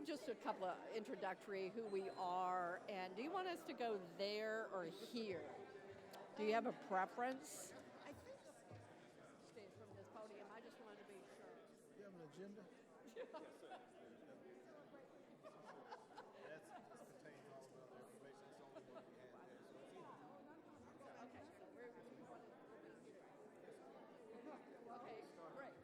have just a couple of introductory who we are, and do you want us to go there or here? Do you have a preference? I think stay from this podium. I just wanted to be sure. You have an agenda? Yes, sir. That's contains all the other information. It's only what we had there. So it's either. Okay, so we're going to want to be here. Okay, great.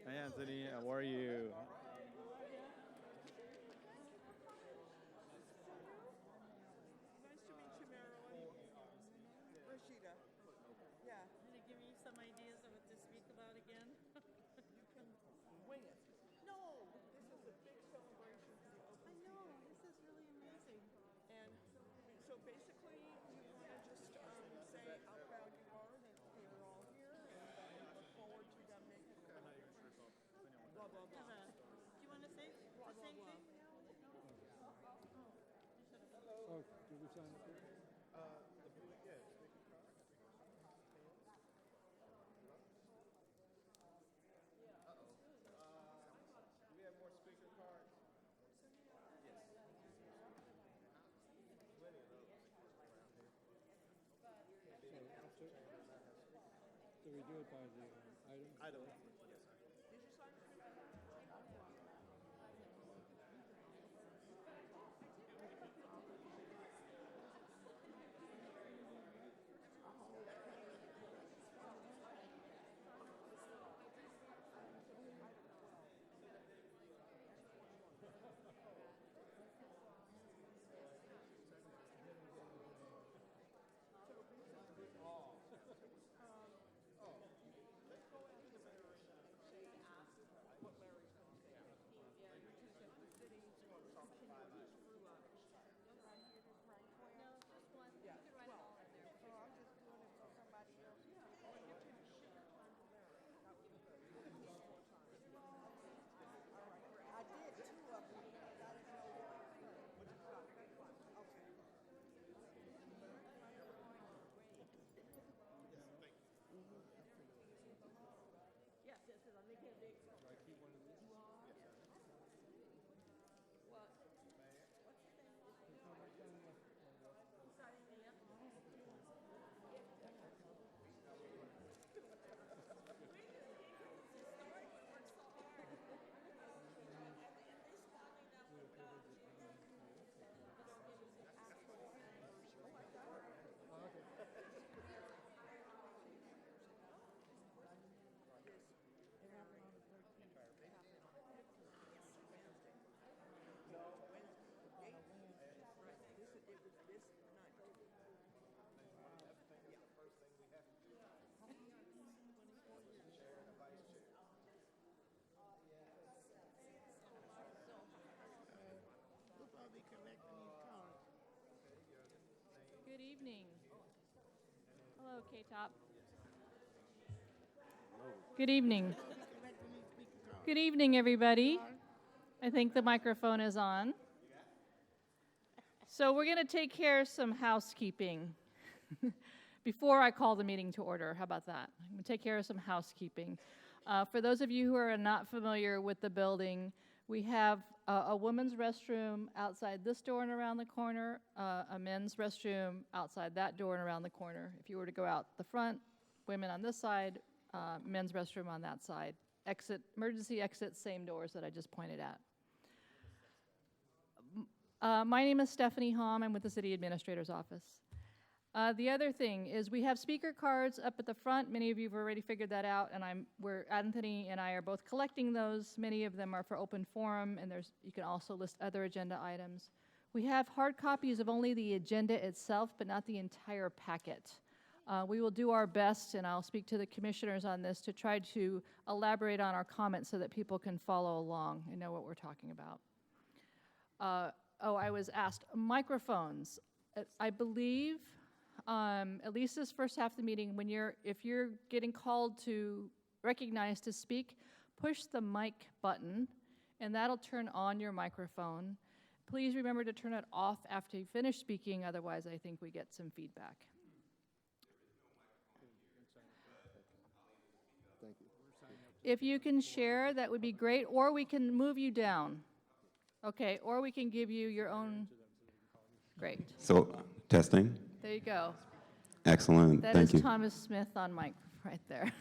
Hi, Anthony. How are you? Nice to meet you, Marilyn. Rashida. Yeah. Going to give you some ideas of what to speak about again? You can wing it. No, this is a big celebration for the Oakland. I know, this is really amazing. And so basically, you want to just say how proud you are that they're all here, and you look forward to them making a blah, blah, blah. Do you want to say the same thing? Oh, did we sign up here? The blue, yeah, sticky card. Do we have more speaker cards? Yes. Plenty of those around here. So we do it by the item? Item. Yes, sir. Did you sign up? Good evening. Hello, KTOP. Good evening. Good evening, everybody. I think the microphone is on. So we're going to take care of some housekeeping before I call the meeting to order. How about that? I'm going to take care of some housekeeping. For those of you who are not familiar with the building, we have a women's restroom outside this door and around the corner, a men's restroom outside that door and around the corner. If you were to go out the front, women on this side, men's restroom on that side. Exit, emergency exit, same doors that I just pointed at. My name is Stephanie Hom. I'm with the City Administrator's Office. The other thing is we have speaker cards up at the front. Many of you have already figured that out, and Anthony and I are both collecting those. Many of them are for open forum, and you can also list other agenda items. We have hard copies of only the agenda itself, but not the entire packet. We will do our best, and I'll speak to the commissioners on this, to try to elaborate on our comments so that people can follow along and know what we're talking about. I was asked, microphones. I believe, at least this first half of the meeting, if you're getting called to recognized to speak, push the mic button, and that'll turn on your microphone. Please remember to turn it off after you finish speaking, otherwise I think we get some feedback. Thank you. If you can share, that would be great, or we can move you down. Okay, or we can give you your own. Great. So, testing. There you go. Excellent. That Thank is you. Thomas Smith on mic right there.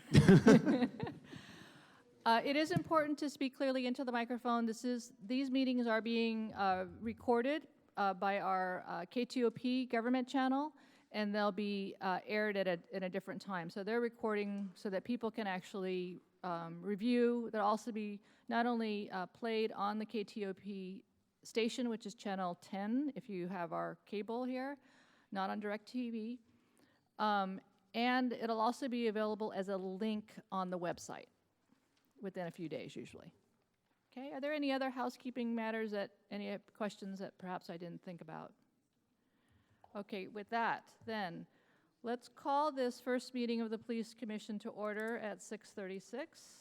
It is important to speak clearly into the microphone. These meetings are being recorded by our KTOP government channel, and they'll be aired at a different time. So they're recording so that people can actually review. They'll also be not only played on the KTOP station, which is channel 10 if you have our cable here, not on DirecTV. And it'll also be available as a link on the website within a few days usually. Okay, are there any other housekeeping matters, any questions that perhaps I didn't think about? Okay, with that, then, let's call this first meeting of the Police Commission to order at 6:36.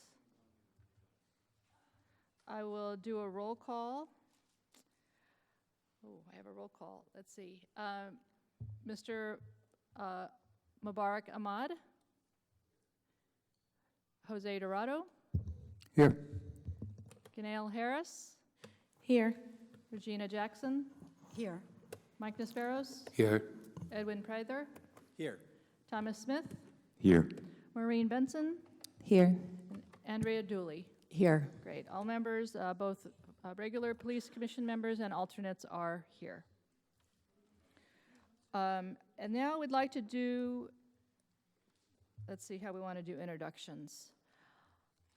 I will do a roll call. Oh, I have a roll call. Let's see. Mr. Mubarak Ahmad. Jose Dorado. Here. Ganale Harris. Here. Regina Jackson. Here. Mike Nisperos. Here. Edwin Prather. Here. Thomas Smith. Here. Maureen Benson. Here. And Andrea Dooley. Here. Great. All members, both regular Police Commission members and alternates are here. And now we'd like to do, let's see how we want to do introductions.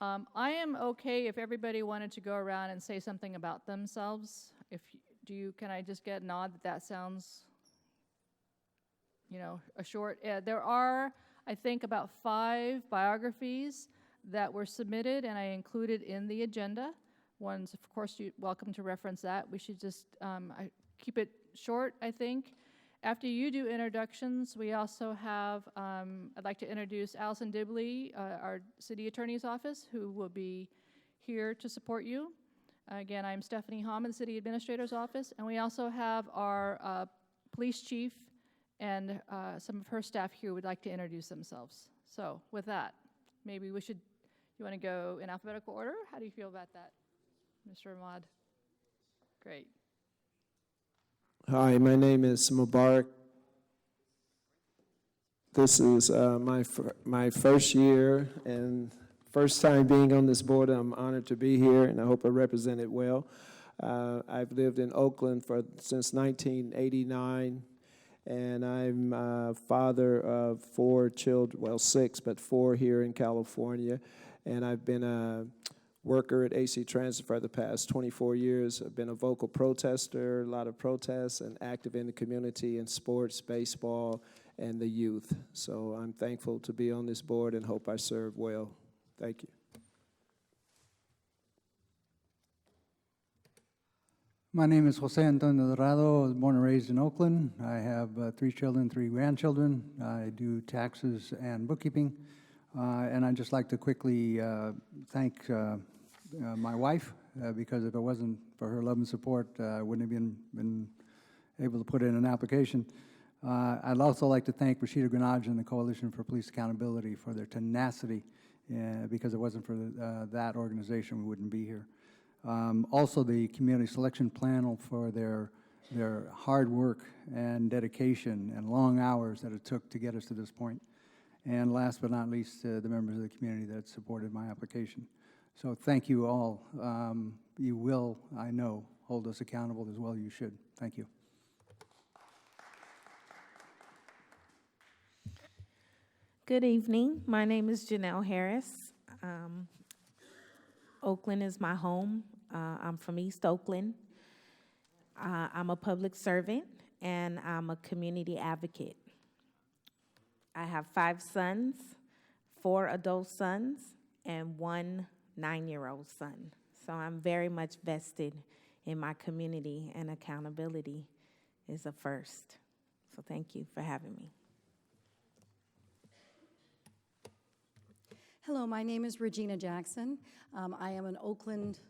I am okay if everybody wanted to go around and say something about themselves. Can I just get a nod that sounds, a short, there are, I think, about 5 biographies that were submitted and I included in the agenda. One's, of course, you're welcome to reference that. We should just keep it short, I think. After you do introductions, we also have, I'd like to introduce Allison Dibley, our City Attorney's Office, who will be here to support you. Again, I'm Stephanie Hom, the City Administrator's Office, and we also have our Police Chief and some of her staff here who would like to introduce themselves. So with that, maybe you want to go in alphabetical order? How do you feel about that, Mr. Ahmad? Great. Hi, my name is Mubarak. This is my first year and first time being on this board. I'm honored to be here, and I hope I represent it well. I've lived in Oakland since 1989, and I'm a father of 4 children, well, 6, but 4 here in California. And I've been a worker at AC Transit for the past 24 years. I've been a vocal protester, a lot of protests, and active in the community in sports, baseball, and the youth. So I'm thankful to be on this board and hope I serve well. Thank you. My name is Jose Antonio Dorado. I was born and raised in Oakland. I have 3 children, 3 grandchildren. I do taxes and bookkeeping. And I'd just like to quickly thank my wife, because if it wasn't for her love and support, I wouldn't have been able to put in an application. I'd also like to thank Rashida Granaj and the Coalition for Police Accountability for their tenacity, because if it wasn't for that organization, we wouldn't be here. Also, the Community Selection Panel for their hard work and dedication and long hours that it took to get us to this point. And last but not least, the members of the community that supported my application. So thank you all. You will, I know, hold us accountable as well. You should. Thank you. Good evening. My name is Janelle Harris. Oakland is my home. I'm from East Oakland. I'm a public servant, and I'm a community advocate. I have 5 sons, 4 adult sons, and 1 9-year-old son. So I'm very much vested in my community, and accountability is a first. So thank you for having me. Hello, my name is Regina Jackson. I am an Oakland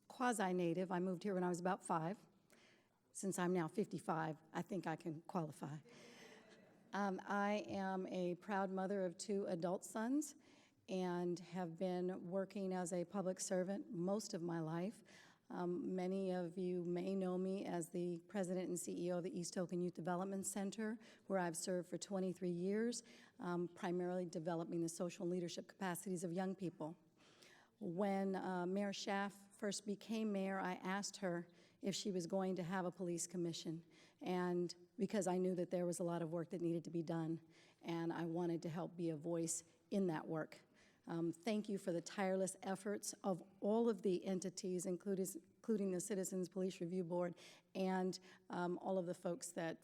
quasi-native. I moved here when I was about 5. Since I'm now 55, I think I can qualify. I am a proud mother of 2 adult sons and have been working as a public servant most of my life. Many of you may know me as the president and CEO of the East Oakland Youth Development Center, where I've served for 23 years, primarily developing the social and leadership capacities of young people. When Mayor Schaaf first became mayor, I asked her if she was going to have a police commission, and because I knew that there was a lot of work that needed to be done, and I wanted to help be a voice in that work. Thank you for the tireless efforts of all of the entities, including the Citizens Police Review Board, and all of the folks that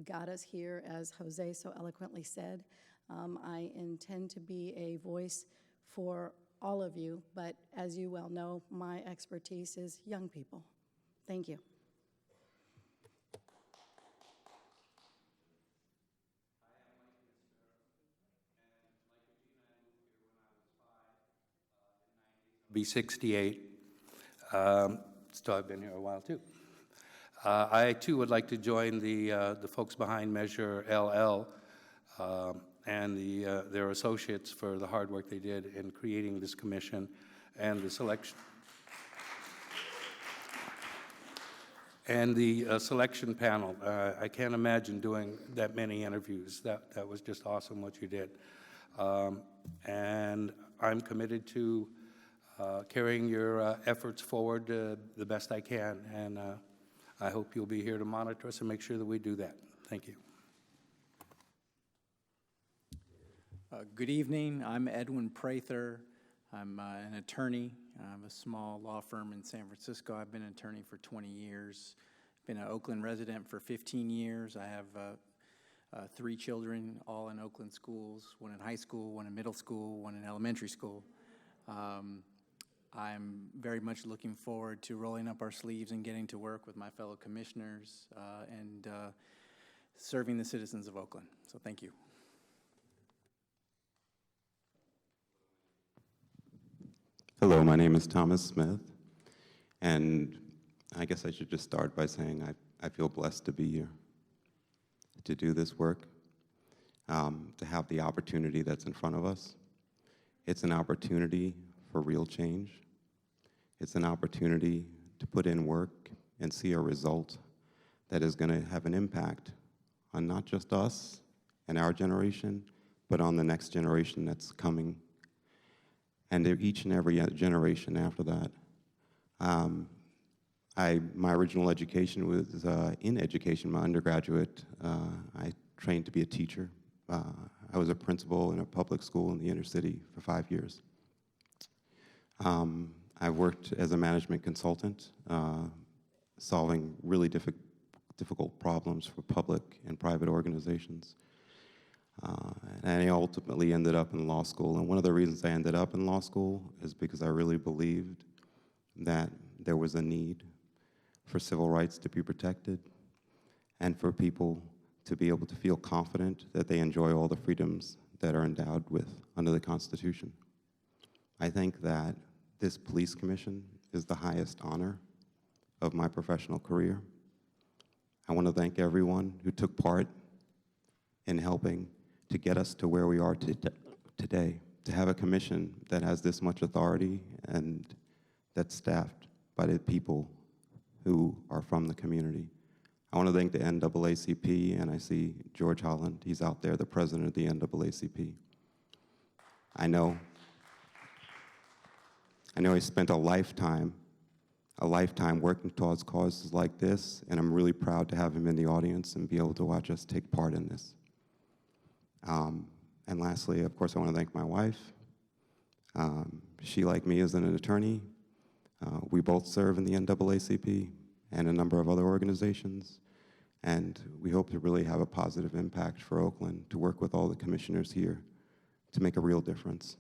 got us here, as Jose so eloquently said. I intend to be a voice for all of you, but as you well know, my expertise is young people. Thank you. Be 68. So I've been here a while too. I too would like to join the folks behind Measure LL and their associates for the hard work they did in creating this commission and the selection. And the selection panel. I can't imagine doing that many interviews. That was just awesome what you did. And I'm committed to carrying your efforts forward the best I can, and I hope you'll be here to monitor us and make sure that we do that. Thank you. Good evening. I'm Edwin Prather. I'm an attorney. I have a small law firm in San Francisco. I've been an attorney for 20 years. Been an Oakland resident for 15 years. I have 3 children, all in Oakland schools, 1 in high school, 1 in middle school, 1 in elementary school. I'm very much looking forward to rolling up our sleeves and getting to work with my fellow commissioners and serving the citizens of Oakland. So thank you. Hello, my name is Thomas Smith, and I guess I should just start by saying I feel blessed to be here, to do this work, to have the opportunity that's in front of us. It's an opportunity for real change. It's an opportunity to put in work and see a result that is going to have an impact on not just us and our generation, but on the next generation that's coming, and each and every generation after that. My original education was in education. My undergraduate, I trained to be a teacher. I was a principal in a public school in the inner city for 5 years. I worked as a management consultant, solving really difficult problems for public and private organizations. And I ultimately ended up in law school. And one of the reasons I ended up in law school is because I really believed that there was a need for civil rights to be protected, and for people to be able to feel confident that they enjoy all the freedoms that are endowed with under the Constitution. I think that this police commission is the highest honor of my professional career. I want to thank everyone who took part in helping to get us to where we are today, to have a commission that has this much authority and that's staffed by the people who are from the community. I want to thank the NAACP, and I see George Holland. He's out there, the president of the NAACP. I know he spent a lifetime working towards causes like this, and I'm really proud to have him in the audience and be able to watch us take part in this. And lastly, of course, I want to thank my wife. She, like me, is an attorney. We both serve in the NAACP and a number of other organizations, and we hope to really have a positive impact for Oakland, to work with all the commissioners here to make a real difference,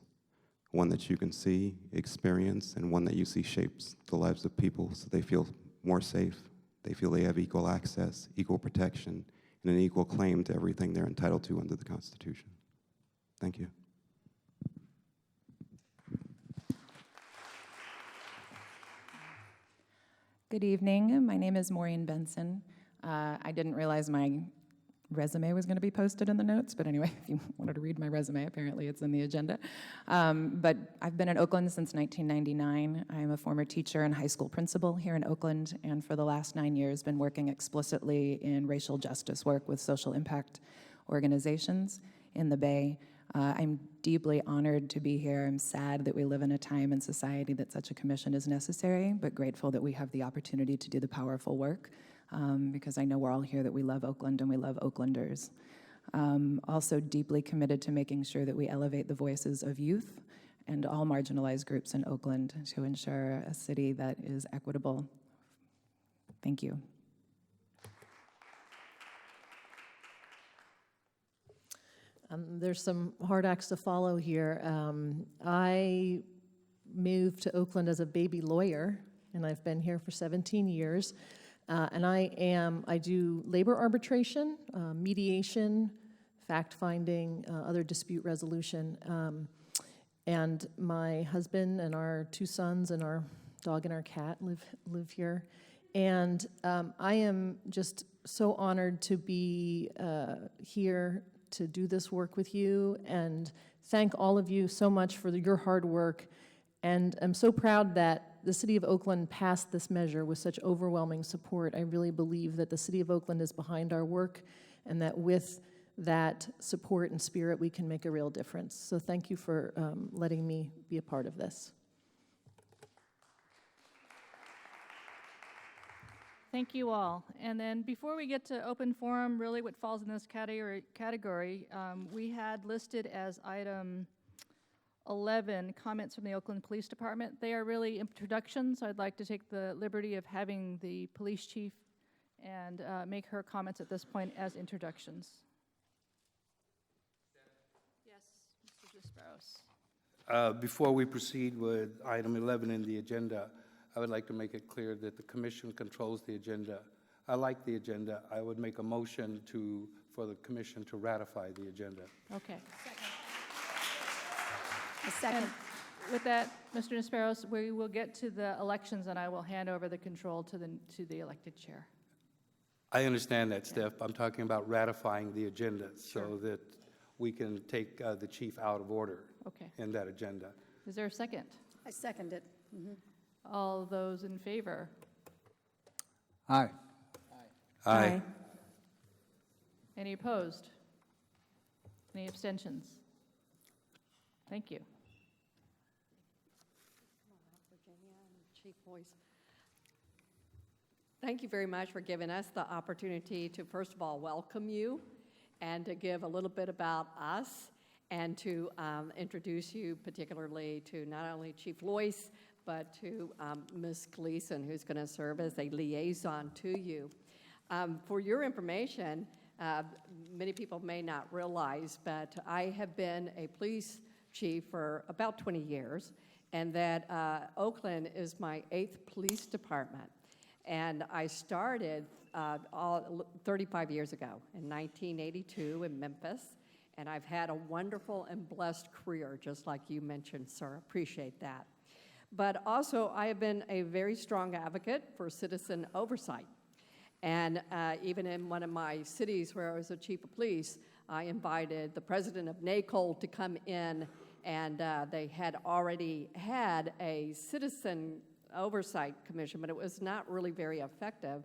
one that you can see, experience, and one that you see shapes the lives of people so they feel more safe, they feel they have equal access, equal protection, and an equal claim to everything they're entitled to under the Constitution. Thank you. Good evening. My name is Maureen Benson. I didn't realize my resume was going to be posted in the notes, but anyway, if you wanted to read my resume, apparently it's in the agenda. But I've been in Oakland since 1999. I'm a former teacher and high school principal here in Oakland, and for the last 9 years been working explicitly in racial justice work with social impact organizations in the Bay. I'm deeply honored to be here. I'm sad that we live in a time in society that such a commission is necessary, but grateful that we have the opportunity to do the powerful work, because I know we're all here that we love Oakland and we love Oaklanders. Also deeply committed to making sure that we elevate the voices of youth and all marginalized groups in Oakland to ensure a city that is equitable. Thank you. There's some hard acts to follow here. I moved to Oakland as a baby lawyer, and I've been here for 17 years. And I do labor arbitration, mediation, fact-finding, other dispute resolution. And my husband and our 2 sons and our dog and our cat live here. And I am just so honored to be here to do this work with you, and thank all of you so much for your hard work. And I'm so proud that the City of Oakland passed this measure with such overwhelming support. I really believe that the City of Oakland is behind our work, and that with that support and spirit, we can make a real difference. So thank you for letting me be a part of this. Thank you all. And then before we get to open forum, really what falls in this category, we had listed as item 11 comments from the Oakland Police Department. They are really introductions. I'd like to take the liberty of having the police chief and make her comments at this point as introductions. Yes, Mr. Disparos. Before we proceed with item 11 in the agenda, I would like to make it clear that the commission controls the agenda. I like the agenda. I would make a motion for the commission to ratify the agenda. Okay. A second. And with that, Mr. Disparos, we will get to the elections, and I will hand over the control to the elected chair. I understand that, Steph. I'm talking about ratifying the agenda so that we can take the chief out of order in that agenda. Is there a second? I second it. Mm-hmm. All those in favor? Aye. Aye. Any opposed? Any abstentions? Thank you. Chief Boyce. Thank you very much for giving us the opportunity to, first of all, welcome you and to give a little bit about us and to introduce you particularly to not only Chief Loyce, but to Ms. Gleason, who's going to serve as a liaison to you. For your information, many people may not realize, but I have been a police chief for about 20 years, and that Oakland is my 8th police department. And I started 35 years ago in 1982 in Memphis, and I've had a wonderful and blessed career, just like you mentioned, sir. Appreciate that. But also, I have been a very strong advocate for citizen oversight. And even in one of my cities where I was a chief of police, I invited the president of NACOL to come in, and they had already had a citizen oversight commission, but it was not really very effective.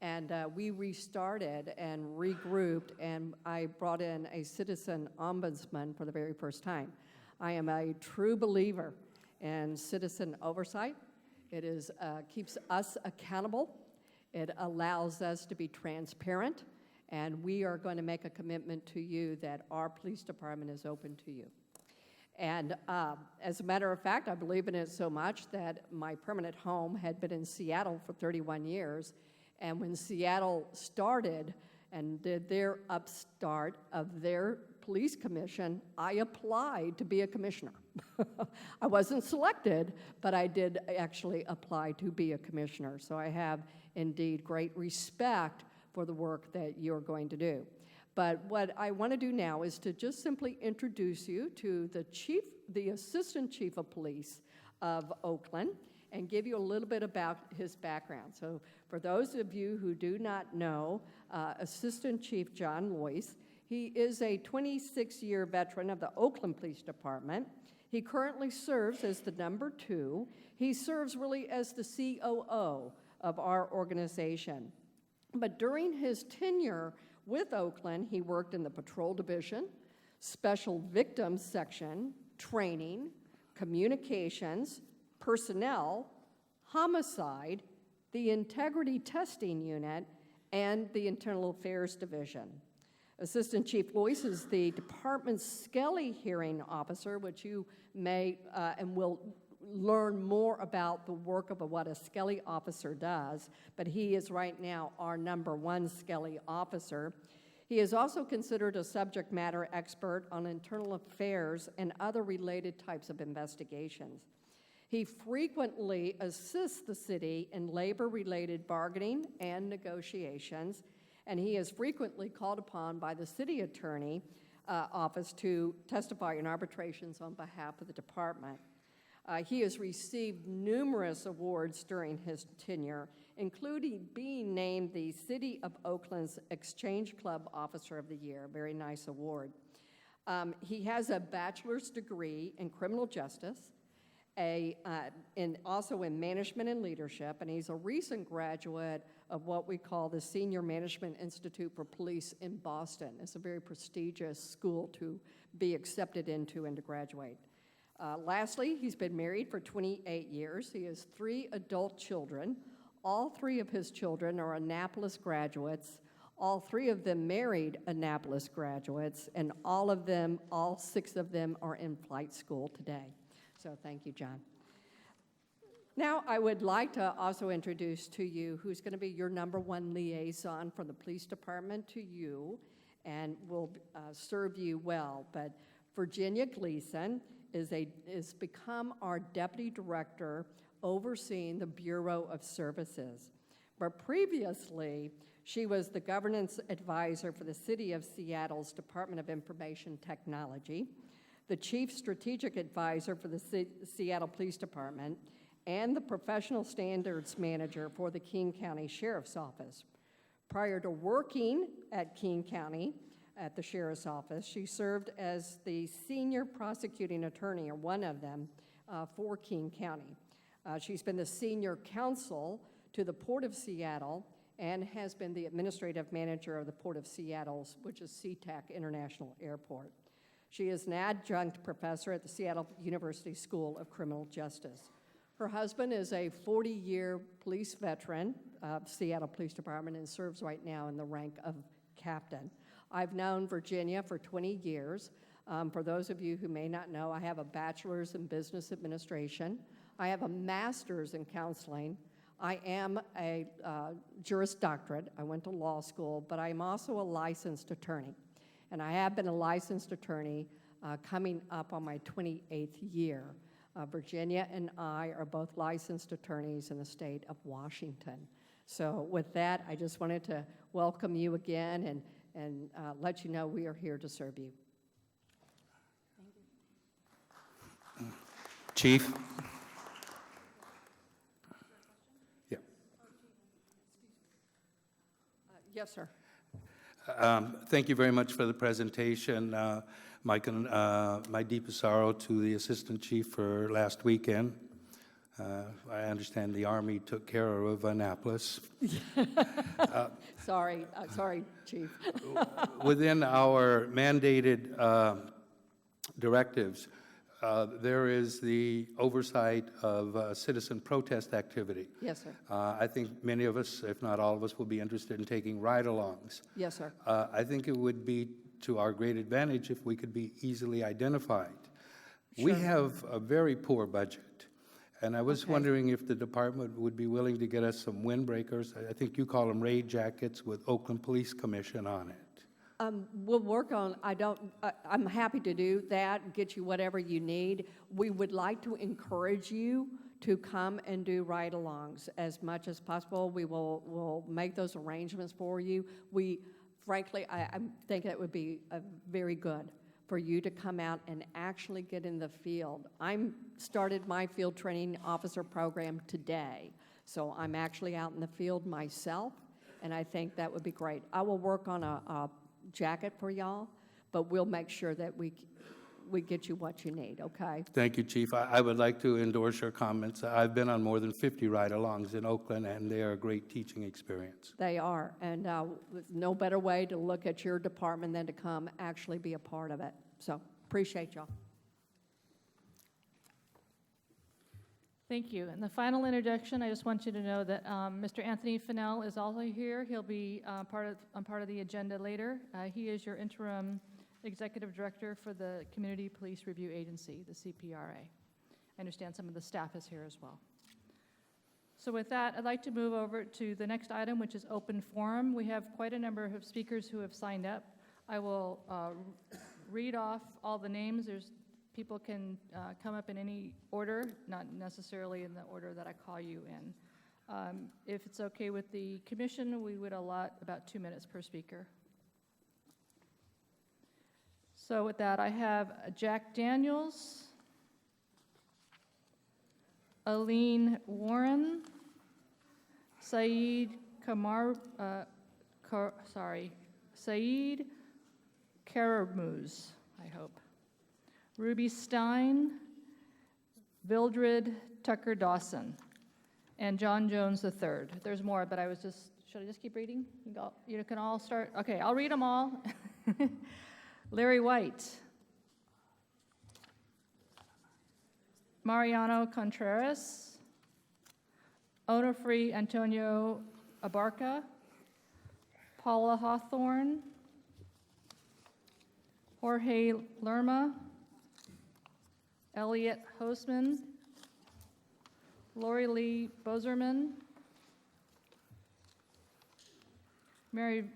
And we restarted and regrouped, and I brought in a citizen ombudsman for the very first time. I am a true believer in citizen oversight. It is, keeps us accountable. It allows us to be transparent, and we are going to make a commitment to you that our police department is open to you. And as a matter of fact, I believe in it so much that my permanent home had been in Seattle for 31 years, and when Seattle started and did their upstart of their police commission, I applied to be a commissioner. I wasn't selected, but I did actually apply to be a commissioner. So I have indeed great respect for the work that you're going to do. But what I want to do now is to just simply introduce you to the Assistant Chief of Police of Oakland, and give you a little bit about his background. So for those of you who do not know, Assistant Chief John Loyce, he is a 26-year veteran of the Oakland Police Department. He currently serves as the number 2. He serves really as the COO of our organization. But during his tenure with Oakland, he worked in the Patrol Division, Special Victims Section, Training, Communications, Personnel, Homicide, the Integrity Testing Unit, and the Internal Affairs Division. Assistant Chief Loyce is the department's Skelly hearing officer, which you may and will learn more about the work of what a Skelly officer does, but he is right now our #1 Skelly officer. He is also considered a subject matter expert on internal affairs and other related types of investigations. He frequently assists the city in labor-related bargaining and negotiations, and he is frequently called upon by the city attorney office to testify in arbitrations on behalf of the department. He has received numerous awards during his tenure, including being named the City of Oakland's Exchange Club Officer of the Year, a very nice award. He has a bachelor's degree in criminal justice, also in management and leadership, and he's a recent graduate of what we call the Senior Management Institute for Police in Boston. It's a very prestigious school to be accepted into and to graduate. Lastly, he's been married for 28 years. He has 3 adult children. All 3 of his children are Annapolis graduates. All 3 of them married Annapolis graduates, and all 6 of them are in flight school today. So thank you, John. Now I would like to also introduce to you who's going to be your #1 liaison from the police department to you and will serve you well. But Virginia Gleason is become our deputy director overseeing the Bureau of Services. But previously, she was the governance advisor for the City of Seattle's Department of Information Technology, the chief strategic advisor for the Seattle Police Department, and the professional standards manager for the King County Sheriff's Office. Prior to working at King County at the Sheriff's Office, she served as the senior prosecuting attorney, or one of them, for King County. She's been the senior counsel to the Port of Seattle and has been the administrative manager of the Port of Seattle's, which is SeaTac International Airport. She is an adjunct professor at the Seattle University School of Criminal Justice. Her husband is a 40-year police veteran of Seattle Police Department and serves right now in the rank of captain. I've known Virginia for 20 years. For those of you who may not know, I have a bachelor's in business administration. I have a master's in counseling. I am a Juris Doctorate. I went to law school, but I'm also a licensed attorney. And I have been a licensed attorney coming up on my 28th year. Virginia and I are both licensed attorneys in the state of Washington. So with that, I just wanted to welcome you again and let you know we are here to serve you. Chief? Yeah. Yes, sir. Thank you very much for the presentation. My deepest sorrow to the Assistant Chief for last weekend. I understand the Army took care of Annapolis. Sorry, Chief. Within our mandated directives, there is the oversight of citizen protest activity. Yes, sir. I think many of us, if not all of us, will be interested in taking ride-alongs. Yes, sir. I think it would be to our great advantage if we could be easily identified. We Sure. have a very poor budget, and I was Okay. wondering if the department would be willing to get us some windbreakers. I think you call them raid jackets with Oakland Police Commission on it. We'll work on, I'm happy to do that, get you whatever you need. We would like to encourage you to come and do ride-alongs as much as possible. We'll make those arrangements for you. Frankly, I think that would be very good for you to come out and actually get in the field. I'm started my field training officer program today, so I'm actually out in the field myself, and I think that would be great. I will work on a jacket for y'all, but we'll make sure that we get you what you need, okay? Thank you, Chief. I would like to endorse your comments. I've been on more than 50 ride-alongs in Oakland, and they are a great teaching experience. They are, and there's no better way to look at your department than to come actually be a part of it. So, appreciate y'all. Thank you. And the final introduction, I just want you to know that Mr. Anthony Fennell is also here. He'll be part of the agenda later. He is your interim Executive Director for the Community Police Review Agency, the CPRA. I understand some of the staff is here as well. So with that, I'd like to move over to the next item, which is open forum. We have quite a number of speakers who have signed up. I will read off all the names. People can come up in any order, not necessarily in the order that I call you in. If it's okay with the commission, we would allot about 2 minutes per speaker. So with that, I have Jack Daniels, Aline Warren, Saeed Saeed Karamuz, I hope. Ruby Stein, Vildred Tucker Dawson, and John Jones III. There's more, but should I just keep reading? You can all start. Okay, I'll read them all. Larry White, Mariano Contreras, Onofre Antonio Abarca, Paula Hawthorne, Jorge Lerma, Elliot Hostman, Lori Lee Boserman, Mary,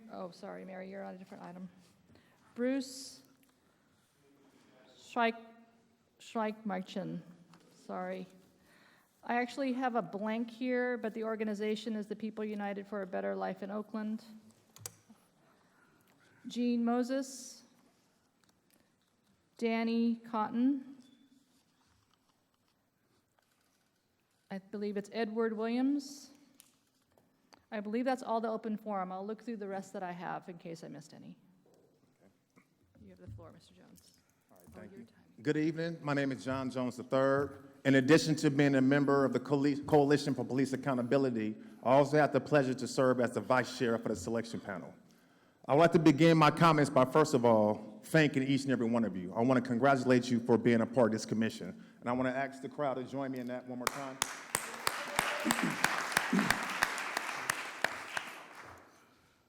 you're on a different item. Bruce Schleichmarchen, sorry. I actually have a blank here, but the organization is the People United for a Better Life in Oakland. Jean Moses, Danny Cotton, I believe it's Edward Williams. I believe that's all the open forum. I'll look through the rest that I have in case I missed any. You have the floor, Mr. Jones. All right, thank you. Good evening. My name is John Jones III. In addition to being a member of the Coalition for Police Accountability, I also have the pleasure to serve as the vice chair for the selection panel. I would like to begin my comments by, first of all, thanking each and every one of you. I want to congratulate you for being a part of this commission. And I want to ask the crowd to join me in that one more time.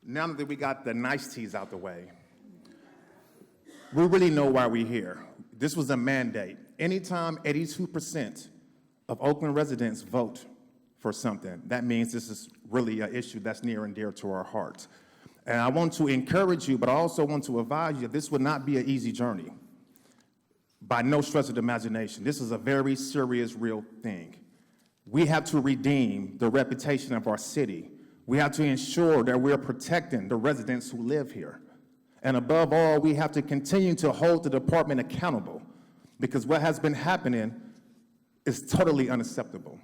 Now that we got the niceties out the way, we really know why we're here. This was a mandate. Anytime 82% of Oakland residents vote for something, that means this is really an issue that's near and dear to our hearts. And I want to encourage you, but I also want to advise you that this would not be an easy journey. By no stretch of the imagination. This is a very serious, real thing. We have to redeem the reputation of our city We have to ensure that we're protecting the residents who live here. And above all, we have to continue to hold the department accountable, because what has been happening is totally unacceptable.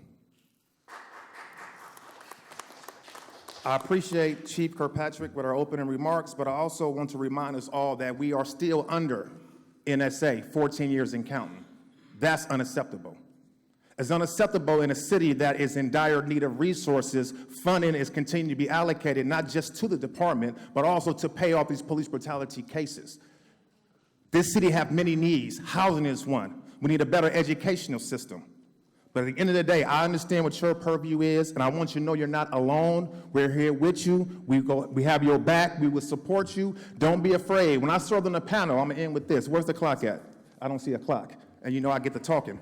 I appreciate Chief Kirkpatrick with our opening remarks, but I also want to remind us all that we are still under NSA, 14 years and counting. That's unacceptable. It's unacceptable in a city that is in dire need of resources. Funding is continuing to be allocated not just to the department, but also to pay off these police brutality cases. This city has many needs. Housing is one. We need a better educational system. But at the end of the day, I understand what your purview is, and I want you to know you're not alone. We're here with you. We have your back. We will support you. Don't be afraid. When I served on the panel, I'm going to end with this. Where's the clock at? I don't see a clock. And you know I get to talking.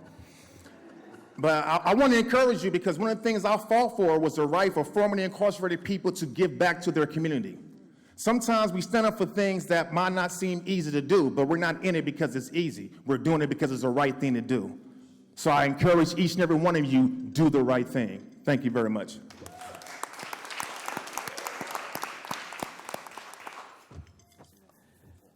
But I want to encourage you, because one of the things I fought for was the right for formerly incarcerated people to give back to their community. Sometimes we stand up for things that might not seem easy to do, but we're not in it because it's easy. We're doing it because it's the right thing to do. So I encourage each and every one of you, do the right thing. Thank you very much.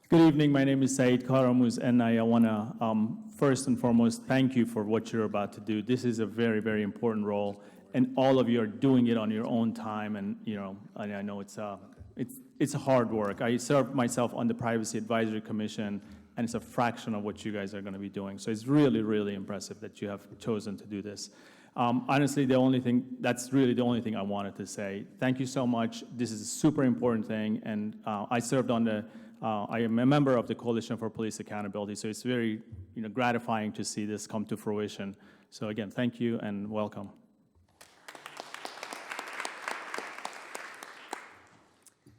Good evening. My name is Saeed Karamuz, and I want to first and foremost thank you for what you're about to do. This is a very, very important role, and all of you are doing it on your own time. And I know it's hard work. I served myself on the Privacy Advisory Commission, and it's a fraction of what you guys are going to be doing. So it's really, really impressive that you have chosen to do this. Honestly, that's really the only thing I wanted to say. Thank you so much. This is a super important thing, and I served on I am a member of the Coalition for Police Accountability, so it's very gratifying to see this come to fruition. So again, thank you and welcome.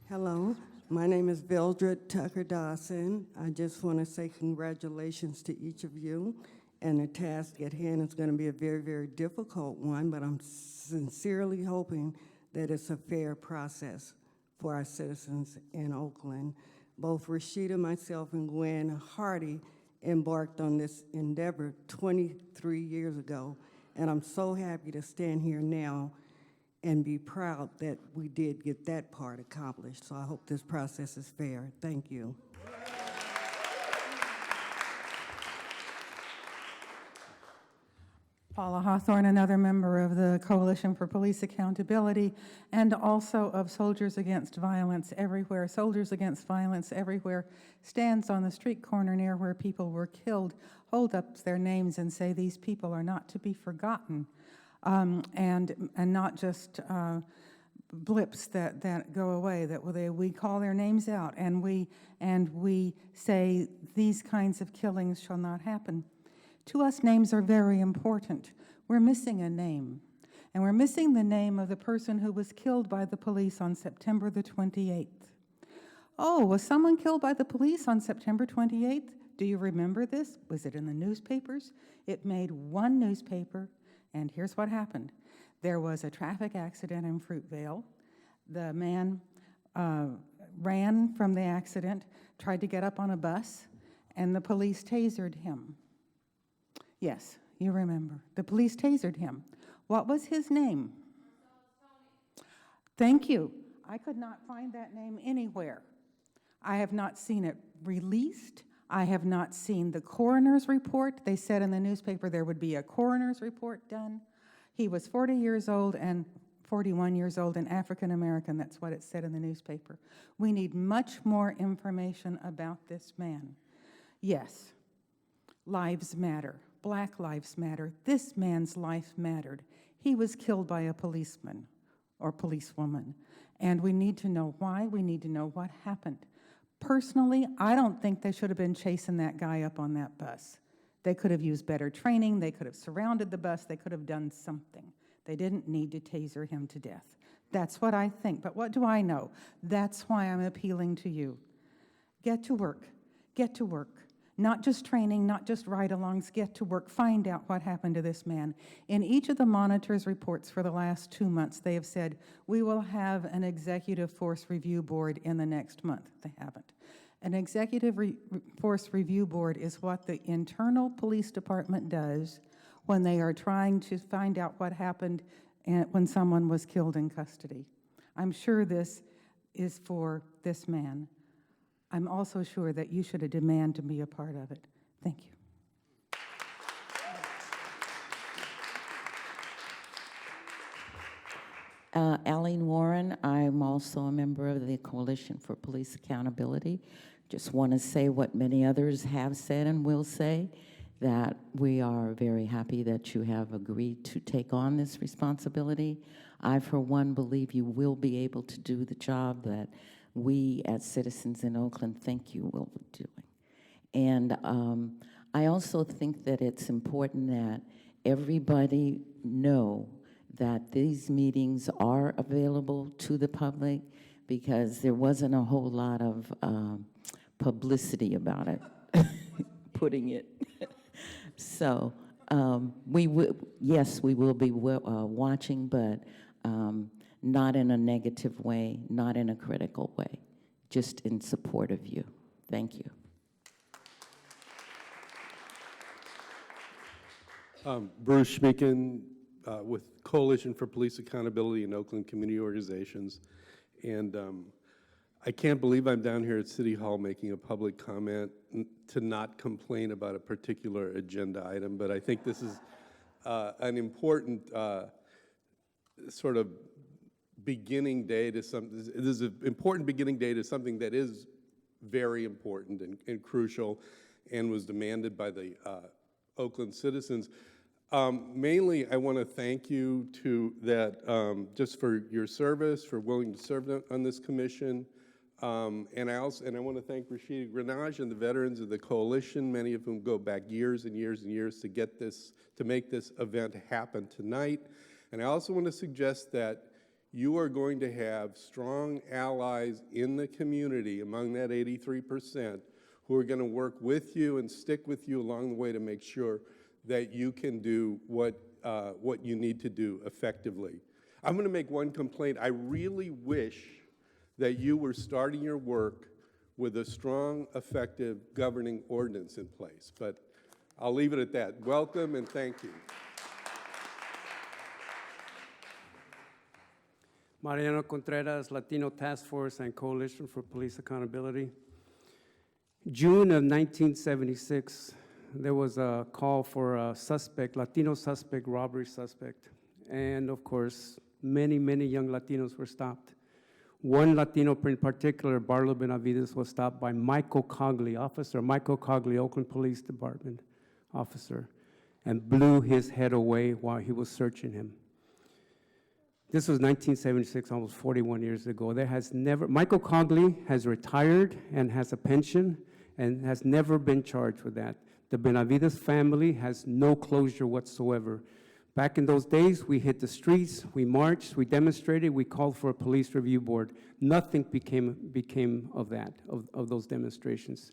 Hello, my name is Vildred Tucker Dawson. I just want to say congratulations to each of you. And the task at hand is going to be a very, very difficult one, but I'm sincerely hoping that it's a fair process for our citizens in Oakland. Both Rashida, myself, and Gwen Hardy embarked on this endeavor 23 years ago, and I'm so happy to stand here now and be proud that we did get that part accomplished. So I hope this process is fair. Thank you. Paula Hawthorne, another member of the Coalition for Police Accountability, and also of Soldiers Against Violence Everywhere. Soldiers Against Violence Everywhere stands on the street corner near where people were killed, hold up their names and say these people are not to be forgotten, and not just blips that go away, that we call their names out, and we say these kinds of killings shall not happen. To us, names are very important. We're missing a name, and we're missing the name of the person who was killed by the police on September the 28th. Oh, was someone killed by the police on September 28th? Do you remember this? Was it in the newspapers? It made one newspaper, and here's what happened. There was a traffic accident in Fruitvale. The man ran from the accident, tried to get up on a bus, and the police tasered him. Yes, you remember. The police tasered him. What was his name? Thank you. I could not find that name anywhere. I have not seen it released. I have not seen the coroner's report. They said in the newspaper there would be a coroner's report done. He was 40 years old and 41 years old and African American. That's what it said in the newspaper. We need much more information about this man. Yes, lives matter. Black lives matter. This man's life mattered. He was killed by a policeman or policewoman, and we need to know why. We need to know what happened. Personally, I don't think they should have been chasing that guy up on that bus. They could have used better training. They could have surrounded the bus. They could have done something. They didn't need to taser him to death. That's what I think. But what do I know? That's why I'm appealing to you. Get to work. Get to work. Not just training, not just ride-alongs, get to work, find out what happened to this man. In each of the monitor's reports for the last 2 months, they have said, we will have an executive force review board in the next month. They haven't. An executive force review board is what the internal police department does when they are trying to find out what happened when someone was killed in custody. I'm sure this is for this man. I'm also sure that you should demand to be a part of it. Thank you. Aline Warren, I'm also a member of the Coalition for Police Accountability. Just want to say what many others have said and will say, that we are very happy that you have agreed to take on this responsibility. I, for one, believe you will be able to do the job that we as citizens in Oakland think you will be doing. And I also think that it's important that everybody know that these meetings are available to the public, because there wasn't a whole lot of publicity about it, putting it. So yes, we will be watching, but not in a negative way, not in a critical way, just in support of you. Thank you. Bruce Schmeeken with Coalition for Police Accountability in Oakland Community Organizations. And I can't believe I'm down here at City Hall making a public comment to not complain about a particular agenda item, but I think this is an important sort of beginning day to something. This is an important beginning day to something that is very important and crucial and was demanded by the Oakland citizens. Mainly, I want to thank you just for your service, for willing to serve on this commission. And I want to thank Rashid Granaj and the veterans of the coalition, many of whom go back years and years and years to make this event happen tonight. And I also want to suggest that you are going to have strong allies in the community, among that 83%, who are going to work with you and stick with you along the way to make sure that you can do what you need to do effectively. I'm going to make one complaint. I really wish that you were starting your work with a strong, effective governing ordinance in place, but I'll leave it at that. Welcome and thank you. Mariano Contreras, Latino Task Force and Coalition for Police Accountability. June of 1976, there was a call for a suspect, Latino suspect, robbery suspect. And of course, many, many young Latinos were stopped. One Latino in particular, Barlo Benavides, was stopped by Michael Cogley, Officer Michael Cogley, Oakland Police Department officer, and blew his head away while he was searching him. This was 1976, almost 41 years ago. Michael Cogley has retired and has a pension and has never been charged with that. The Benavides family has no closure whatsoever. Back in those days, we hit the streets, we marched, we demonstrated, we called for a police review board. Nothing became of that, of those demonstrations.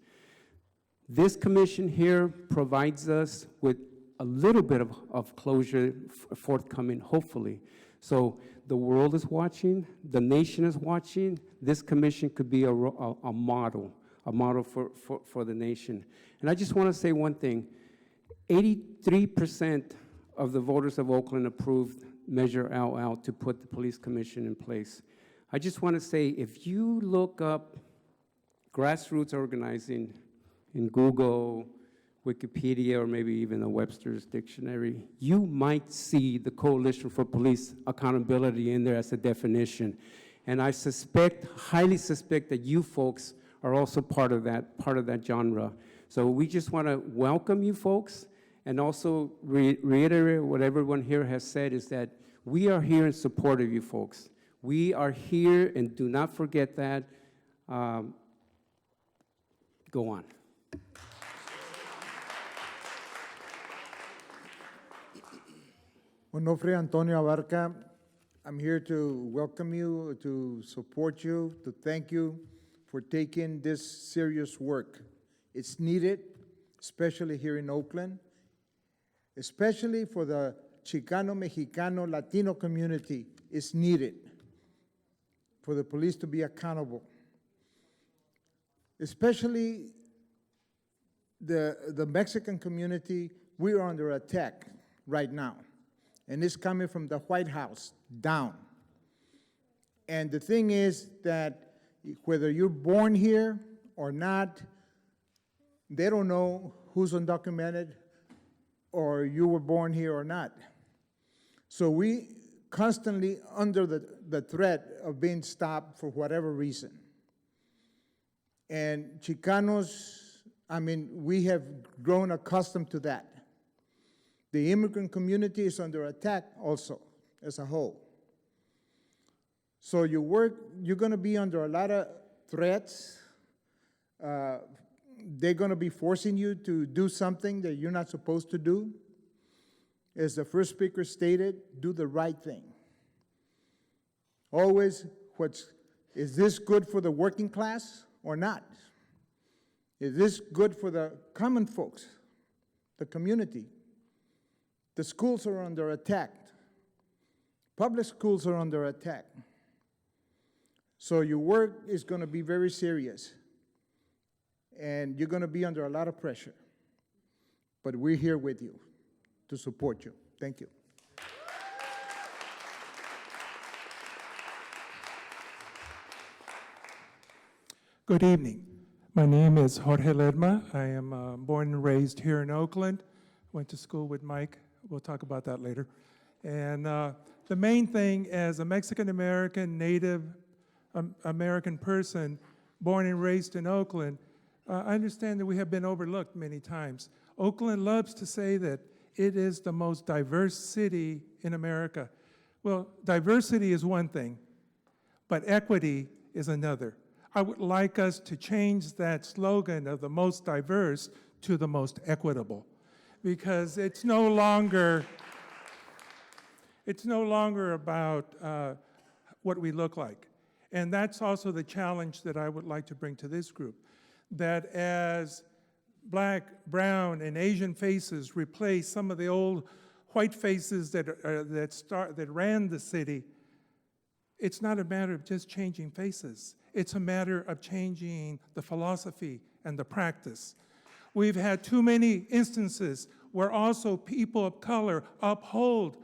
This commission here provides us with a little bit of closure forthcoming, hopefully. So the world is watching, the nation is watching. This commission could be a model for the nation. And I just want to say one thing. 83% of the voters of Oakland approved Measure LL to put the police commission in place. I just want to say, if you look up grassroots organizing in Google, Wikipedia, or maybe even a Webster's dictionary, you might see the Coalition for Police Accountability in there as a definition. And I highly suspect that you folks are also part of that genre. So we just want to welcome you folks and also reiterate what everyone here has said, is that we are here in support of you folks. We are here, and do not forget that. Go on. Onofre Antonio Abarca, I'm here to welcome you, to support you, to thank you for taking this serious work. It's needed, especially here in Oakland, especially for the Chicano, Mexicano, Latino community. It's needed for the police to be accountable. Especially the Mexican community, we are under attack right now. And it's coming from the White House down. And the thing is that whether you're born here or not, they don't know who's undocumented or you were born here or not. So we constantly under the threat of being stopped for whatever reason. And Chicanos, I mean, we have grown accustomed to that. The immigrant community is under attack also, as a whole. So you're going to be under a lot of threats. They're going to be forcing you to do something that you're not supposed to do. As the first speaker stated, do the right thing. Always, is this good for the working class or not? Is this good for the common folks, the community? The schools are under attack. Public schools are under attack. So your work is going to be very serious. And you're going to be under a lot of pressure. But we're here with you to support you. Thank you. Good evening. My name is Jorge Lerma. I am born and raised here in Oakland. Went to school with Mike. We'll talk about that later. And the main thing, as a Mexican-American, Native American person, born and raised in Oakland, I understand that we have been overlooked many times. Oakland loves to say that it is the most diverse city in America. Well, diversity is one thing, but equity is another. I would like us to change that slogan of the most diverse to the most equitable, because it's no longer about what we look like. And that's also the challenge that I would like to bring to this group, that as Black, brown, and Asian faces replace some of the old white faces that ran the city, it's not a matter of just changing faces. It's a matter of changing the philosophy and the practice. We've had too many instances where also people of color uphold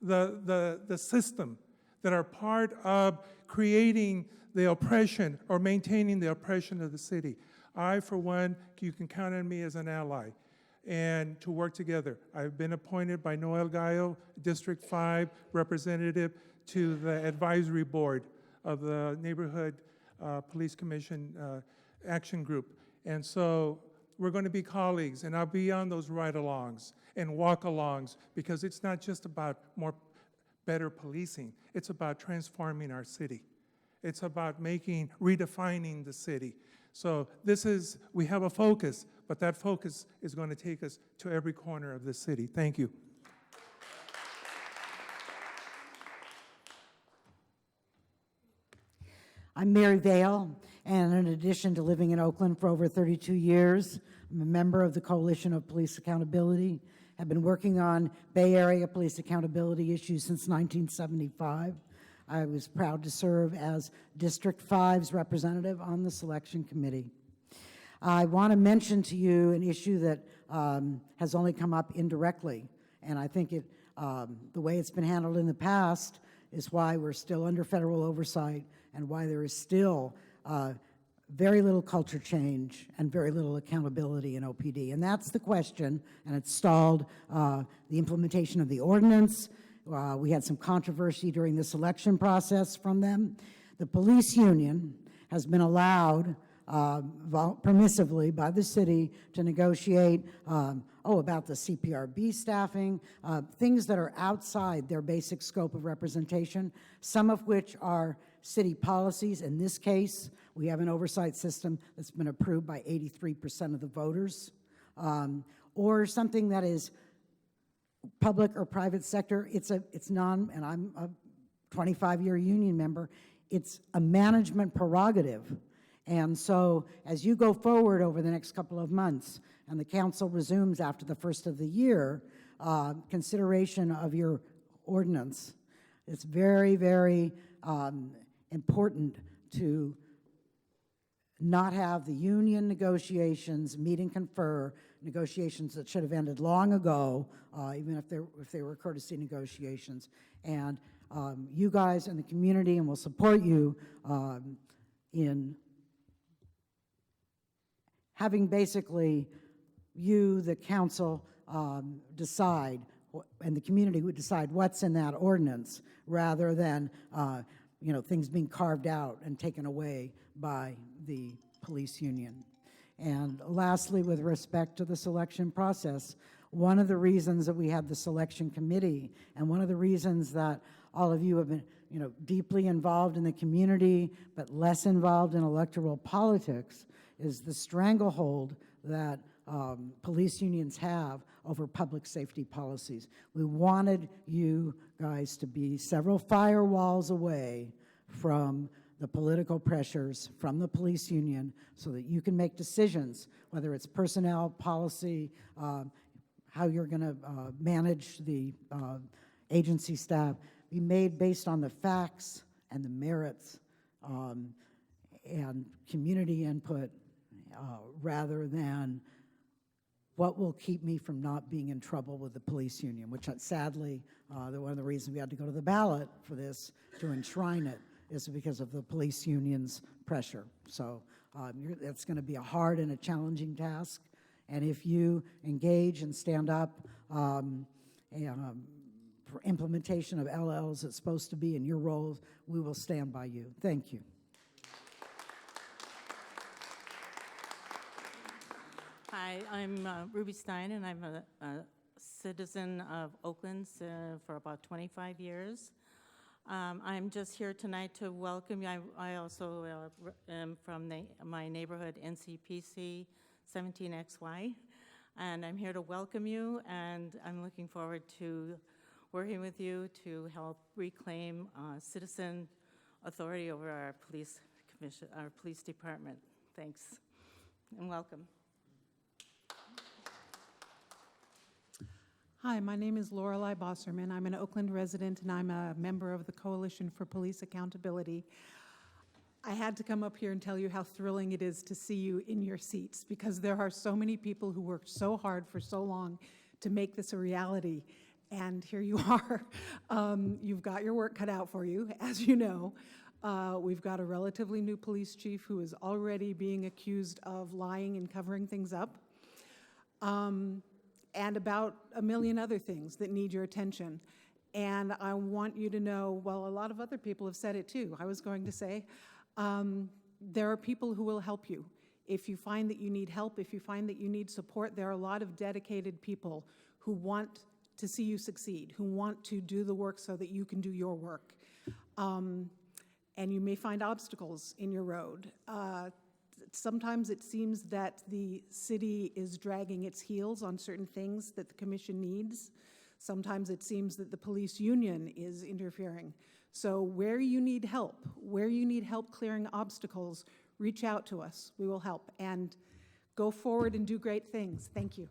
the system, that are part of creating the oppression or maintaining the oppression of the city. I, for one, you can count on me as an ally and to work together. I've been appointed by Noel Gallo, District 5 representative, to the advisory board of the Neighborhood Police Commission Action Group. And so we're going to be colleagues, and I'll be on those ride-alongs and walk-alongs, because it's not just about better policing. It's about transforming our city. It's about redefining the city. So we have a focus, but that focus is going to take us to every corner of the city. Thank you. I'm Mary Vale, and in addition to living in Oakland for over 32 years, I'm a member of the Coalition of Police Accountability. I've been working on Bay Area police accountability issues since 1975. I was proud to serve as District 5's representative on the selection committee. I want to mention to you an issue that has only come up indirectly, and I think the way it's been handled in the past is why we're still under federal oversight and why there is still very little culture change and very little accountability in OPD. And that's the question, and it stalled the implementation of the ordinance. We had some controversy during the selection process from them. The police union has been allowed permissively by the city to negotiate about the CPRB staffing, things that are outside their basic scope of representation, some of which are city policies. In this case, we have an oversight system that's been approved by 83% of the voters, or something that is public or private sector. And I'm a 25-year union member, it's a management prerogative. And so as you go forward over the next couple of months, and the council resumes after the first of the year, consideration of your ordinance, it's very, very important to not have the union negotiations, meet and confer, negotiations that should have ended long ago, even if they were courtesy negotiations, and you guys and the community, and will support you in having basically you, the council, decide, and the community would decide what's in that ordinance, rather than things being carved out and taken away by the police union. And lastly, with respect to the selection process, one of the reasons that we have the selection committee, and one of the reasons that all of you have been deeply involved in the community but less involved in electoral politics, is the stranglehold that police unions have over public safety policies. We wanted you guys to be several firewalls away from the political pressures from the police union so that you can make decisions, whether it's personnel, policy, how you're going to manage the agency staff, be made based on the facts and the merits and community input rather than what will keep me from not being in trouble with the police union, which sadly, one of the reasons we had to go to the ballot for this to enshrine it is because of the police union's pressure. So it's going to be a hard and a challenging task. And if you engage and stand up for implementation of LL as it's supposed to be in your roles, we will stand by you. Thank you. Hi, I'm Ruby Stein, and I'm a citizen of Oakland for about 25 years. I'm just here tonight to welcome you. I also am from my neighborhood, NCPC 17XY, and I'm here to welcome you, and I'm looking forward to working with you to help reclaim citizen authority over our police commission, our police department. Thanks, and welcome. Hi, my name is Lorelei Bosserman. I'm an Oakland resident, and I'm a member of the Coalition for Police Accountability. I had to come up here and tell you how thrilling it is to see you in your seats, because there are so many people who worked so hard for so long to make this a reality, and here you are. You've got your work cut out for you, as you know. We've got a relatively new police chief who is already being accused of lying and covering things up. And about a million other things that need your attention. And I want you to know, well, a lot of other people have said it too. I was going to say, there are people who will help you. If you find that you need help, if you find that you need support, there are a lot of dedicated people who want to see you succeed, who want to do the work so that you can do your work. And you may find obstacles in your road. Sometimes it seems that the city is dragging its heels on certain things that the commission needs. Sometimes it seems that the police union is interfering. So where you need help clearing obstacles, reach out to us. We will help. And go forward and do great things. Thank you.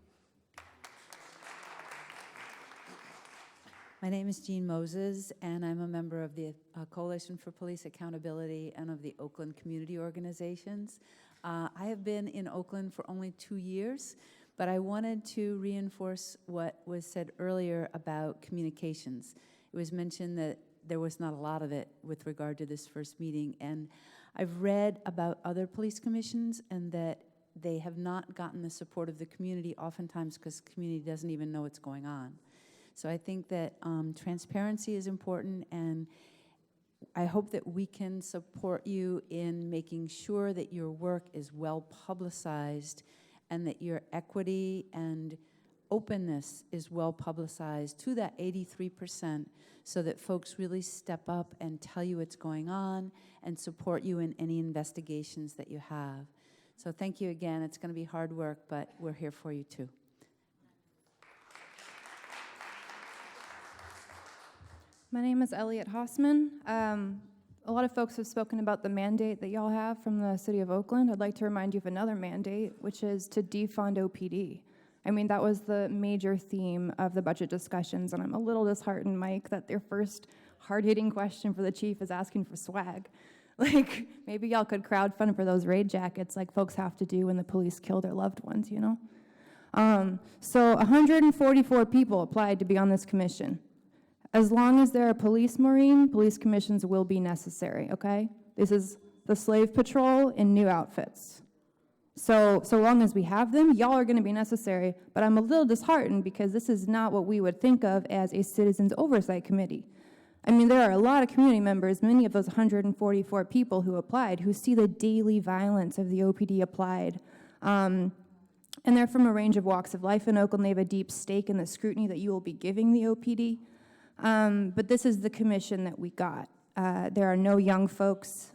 My name is Jean Moses, and I'm a member of the Coalition for Police Accountability and of the Oakland Community Organizations. I have been in Oakland for only 2 years, but I wanted to reinforce what was said earlier about communications. It was mentioned that there was not a lot of it with regard to this first meeting, and I've read about other police commissions and that they have not gotten the support of the community oftentimes because the community doesn't even know what's going on. So I think that transparency is important, and I hope that we can support you in making sure that your work is well publicized and that your equity and openness is well publicized to that 83% so that folks really step up and tell you what's going on and support you in any investigations that you have. So thank you again. It's going to be hard work, but we're here for you too. My name is Elliot Hossman. A lot of folks have spoken about the mandate that y'all have from the city of Oakland. I'd like to remind you of another mandate, which is to defund OPD. I mean, that was the major theme of the budget discussions, and I'm a little disheartened, Mike, that their first hard-hitting question for the chief is asking for swag. Like, maybe y'all could crowdfund for those raid jackets like folks have to do when the police kill their loved ones, you know? So 144 people applied to be on this commission. As long as there are police, Maureen, police commissions will be necessary, okay? This is the slave patrol in new outfits. So long as we have them, y'all are gonna be necessary, but I'm a little disheartened because this is not what we would think of as a citizens oversight committee. I mean, there are a lot of community members, many of those 144 people who applied, who see the daily violence of the OPD applied. And they're from a range of walks of life in Oakland. They have a deep stake in the scrutiny that you will be giving the OPD. But this is the commission that we got. There are no young folks.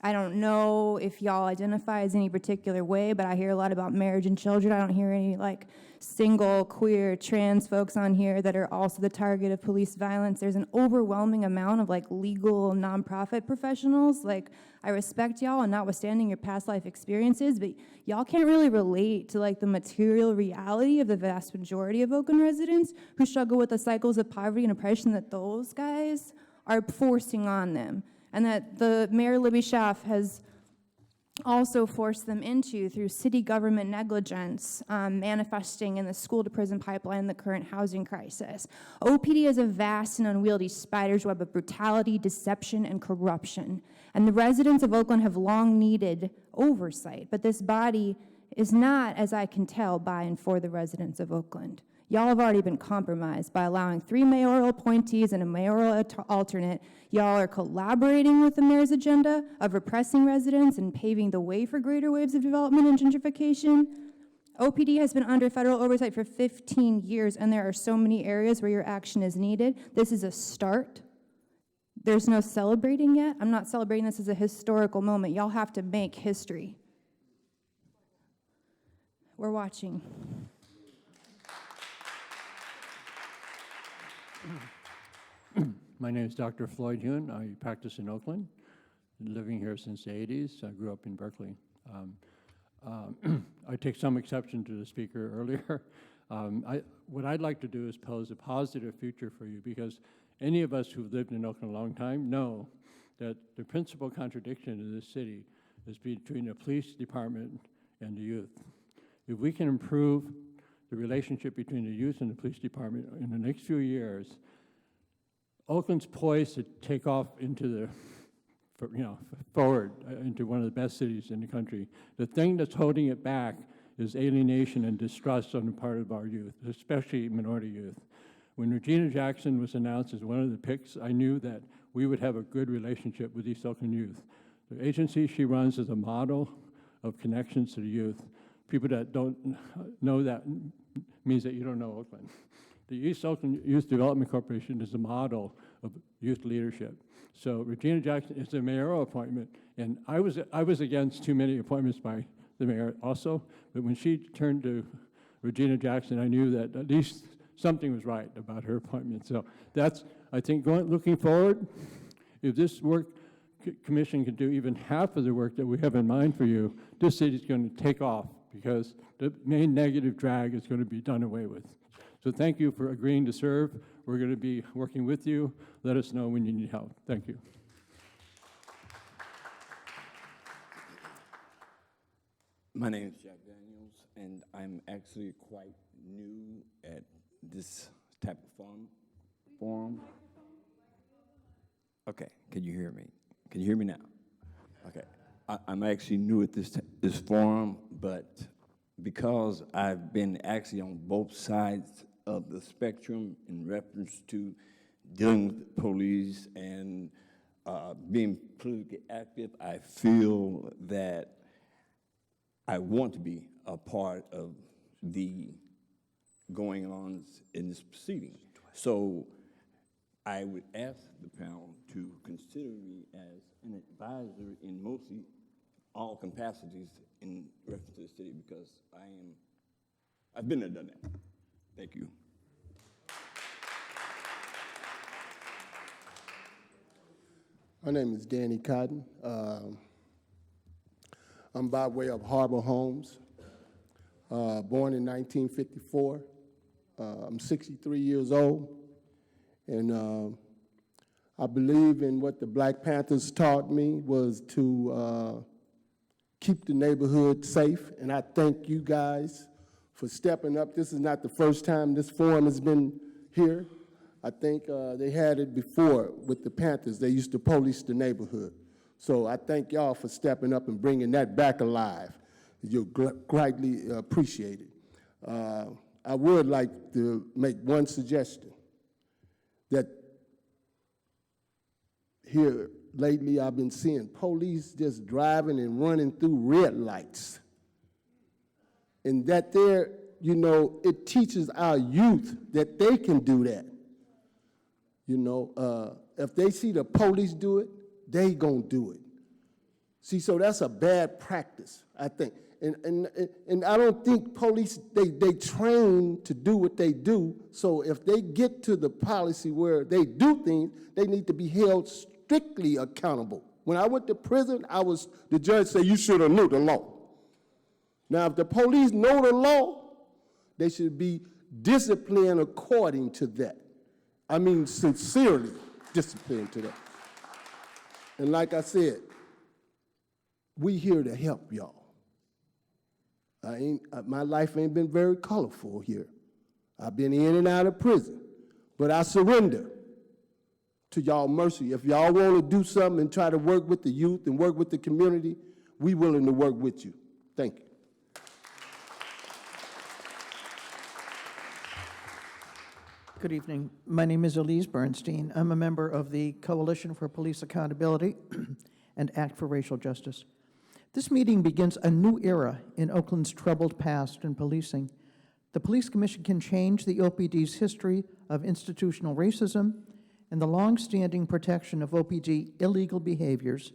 I don't know if y'all identify as any particular way, but I hear a lot about marriage and children. I don't hear any like single, queer, trans folks on here that are also the target of police violence. There's an overwhelming amount of like legal nonprofit professionals. Like, I respect y'all and notwithstanding your past life experiences, but y'all can't really relate to like the material reality of the vast majority of Oakland residents who struggle with the cycles of poverty and oppression that those guys are forcing on them. And that the Mayor Libby Schaaf has also forced them into through city government negligence, manifesting in the school-to-prison pipeline the current housing crisis. OPD is a vast and unwieldy spider's web of brutality, deception, and corruption. And the residents of Oakland have long needed oversight, but this body is not, as I can tell, by and for the residents of Oakland. Y'all have already been compromised by allowing 3 mayoral appointees and a mayoral alternate. Y'all are collaborating with the mayor's agenda of repressing residents and paving the way for greater waves of development and gentrification. OPD has been under federal oversight for 15 years, and there are so many areas where your action is needed. This is a start. There's no celebrating yet. I'm not celebrating this as a historical moment. Y'all have to make history. We're watching. My name is Dr. Floyd Hune. I practice in Oakland, living here since the 80s. I grew up in Berkeley. I take some exception to the speaker earlier. What I'd like to do is pose a positive future for you, because any of us who've lived in Oakland a long time know that the principal contradiction in this city is between the police department and the youth. If we can improve the relationship between the youth and the police department in the next few years, Oakland's poised to take off into the, forward into one of the best cities in the country. The thing that's holding it back is alienation and distrust on the part of our youth, especially minority youth. When Regina Jackson was announced as one of the picks, I knew that we would have a good relationship with East Oakland youth. The agency she runs is a model of connections to the youth. People that don't know that means that you don't know Oakland. The East Oakland Youth Development Corporation is a model of youth leadership. So Regina Jackson is a mayoral appointment, and I was against too many appointments by the mayor also, but when she turned to Regina Jackson, I knew that at least something was right about her appointment. So that's, I think, looking forward, if this commission can do even half of the work that we have in mind for you, this city's going to take off, because the main negative drag is going to be done away with. So thank you for agreeing to serve. We're going to be working with you. Let us know when you need help. Thank you. My name is Jack Daniels, and I'm actually quite new at this type of forum. Okay, can you hear me? Can you hear me now? Okay, I'm actually new at this forum, but because I've been actually on both sides of the spectrum in reference to dealing with the police and being politically active, I feel that I want to be a part of the going-ons in this proceeding. So I would ask the panel to consider me as an advisor in mostly all capacities in reference to the city, because I've been there, done that. Thank you. My name is Danny Cotton. I'm by way of Harbor Homes, born in 1954. I'm 63 years old, and I believe in what the Black Panthers taught me was to keep the neighborhood safe, and I thank you guys for stepping up. This is not the first time this forum has been here. I think they had it before with the Panthers. They used to police the neighborhood. So I thank y'all for stepping up and bringing that back alive. You're greatly appreciated. I would like to make one suggestion, that here lately I've been seeing police just driving and running through red lights. And that there, you know, it teaches our youth that they can do that. You know, if they see the police do it, they gonna do it. See, so that's a bad practice, I think. And I don't think police, they train to do what they do. So if they get to the policy where they do things, they need to be held strictly accountable. When I went to prison, the judge said, you should have knew the law. Now, if the police know the law, they should be disciplined according to that. I mean, sincerely disciplined to that. And like I said, we here to help y'all. My life ain't been very colorful here. I've been in and out of prison, but I surrender to y'all mercy. If y'all want to do something and try to work with the youth and work with the community, we willing to work with you. Thank you. Good evening. My name is Elise Bernstein. I'm a member of the Coalition for Police Accountability and Act for Racial Justice. This meeting begins a new era in Oakland's troubled past in policing. The Police Commission can change the OPD's history of institutional racism and the long-standing protection of OPD illegal behaviors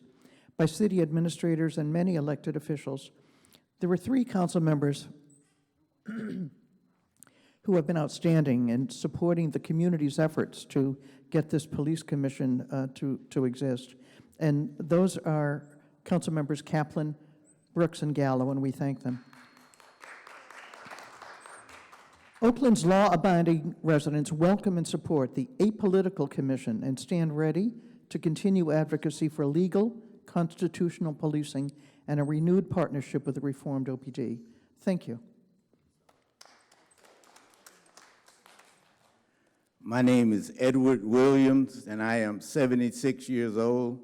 by city administrators and many elected officials. There were 3 council members who have been outstanding in supporting the community's efforts to get this police commission to exist. And those are council members Kaplan, Brooks, and Gallo, and we thank them. Oakland's law-abiding residents welcome and support the apolitical commission and stand ready to continue advocacy for legal, constitutional policing and a renewed partnership with the reformed OPD. Thank you. My name is Edward Williams, and I am 76 years old,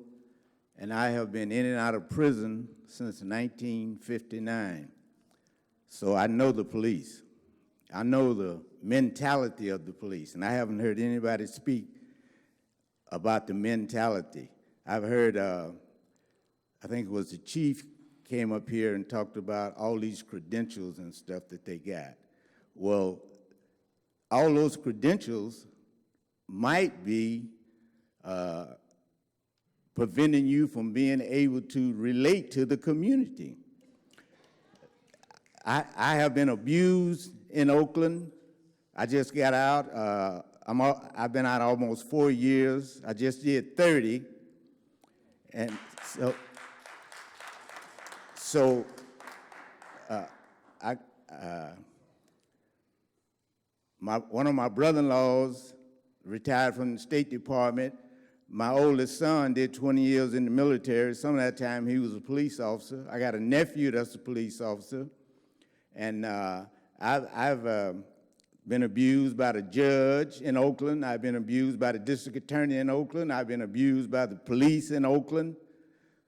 and I have been in and out of prison since 1959. So I know the police. I know the mentality of the police, and I haven't heard anybody speak about the mentality. I've heard, I think it was the chief came up here and talked about all these credentials and stuff that they got. Well, all those credentials might be preventing you from being able to relate to the community. I have been abused in Oakland. I just got out. I've been out almost 4 years. I just did 30. And so one of my brother-in-laws retired from the State Department. My oldest son did 20 years in the military. Some of that time he was a police officer. I got a nephew that's a police officer. And I've been abused by the judge in Oakland. I've been abused by the district attorney in Oakland. I've been abused by the police in Oakland.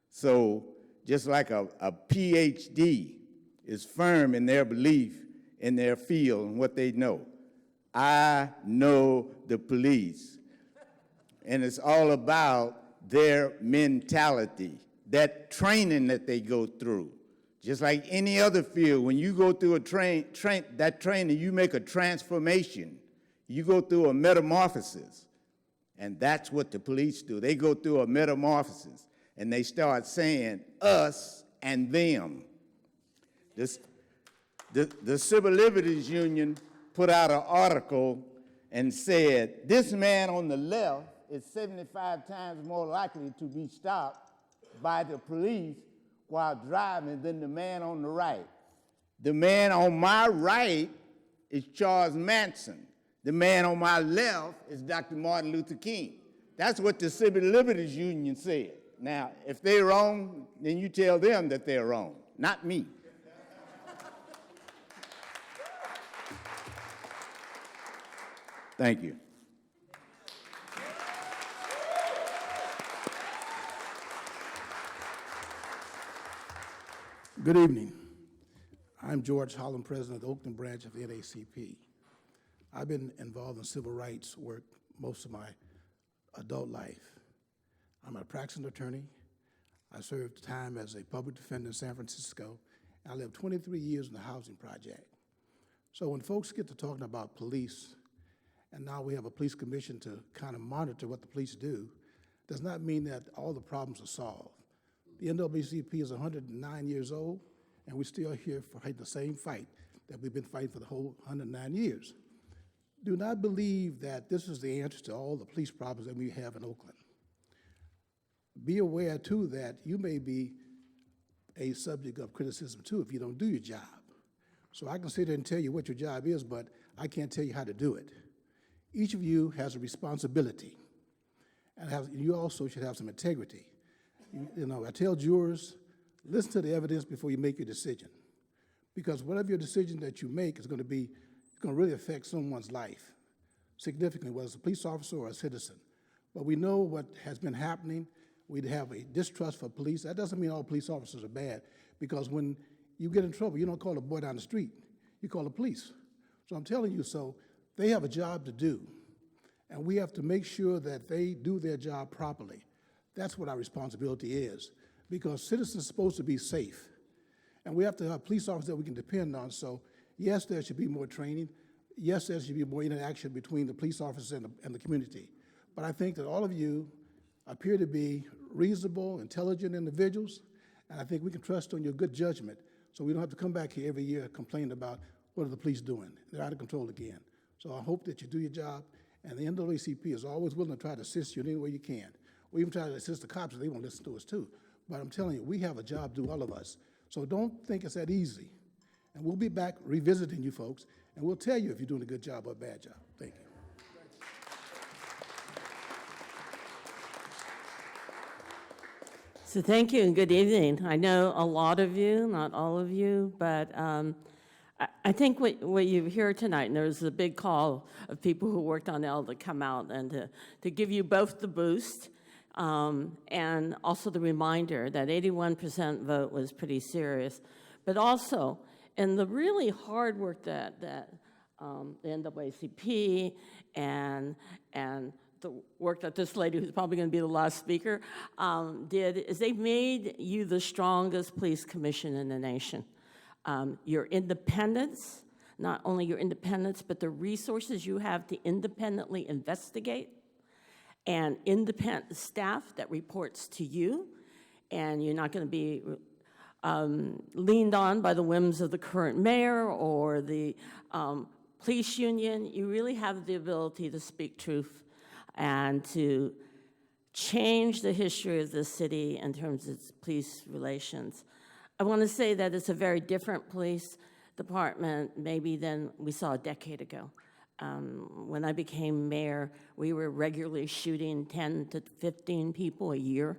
So just like a PhD is firm in their belief in their field and what they know, I know the police. And it's all about their mentality, that training that they go through. Just like any other field, when you go through that training, you make a transformation. You go through a metamorphosis. And that's what the police do. They go through a metamorphosis, and they start saying us and them. The Civil Liberties Union put out an article and said, this man on the left is 75 times more likely to be stopped by the police while driving than the man on the right. The man on my right is Charles Manson. The man on my left is Dr. Martin Luther King. That's what the Civil Liberties Union said. Now, if they're wrong, then you tell them that they're wrong, not me. Thank you. Good evening. I'm George Holland, president of the Oakland branch of the NAACP. I've been involved in civil rights work most of my adult life. I'm a practicing attorney. I served time as a public defender in San Francisco. I lived 23 years in the housing project. So when folks get to talking about police, and now we have a police commission to kind of monitor what the police do, does not mean that all the problems are solved. The NAACP is 109 years old, and we're still here fighting the same fight that we've been fighting for the whole 109 years. Do not believe that this is the answer to all the police problems that we have in Oakland. Be aware, too, that you may be a subject of criticism, too, if you don't do your job. So I can sit there and tell you what your job is, but I can't tell you how to do it. Each of you has a responsibility, and you also should have some integrity. You know, I tell jurors, listen to the evidence before you make your decision, because whatever your decision that you make is going to really affect someone's life significantly, whether it's a police officer or a citizen. But we know what has been happening. We have a distrust for police. That doesn't mean all police officers are bad, because when you get in trouble, you don't call a boy down the street. You call the police. So I'm telling you, so they have a job to do, and we have to make sure that they do their job properly. That's what our responsibility is, because citizens are supposed to be safe, and we have to have police officers that we can depend on. So yes, there should be more training. Yes, there should be more interaction between the police officers and the community. But I think that all of you appear to be reasonable, intelligent individuals, and I think we can trust on your good judgment, so we don't have to come back here every year and complain about what are the police doing. They're out of control again. So I hope that you do your job, and the NAACP is always willing to try to assist you in any way you can. We even try to assist the cops, and they won't listen to us too. But I'm telling you, we have a job to do, all of us. So don't think it's that easy. And we'll be back revisiting you folks, and we'll tell you if you're doing a good job or a bad job. Thank you. So thank you and good evening. I know a lot of you, not all of you, but I think what you hear tonight, and there's a big call of people who worked on L to come out and to give you both the boost and also the reminder that 81% vote was pretty serious, but also in the really hard work that the NAACP and the work that this lady, who's probably going to be the last speaker, did, is they made you the strongest police commission in the nation. Your independence, not only your independence, but the resources you have to independently investigate, and independent staff that reports to you, and you're not going to be leaned on by the whims of the current mayor or the police union. You really have the ability to speak truth and to change the history of the city in terms of its police relations. I want to say that it's a very different police department maybe than we saw a decade ago. When I became mayor, we were regularly shooting 10 to 15 people a year.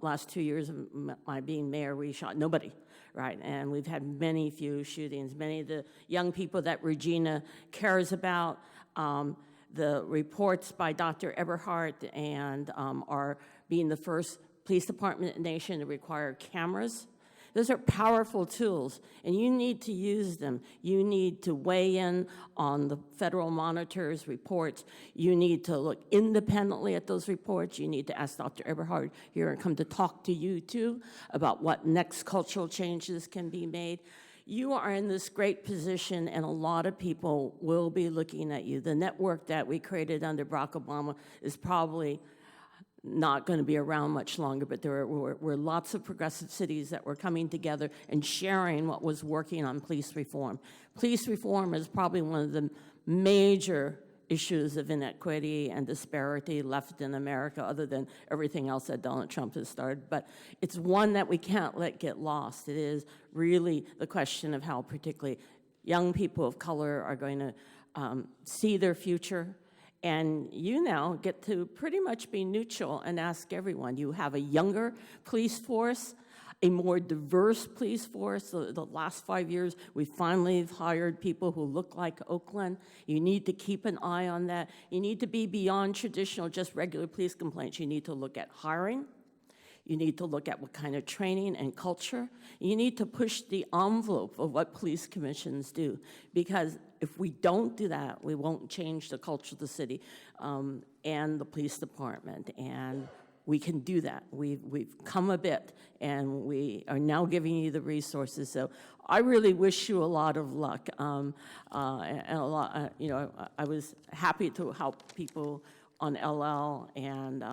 Last 2 years of my being mayor, we shot nobody, right? And we've had many few shootings. Many of the young people that Regina cares about, the reports by Dr. Eberhardt and are being the first police department in the nation to require cameras. Those are powerful tools, and you need to use them. You need to weigh in on the federal monitor's reports. You need to look independently at those reports. You need to ask Dr. Eberhard here and come to talk to you, too, about what next cultural changes can be made. You are in this great position, and a lot of people will be looking at you. The network that we created under Barack Obama is probably not going to be around much longer, but there were lots of progressive cities that were coming together and sharing what was working on police reform. Police reform is probably one of the major issues of inequity and disparity left in America, other than everything else that Donald Trump has started. But it's one that we can't let get lost. It is really the question of how particularly young people of color are going to see their future. And you now get to pretty much be neutral and ask everyone. You have a younger police force, a more diverse police force. The last 5 years, we finally have hired people who look like Oakland. You need to keep an eye on that. You need to be beyond traditional, just regular police complaints. You need to look at hiring. You need to look at what kind of training and culture. You need to push the envelope of what police commissions do, because if we don't do that, we won't change the culture of the city and the police department. And we can do that. We've come a bit, and we are now giving you the resources. So I really wish you a lot of luck. And a lot, I was happy to help people on LL, and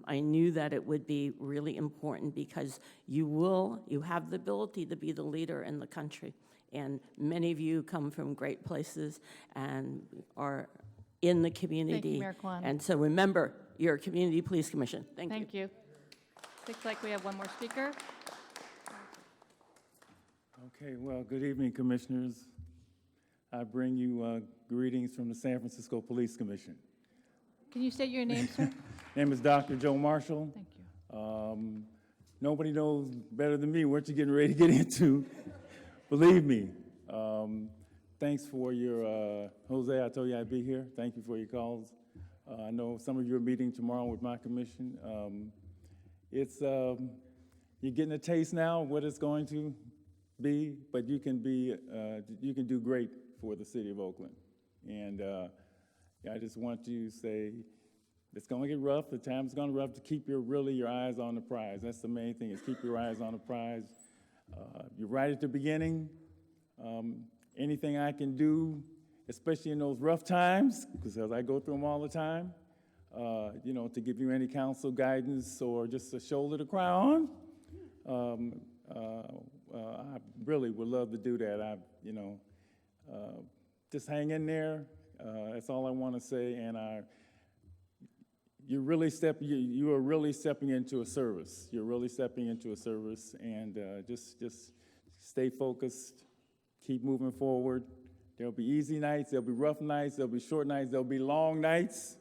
I knew that it would be really important because you have the ability to be the leader in the country. And many of you come from great places and are in the community. Thank you, Mayor Kwan. And so remember, you're a community police commission. Thank you. Thank you. Looks like we have one more speaker. Okay, well, good evening, commissioners. I bring you greetings from the San Francisco Police Commission. Can you state your name, sir? Name is Dr. Joe Marshall. Thank you. Nobody knows better than me what you're getting ready to get into. Believe me. Thanks for your, Jose, I told you I'd be here. Thank you for your calls. I know some of you are meeting tomorrow with my commission. You're getting a taste now of what it's going to be, but you can do great for the city of Oakland. And I just want to say it's going to get rough. The time's going to be rough to keep your eyes on the prize. That's the main thing, is keep your eyes on the prize. You're right at the beginning. Anything I can do, especially in those rough times, because I go through them all the time, to give you any counsel, guidance, or just a shoulder to cry on, I really would love to do that. Just hang in there. That's all I want to say. And you are really stepping into a service. You're really stepping into a service, and just stay focused. Keep moving forward. There'll be easy nights, there'll be rough nights, there'll be short nights, there'll be long nights.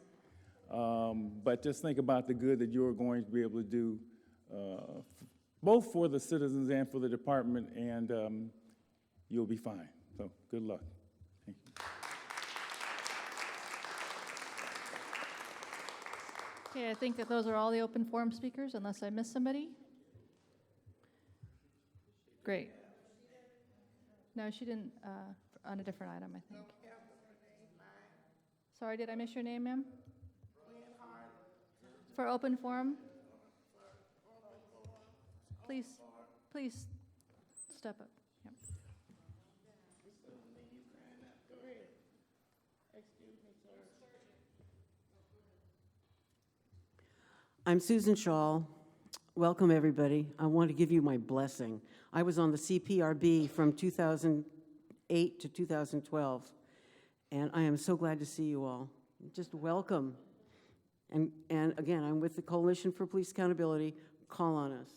But just think about the good that you're going to be able to do, both for the citizens and for the department, and you'll be fine. So good luck. Thank you. Okay, I think that those are all the open forum speakers, unless I missed somebody. Great. No, she didn't, on a different item, I think. Sorry, did I miss your name, ma'am? For open forum? Please step up. Yep. I'm Susan Shaw. Welcome, everybody. I want to give you my blessing. I was on the CPRB from 2008 to 2012, and I am so glad to see you all. Just welcome. And again, I'm with the Coalition for Police Accountability. Call on us.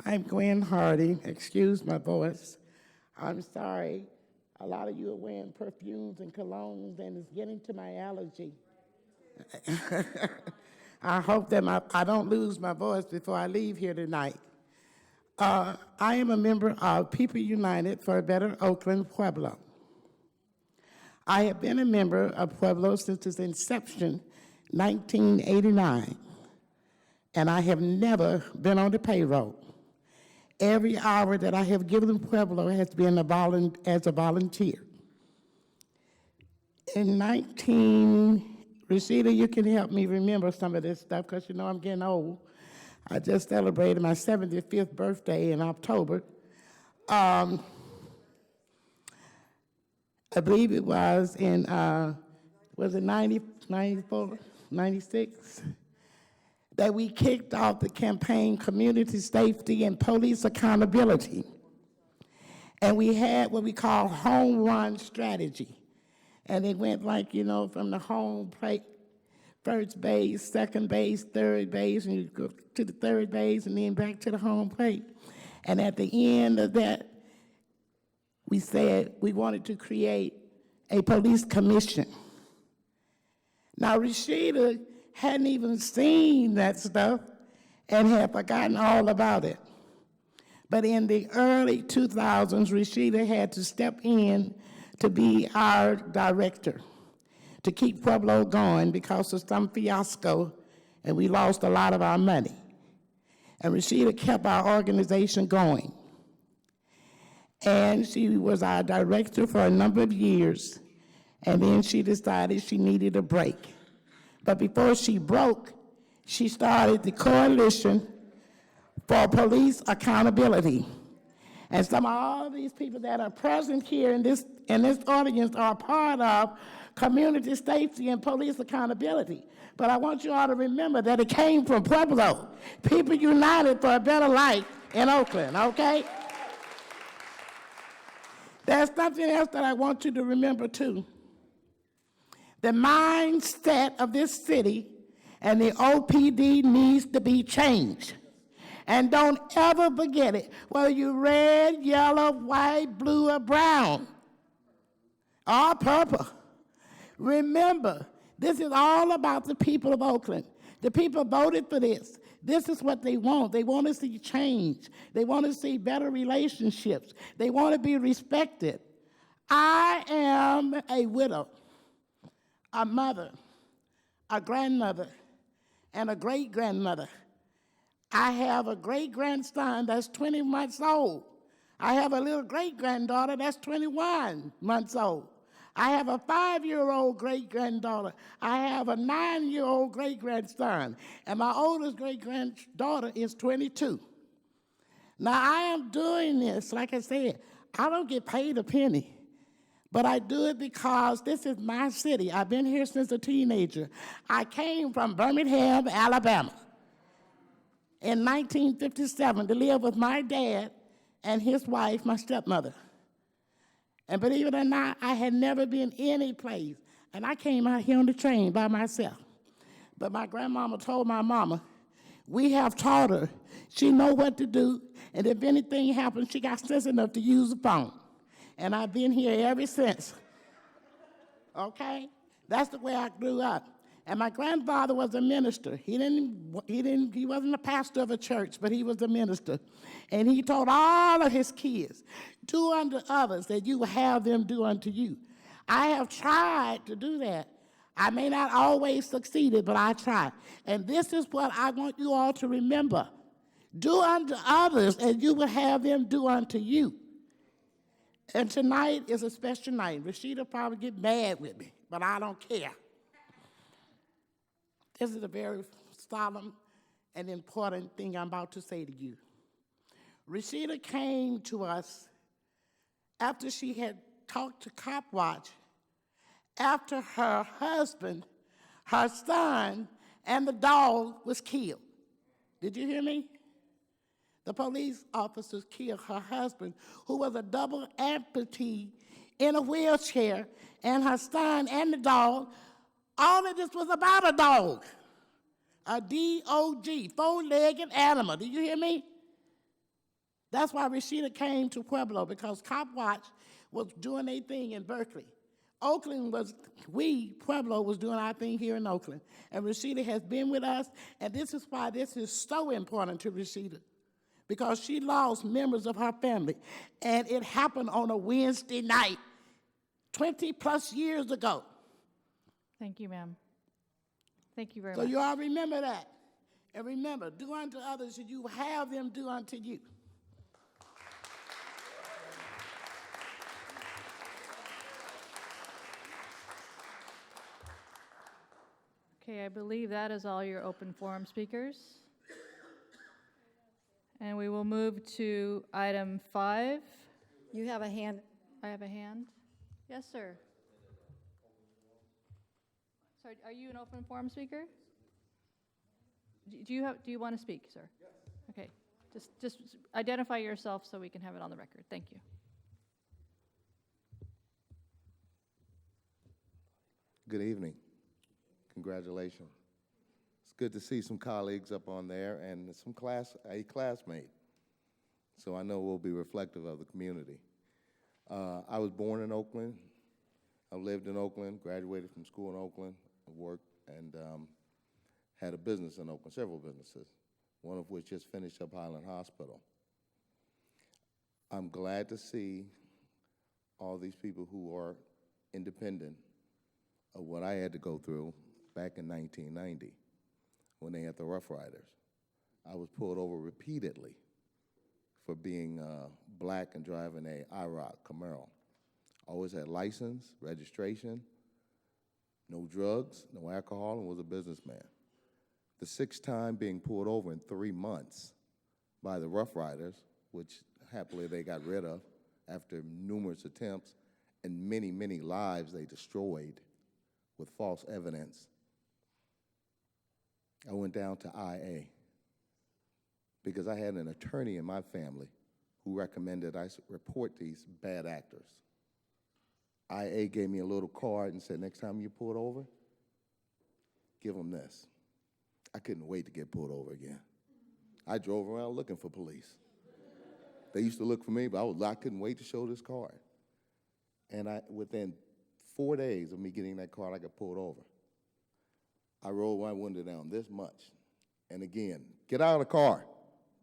I'm Gwen Hardy. Excuse my voice. I'm sorry. A lot of you are wearing perfumes and colognes, and it's getting to my allergy. I hope that I don't lose my voice before I leave here tonight. I am a member of People United for a Better Oakland Pueblo. I have been a member of Pueblo since its inception, 1989, and I have never been on the payroll. Every hour that I have given Pueblo has been as a volunteer. In Rashida, you can help me remember some of this stuff because you know I'm getting old. I just celebrated my 75th birthday in October. I believe it was in, was it 90, 94, 96? That we kicked off the campaign Community Safety and Police Accountability. And we had what we call home run strategy. And it went like, from the home plate, first base, second base, third base, and you go to the third base and then back to the home plate. And at the end of that, we said we wanted to create a police commission. Now, Rashida hadn't even seen that stuff and had forgotten all about it. But in the early 2000s, Rashida had to step in to be our director. to keep Pueblo going because of some fiasco, and we lost a lot of our money. And Rashida kept our organization going. And she was our director for a number of years, and then she decided she needed a break. But before she broke, she started the Coalition for Police Accountability. And some of all these people that are present here in this audience are part of community safety and police accountability. But I want you all to remember that it came from Pueblo. People united for a better life in Oakland, okay? There's something else that I want you to remember too. The mindset of this city and the OPD needs to be changed. And don't ever forget it, whether you're red, yellow, white, blue, or brown, or purple. Remember, this is all about the people of Oakland. The people voted for this. This is what they want. They want to see change. They want to see better relationships. They want to be respected. I am a widow, a mother, a grandmother, and a great-grandmother. I have a great-grandson that's 20 months old. I have a little great-granddaughter that's 21 months old. I have a 5-year-old great-granddaughter. I have a 9-year-old great-grandson. And my oldest great-granddaughter is 22. Now, I am doing this, like I said, I don't get paid a penny. But I do it because this is my city. I've been here since a teenager. I came from Birmingham, Alabama, in 1957 to live with my dad and his wife, my stepmother. And believe it or not, I had never been any place. And I came out here on the train by myself. But my grandmama told my mama, we have taught her. She know what to do. And if anything happens, she got sense enough to use the phone. And I've been here ever since. Okay? That's the way I grew up. And my grandfather was a minister. He wasn't a pastor of a church, but he was a minister. And he told all of his kids, do unto others that you will have them do unto you. I have tried to do that. I may not always succeed, but I try. And this is what I want you all to remember. Do unto others, and you will have them do unto you. And tonight is a special night. Rashida probably get mad with me, but I don't care. This is a very solemn and important thing I'm about to say to you. Rashida came to us after she had talked to Cop Watch, after her husband, her son, and the dog was killed. Did you hear me? The police officers killed her husband, who was a double amputee in a wheelchair, and her son and the dog. All of this was about a dog, a D-O-G, four-legged animal. Do you hear me? That's why Rashida came to Pueblo, because Cop Watch was doing their thing in Berkeley. Pueblo was doing our thing here in Oakland. And Rashida has been with us, and this is why this is so important to Rashida, because she lost members of her family. And it happened on a Wednesday night, 20-plus years ago. Thank you, ma'am. Thank you very So much. you all remember that. And remember, do unto others and you have them do unto you. Okay, I believe that is all your open forum speakers. And we will move to item 5. You have a hand. I have a hand. Yes, sir. Sorry, are you an open forum speaker? Do you want to speak, sir? Yes. Okay. Just identify yourself so we can have it on the record. Thank you. Good evening. Congratulations. It's good to see some colleagues up on there and a classmate. So I know we'll be reflective of the community. I was born in Oakland. I lived in Oakland, graduated from school in Oakland, worked and had a business in Oakland, several businesses, one of which just finished up Highland Hospital. I'm glad to see all these people who are independent of what I had to go through back in 1990 when they had the Rough Riders. I was pulled over repeatedly for being black and driving a IROC Camaro. Always had license, registration, no drugs, no alcohol, and was a businessman. The sixth time being pulled over in 3 months by the Rough Riders, which happily they got rid of after numerous attempts and many, many lives they destroyed with false evidence. I went down to IA because I had an attorney in my family who recommended I report these bad actors. IA gave me a little card and said, next time you pull it over, give them this. I couldn't wait to get pulled over again. I drove around looking for police. They used to look for me, but I couldn't wait to show this card. And within 4 days of me getting that card, I got pulled over. I rolled my window down this much. And again, get out of the car,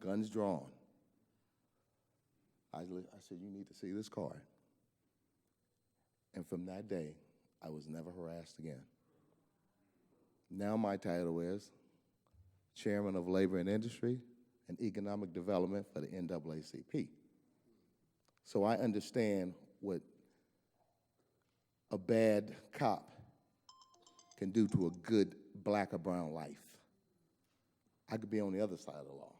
guns drawn. I said, you need to see this card. And from that day, I was never harassed again. Now my title is Chairman of Labor and Industry and Economic Development for the NAACP. So I understand what a bad cop can do to a good black or brown life. I could be on the other side of the law.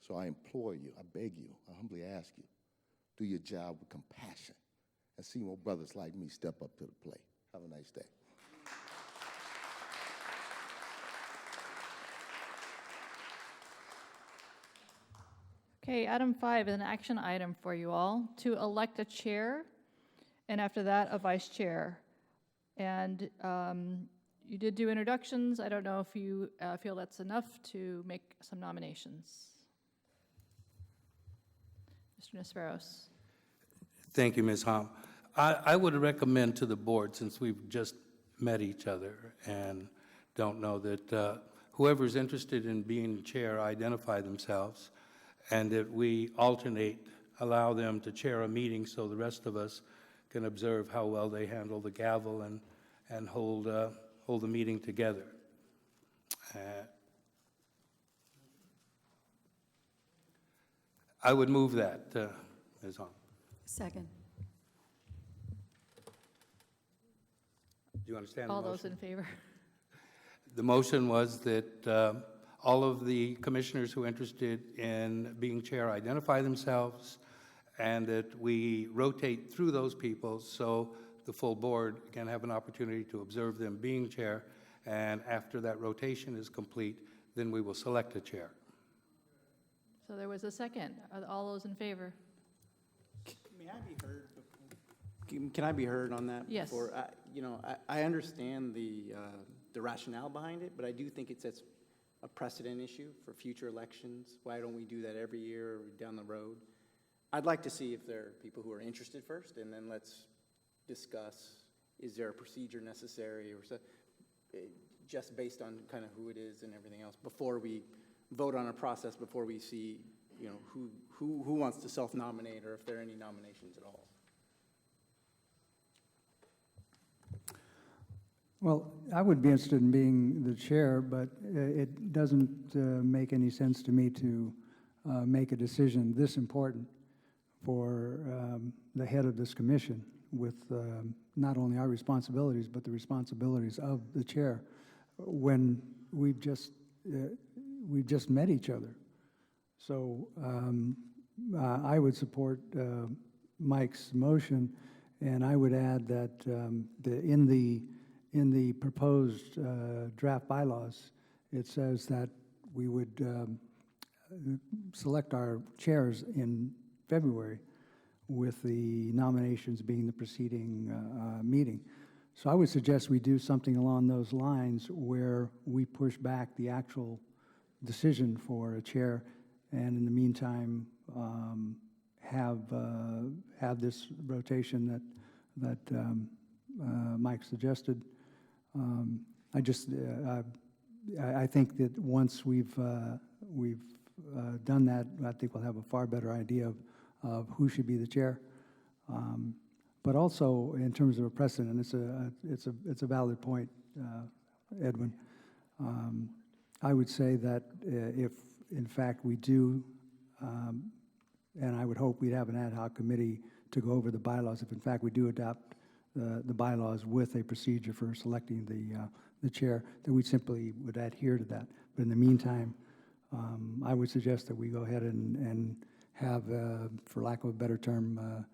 So I implore you, I beg you, I humbly ask you, do your job with compassion and see more brothers like me step up to the plate. Have a nice day. Okay, item 5 is an action item for you all, to elect a chair, and after that, a vice chair. And you did do introductions. I don't know if you feel that's enough to make some nominations. Mr. Nesperos. Thank you, Ms. Hom. I would recommend to the board, since we've just met each other and don't know, that whoever's interested in being chair identify themselves, and that we alternate, allow them to chair a meeting so the rest of us can observe how well they handle the gavel and hold the meeting together. I would move that, Ms. Hom. Second. Do you understand the All motion? those in favor? The motion was that all of the commissioners who are interested in being chair identify themselves, and that we rotate through those people so the full board can have an opportunity to observe them being chair, and after that rotation is complete, then we will select a chair. So there was a second. Are all those in favor? May I be heard? Can I be heard on that? Yes. Before? I understand the rationale behind it, but I do think it sets a precedent issue for future elections. Why don't we do that every year or down the road? I'd like to see if there are people who are interested first, and then let's discuss, is there a procedure necessary or so, just based on kind of who it is and everything else, before we vote on a process, before we see, who wants to self-nominate, or if there are any nominations at all. Well, I would be interested in being the chair, but it doesn't make any sense to me to make a decision this important for the head of this commission with not only our responsibilities, but the responsibilities of the chair when we've just met each other. So I would support Mike's motion, and I would add that in the proposed draft bylaws, it says that we would select our chairs in February, with the nominations being the preceding meeting. So I would suggest we do something along those lines where we push back the actual decision for a chair, and in the meantime have this rotation that Mike suggested. I think that once we've done that, I think we'll have a far better idea of who should be the chair. But also, in terms of a precedent, it's a valid point, Edwin. I would say that if, in fact, we do, and I would hope we'd have an ad hoc committee to go over the bylaws, if in fact we do adopt the bylaws with a procedure for selecting the chair, that we simply would adhere to that. But in the meantime, I would suggest that we go ahead and have, for lack of a better term,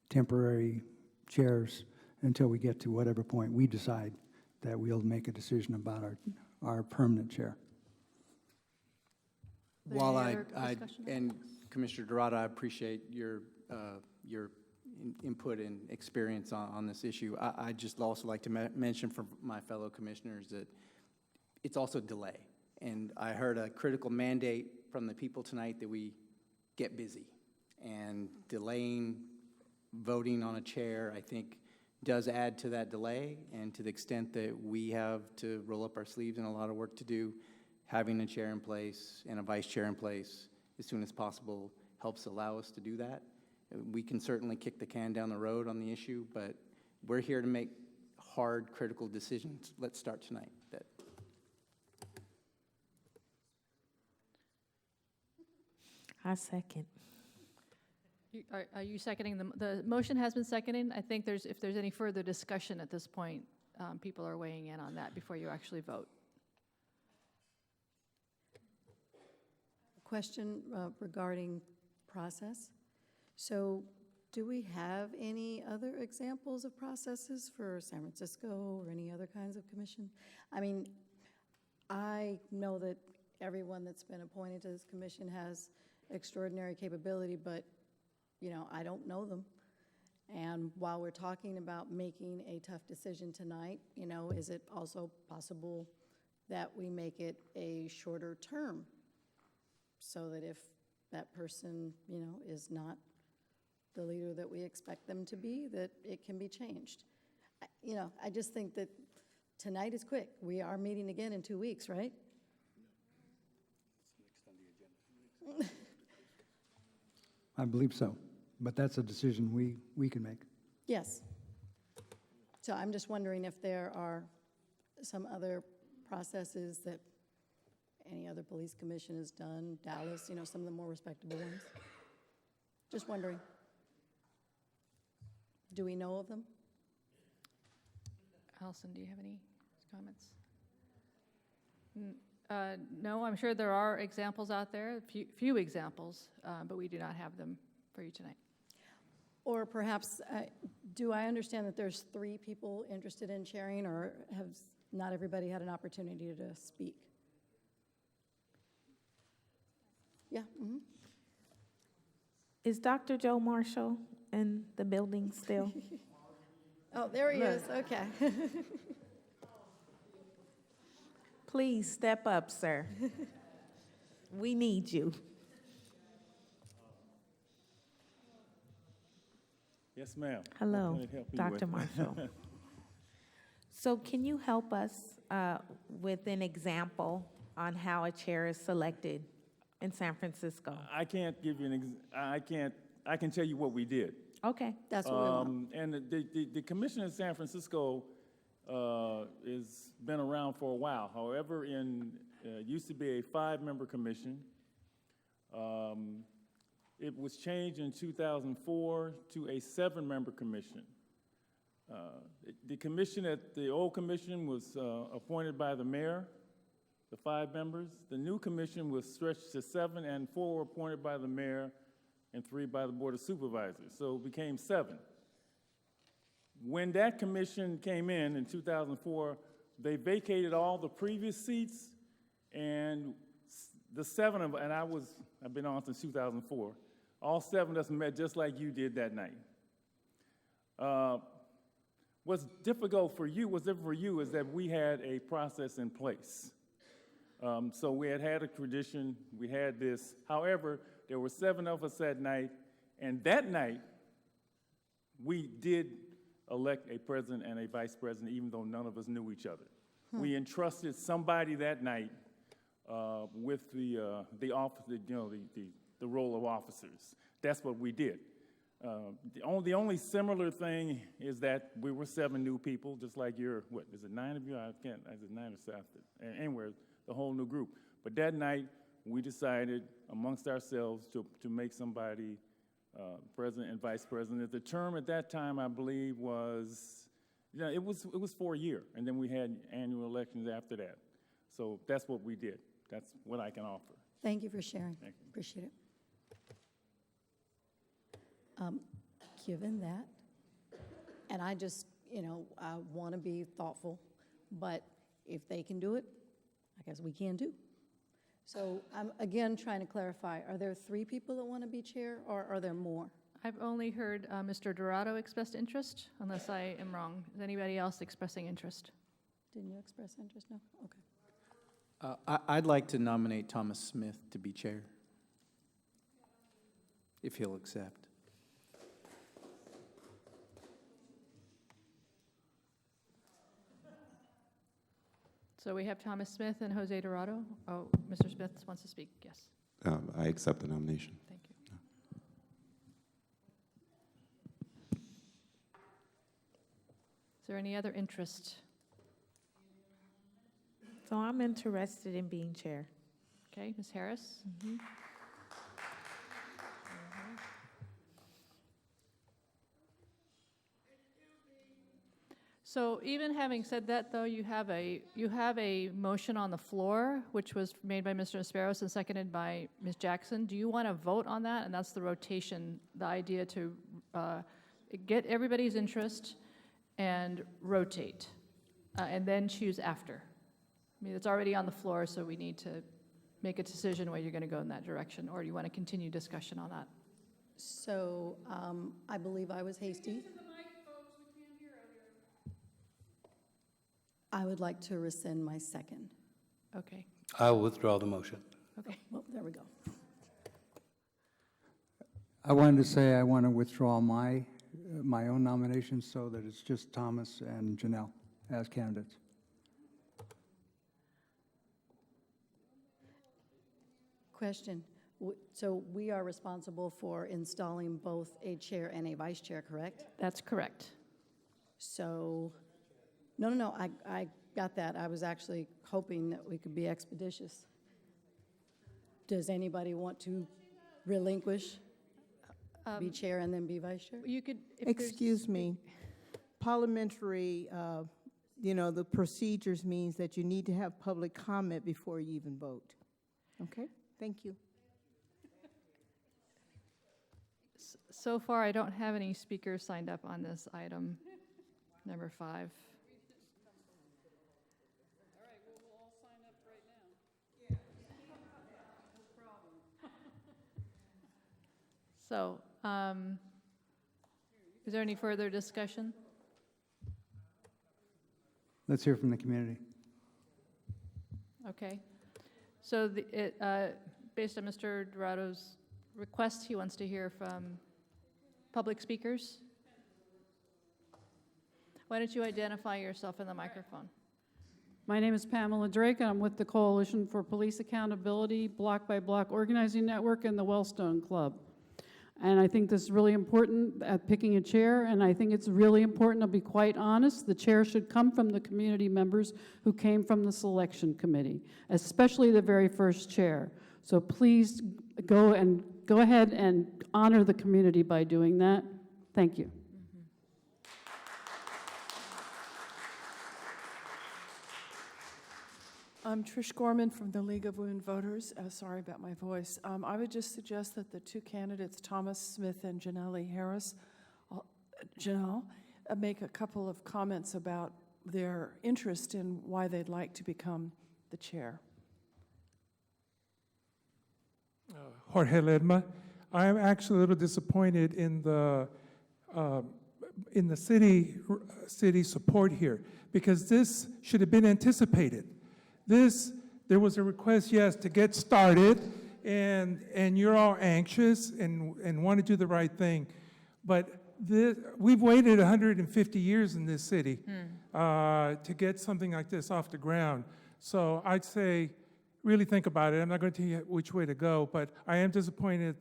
temporary chairs until we get to whatever point we decide that we'll make a decision about our permanent chair. While Any I other discussion? and Commissioner Dorado, I appreciate your input and experience on this issue. I just also like to mention for my fellow commissioners that it's also delay. And I heard a critical mandate from the people tonight that we get busy. And delaying voting on a chair, I think, does add to that delay. And to the extent that we have to roll up our sleeves and a lot of work to do, having a chair in place and a vice chair in place as soon as possible helps allow us to do that. We can certainly kick the can down the road on the issue, but we're here to make hard, critical decisions. Let's start tonight. I second. Are you seconding the motion has been seconded? I think if there's any further discussion at this point, people are weighing in on that before you actually vote. Question regarding process. So do we have any other examples of processes for San Francisco or any other kinds of commission? I mean, I know that everyone that's been appointed to this commission has extraordinary capability, but, you know, I don't know them. And while we're talking about making a tough decision tonight, you know, is it also possible that we make it a shorter term so that if that person, you know, is not the leader that we expect them to be, that it can be changed? You know, I just think that tonight is quick. We are meeting again in 2 weeks, right? I believe so, but that's a decision we can make. Yes. So I'm just wondering if there are some other processes that any other police commission has done, Dallas, you know, some of the more respectable ones. Just wondering. Do we know of them? Allison, do you have any comments? No, I'm sure there are examples out there, few examples, but we do not have them for you tonight. Or perhaps, do I understand that there's 3 people interested in chairing, or have not everybody had an opportunity to speak? Yeah. Mm-hmm. Is Dr. Joe Marshall in the building still? Oh, there he is. Okay. Please step up, sir. We need you. Yes, ma'am. Hello, What can I help you Dr. with? Marshall. So can you help us with an example on how a chair is selected in San Francisco? I can't give you I can tell you what we did. Okay. That's what we want. And the commission in San Francisco has been around for a while. However, used to be a 5-member commission. It was changed in 2004 to a 7-member commission. The commission the old commission was appointed by the mayor, the 5 members. The new commission was stretched to 7, and 4 were appointed by the mayor and 3 by the Board of Supervisors. So it became 7. When that commission came in 2004, they vacated all the previous seats, and the 7 of, and I've been on since 2004, all 7 of us met just like you did that night. What's difficult for you is that we had a process in place. So we had a tradition, we had this. However, there were 7 of us that night, and that night, we did elect a president and a vice president, even though none of us knew each other. We entrusted somebody that night with the office, the role of officers. That's what we did. The only similar thing is that we were 7 new people, just like you're, what, is it 9 of you? Is it 9 or 7? Anyway, the whole new group. But that night, we decided amongst ourselves to make somebody president and vice president. The term at that time, I believe, was, it was 4 years, and then we had annual elections after that. So that's what we did. That's what I can offer. Thank you for sharing. Thank you. Appreciate it. Given that, and I just, I want to be thoughtful, but if they can do it, I guess we can too. So I'm again trying to clarify, are there 3 people that want to be chair, or are there more? I've only heard Mr. Dorado expressed interest, unless I am wrong. Is anybody else expressing interest? Didn't you express interest? No? Okay. I'd like to nominate Thomas Smith to be chair, if he'll accept. So we have Thomas Smith and Jose Dorado. Oh, Mr. Smith wants to speak, yes. I accept the nomination. Thank you. Is there any other interest? So I'm interested in being chair. Okay, Ms. Harris? So even having said that, though, you have a motion on the floor, which was made by Mr. Asperos and seconded by Ms. Jackson. Do you want to vote on that? And that's the rotation, the idea to get everybody's interest and rotate, and then choose after. I mean, it's already on the floor, so we need to make a decision whether you're going to go in that direction, or you want to continue discussion on that. So I believe I was hasty. I would like to rescind my second. Okay. I will withdraw the motion. Okay. Well, there we go. I wanted to say I want to withdraw my own nomination so that it's just Thomas and Janelle as candidates. Question. So we are responsible for installing both a chair and a vice chair, correct? That's correct. So, no, I got that. I was actually hoping that we could be expeditious. Does anybody want to relinquish, be chair and then be vice chair? You could. Excuse me. Parliamentary, the procedures means that you need to have public comment before you even vote. Okay? Thank you. So far, I don't have any speakers signed up on this item, number 5. All right, well, we'll all sign up right now. Yeah. No problem. So, is there any further discussion? Let's hear from the community. Okay. So, based on Mr. Dorado's request, he wants to hear from public speakers. Why don't you identify yourself in the microphone? My name is Pamela Drake, and I'm with the Coalition for Police Accountability Block by Block Organizing Network and the Wellstone Club. And I think this is really important at picking a chair, and I think it's really important, to be quite honest, the chair should come from the community members who came from the selection committee, especially the very first chair. So please go ahead and honor the community by doing that. Thank you. I'm Trish Gorman from the League of Women Voters. Sorry about my voice. I would just suggest that the 2 candidates, Thomas Smith and Janelle Harris, make a couple of comments about their interest in why they'd like to become the chair. Jorge Ledma. I am actually a little disappointed in the city support here, because this should have been anticipated. There was a request, yes, to get started, and you're all anxious and want to do the right thing. But we've waited 150 years in this city to get something like this off the ground. So I'd say really think about it. I'm not going to tell you which way to go, but I am disappointed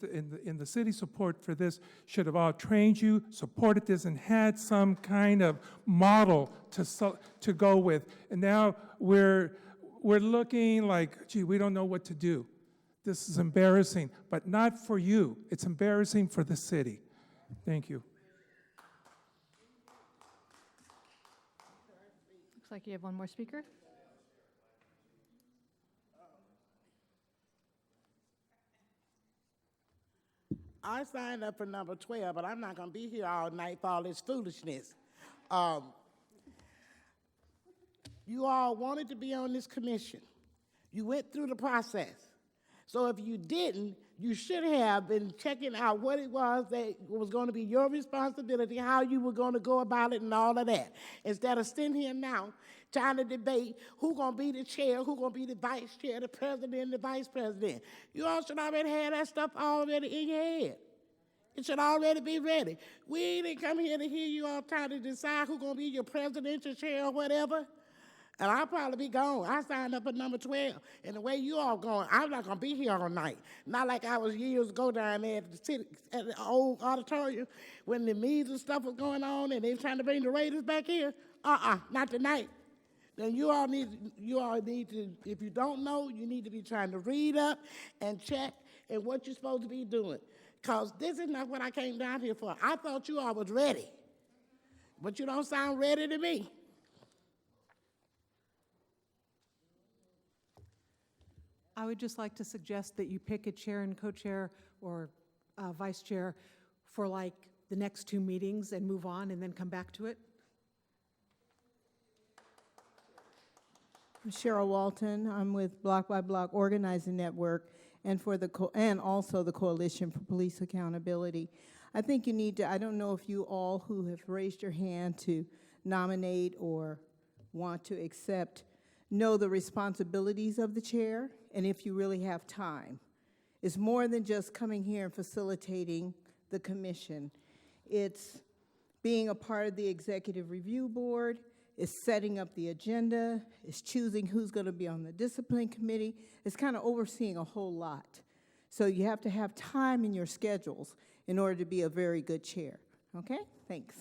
in the city support for this. Should have all trained you, supported this, and had some kind of model to go with. And now we're looking like, gee, we don't know what to do. This is embarrassing, but not for you. It's embarrassing for the city. Thank you. Looks like you have one more speaker. I signed up for number 12, but I'm not going to be here all night for all this foolishness. You all wanted to be on this commission. You went through the process. So if you didn't, you should have been checking out what it was that was going to be your responsibility, how you were going to go about it, and all of that. Instead of sitting here now trying to debate who's going to be the chair, who's going to be the vice chair, the president, the vice president. You all should already have that stuff already in your head. It should already be ready. We didn't come here to hear you all trying to decide who's going to be your presidential chair or whatever. And I'll probably be gone. I signed up at number 12. And the way you all going, I'm not going to be here all night. Not like I was years ago down there at the city, at the old auditorium when the meetings and stuff was going on and they were trying to bring the Raiders back here. Not tonight. Then you all need to, if you don't know, you need to be trying to read up and check and what you're supposed to be doing. Because this is not what I came down here for. I thought you all was ready. But you don't sound ready to me. I would just like to suggest that you pick a chair and co-chair or vice chair for like the next 2 meetings and move on and then come back to it. I'm Cheryl Walton. I'm with Block by Block Organizing Network and and also the Coalition for Police Accountability. I think you need to, I don't know if you all who have raised your hand to nominate or want to accept know the responsibilities of the chair and if you really have time. It's more than just coming here and facilitating the commission. It's being a part of the executive review board, it's setting up the agenda, it's choosing who's going to be on the discipline committee. It's kind of overseeing a whole lot. So you have to have time in your schedules in order to be a very good chair. Okay? Thanks.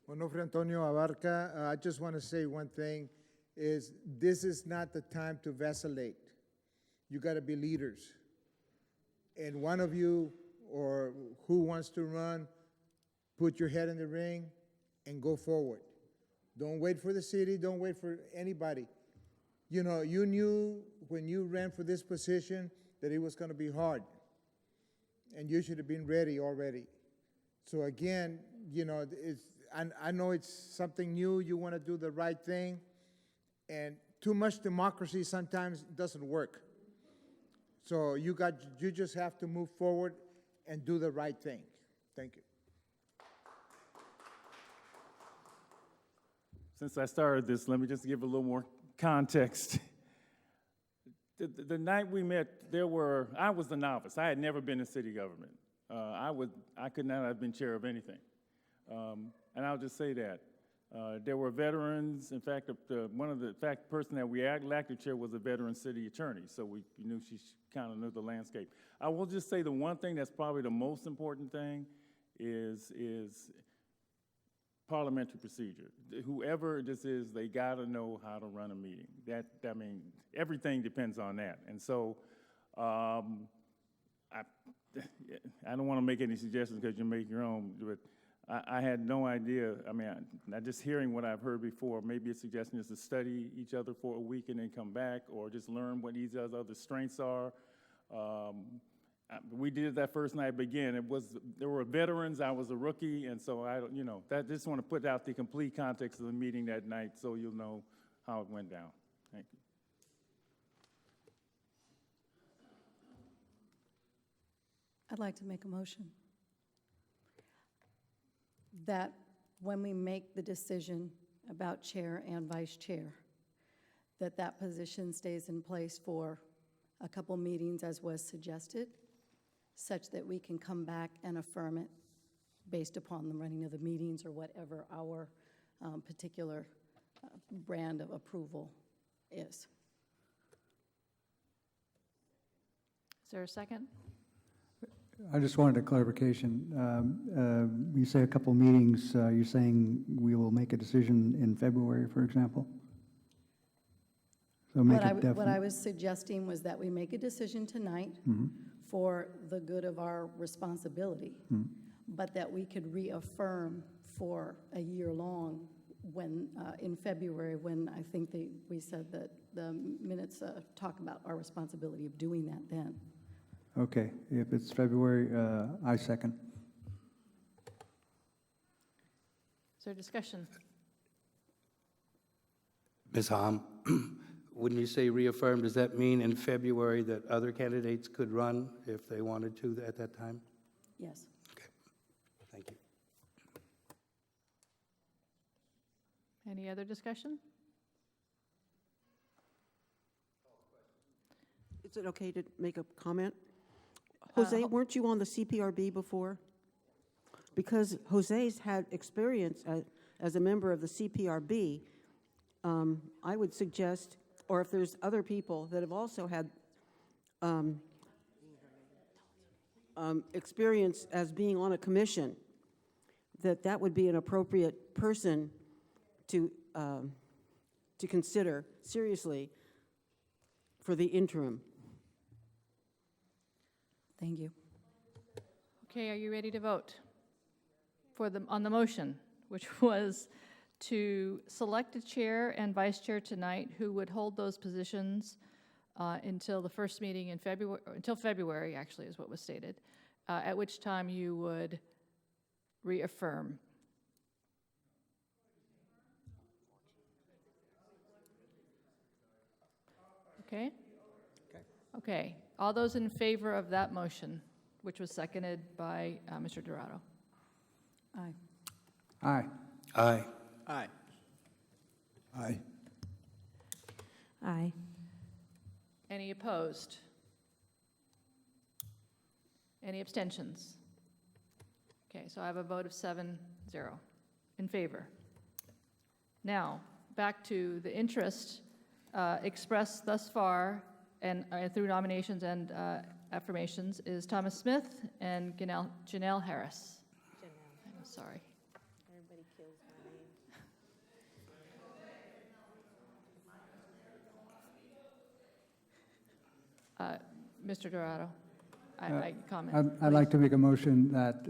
Onofre Antonio Abarca, I just want to say one thing, is this is not the time to vacillate. You got to be leaders. And one of you, or who wants to run, put your head in the ring and go forward. Don't wait for the city, don't wait for anybody. You know, you knew when you ran for this position that it was going to be hard. And you should have been ready already. So again, you know, I know it's something new, you want to do the right thing, and too much democracy sometimes doesn't work. So you just have to move forward and do the right thing. Thank you. Since I started this, let me just give a little more context. The night we met, I was the novice. I had never been in city government. I could not have been chair of anything. And I'll just say that. There were veterans. In fact, the person that we elected chair was a veteran city attorney, so we knew she kind of knew the landscape. I will just say the one thing that's probably the most important thing is parliamentary procedure. Whoever this is, they got to know how to run a meeting. I mean, everything depends on that. And so I don't want to make any suggestions because you make your own, but I had no idea. I mean, not just hearing what I've heard before, maybe a suggestion is to study each other for a week and then come back, or just learn what each other's strengths are. We did it that first night, but again, there were veterans, I was a rookie, and so I just want to put out the complete context of the meeting that night so you'll know how it went down. Thank you. I'd like to make a motion that when we make the decision about chair and vice chair, that position stays in place for a couple meetings as was suggested, such that we can come back and affirm it based upon the running of the meetings or whatever our particular brand of approval is. Is there a second? I just wanted a clarification. You say a couple meetings, you're saying we will make a decision in February, for example? So make it definite. What I was suggesting was that we make a decision tonight for the good of our responsibility, but that we could reaffirm for a year long when, in February, when I think we said that the minutes talk about our responsibility of doing that then. Okay, if it's February, I second. Is there discussion? Ms. Hom, when you say reaffirm, does that mean in February that other candidates could run if they wanted to at that time? Yes. Okay, thank you. Any other discussion? Is it okay to make a comment? Jose, weren't you on the CPRB before? Because Jose's had experience as a member of the CPRB, I would suggest, or if there's other people that have also had experience as being on a commission, that would be an appropriate person to consider seriously for the interim. Thank you. Okay, are you ready to vote on the motion, which was to select a chair and vice chair tonight who would hold those positions until the first meeting in February, until February actually is what was stated, at which time you would reaffirm. Okay? Okay. All those in favor of that motion, which was seconded by Mr. Dorado? Aye. Aye. Aye. Aye. Aye. Aye. Any opposed? Any abstentions? Okay, so I have a vote of 7-0 in favor. Now, back to the interest expressed thus far and through nominations and affirmations is Thomas Smith and Janelle Harris. I'm sorry. Everybody kills my name. Mr. Dorado, I comment. I'd like to make a motion that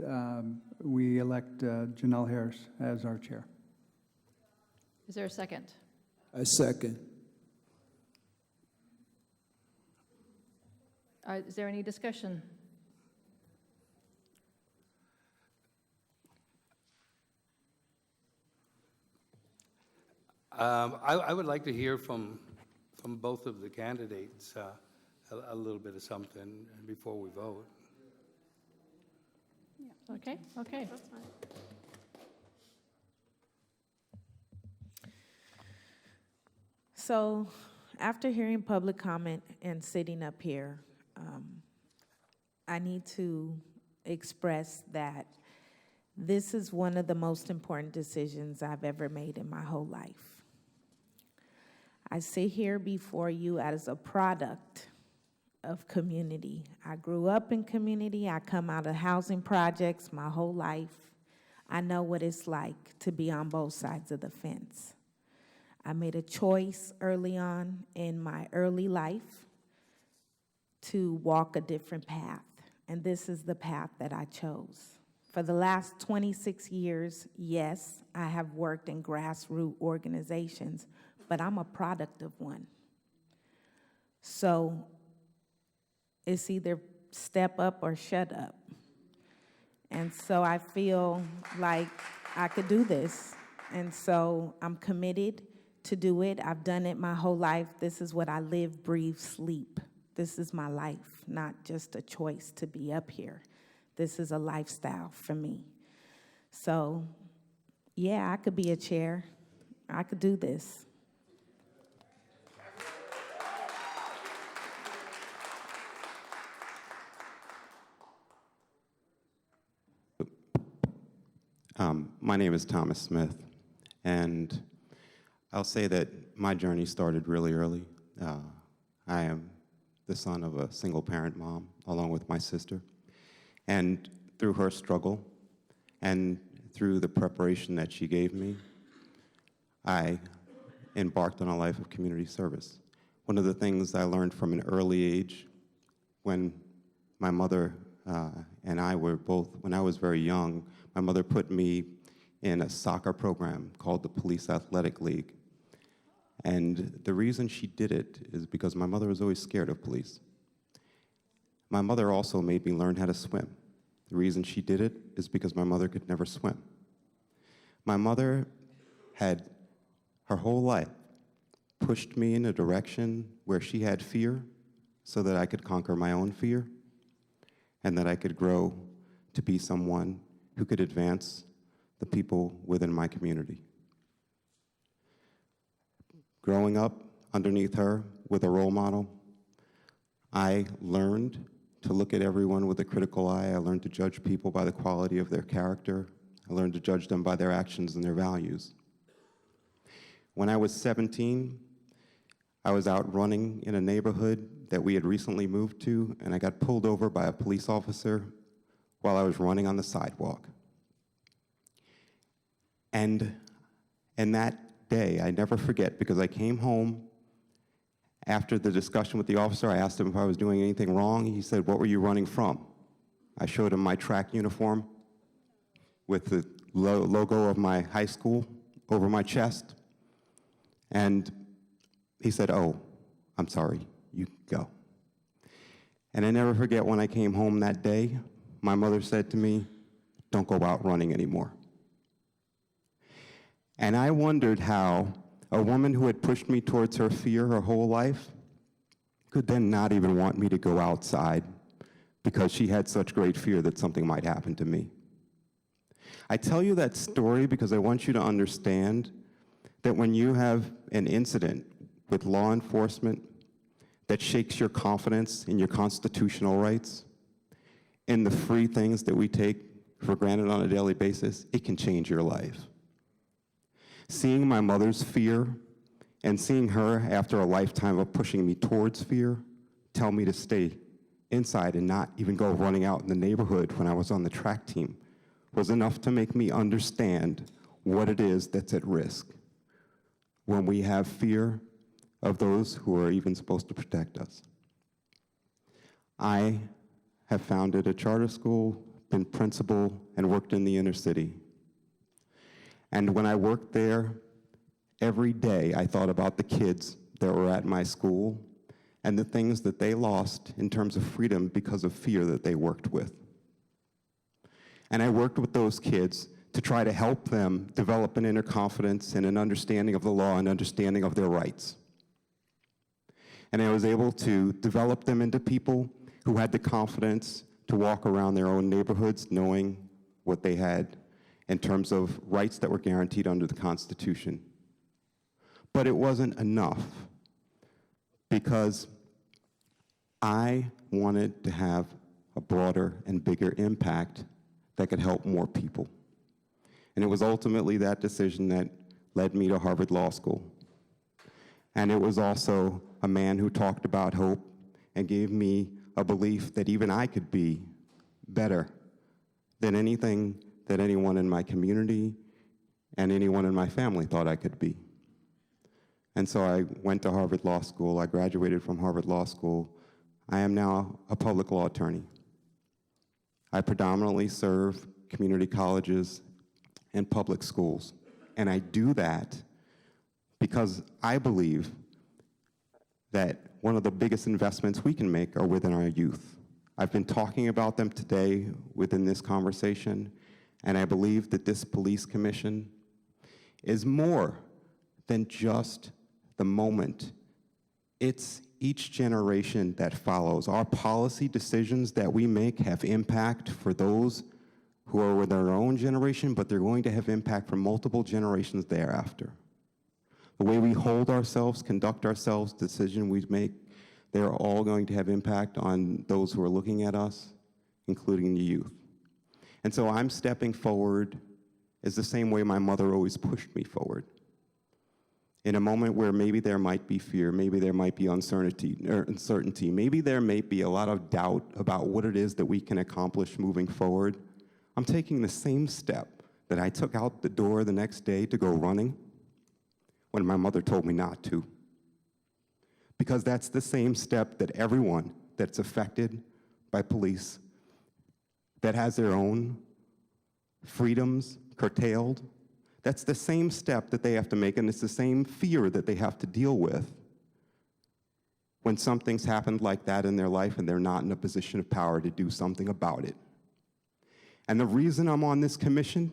we elect Janelle Harris as our chair. Is there a second? I second. Is there any discussion? I would like to hear from both of the candidates a little bit of something before we vote. Okay, okay. That's fine. So, after hearing public comment and sitting up here, I need to express that this is one of the most important decisions I've ever made in my whole life. I sit here before you as a product of community. I grew up in community. I come out of housing projects my whole life. I know what it's like to be on both sides of the fence. I made a choice early on in my early life to walk a different path, and this is the path that I chose. For the last 26 years, yes, I have worked in grassroots organizations, but I'm a product of one. So it's either step up or shut up. And so I feel like I could do this. And so I'm committed to do it. I've done it my whole life. This is what I live, breathe, sleep. This is my life, not just a choice to be up here. This is a lifestyle for me. So, yeah, I could be a chair. I could do this. My name is Thomas Smith, and I'll say that my journey started really early. I am the son of a single-parent mom, along with my sister. And through her struggle and through the preparation that she gave me, I embarked on a life of community service. One of the things I learned from an early age, when my mother and I were both, when I was very young, my mother put me in a soccer program called the Police Athletic League. And the reason she did it is because my mother was always scared of police. My mother also made me learn how to swim. The reason she did it is because my mother could never swim. My mother had her whole life pushed me in a direction where she had fear so that I could conquer my own fear and that I could grow to be someone who could advance the people within my community. Growing up underneath her with a role model, I learned to look at everyone with a critical eye. I learned to judge people by the quality of their character. I learned to judge them by their actions and their values. When I was 17, I was out running in a neighborhood that we had recently moved to, and I got pulled over by a police officer while I was running on the sidewalk. And that day, I never forget, because I came home after the discussion with the officer. I asked him if I was doing anything wrong. He said, "What were you running from?" I showed him my track uniform with the logo of my high school over my chest. And he said, "Oh, I'm sorry, you go." And I never forget when I came home that day, my mother said to me, "Don't go out running anymore." And I wondered how a woman who had pushed me towards her fear her whole life could then not even want me to go outside because she had such great fear that something might happen to me. I tell you that story because I want you to understand that when you have an incident with law enforcement that shakes your confidence in your constitutional rights, in the free things that we take for granted on a daily basis, it can change your life. Seeing my mother's fear and seeing her, after a lifetime of pushing me towards fear, tell me to stay inside and not even go running out in the neighborhood when I was on the track team was enough to make me understand what it is that's at risk when we have fear of those who are even supposed to protect us. I have founded a charter school, been principal, and worked in the inner city. And when I worked there, every day I thought about the kids that were at my school and the things that they lost in terms of freedom because of fear that they worked with. And I worked with those kids to try to help them develop an inner confidence and an understanding of the law and understanding of their rights. And I was able to develop them into people who had the confidence to walk around their own neighborhoods knowing what they had in terms of rights that were guaranteed under the Constitution. But it wasn't enough because I wanted to have a broader and bigger impact that could help more people. And it was ultimately that decision that led me to Harvard Law School. And it was also a man who talked about hope and gave me a belief that even I could be better than anything that anyone in my community and anyone in my family thought I could be. And so I went to Harvard Law School. I graduated from Harvard Law School. I am now a public law attorney. I predominantly serve community colleges and public schools. And I do that because I believe that one of the biggest investments we can make are within our youth. I've been talking about them today within this conversation, and I believe that this police commission is more than just the moment. It's each generation that follows. Our policy decisions that we make have impact for those who are with their own generation, but they're going to have impact for multiple generations thereafter. The way we hold ourselves, conduct ourselves, decisions we make, they're all going to have impact on those who are looking at us, including the youth. And so I'm stepping forward as the same way my mother always pushed me forward. In a moment where maybe there might be fear, maybe there might be uncertainty, maybe there may be a lot of doubt about what it is that we can accomplish moving forward, I'm taking the same step that I took out the door the next day to go running when my mother told me not to. Because that's the same step that everyone that's affected by police, that has their own freedoms curtailed, that's the same step that they have to make, and it's the same fear that they have to deal with when something's happened like that in their life and they're not in a position of power to do something about it. And the reason I'm on this commission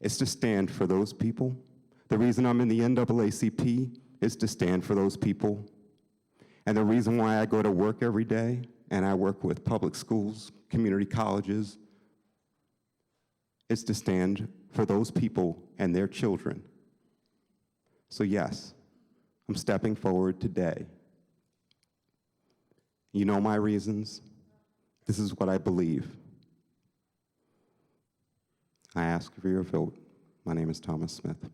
is to stand for those people. The reason I'm in the NAACP is to stand for those people. And the reason why I go to work every day, and I work with public schools, community colleges, is to stand for those people and their children. So yes, I'm stepping forward today. You know my reasons. This is what I believe. I ask for your vote. My name is Thomas Smith.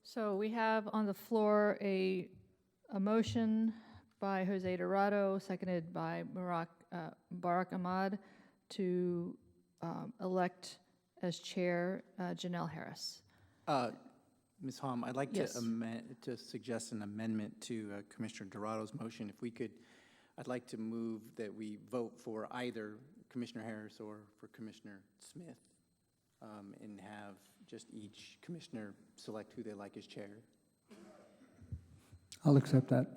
So we have on the floor a motion by Jose Dorado, seconded by Barak Ahmad, to elect as chair Janelle Harris. Ms. Hom, I'd like Yes. to suggest an amendment to Commissioner Dorado's motion. If we could, I'd like to move that we vote for either Commissioner Harris or for Commissioner Smith, and have just each commissioner select who they like as chair. I'll accept that.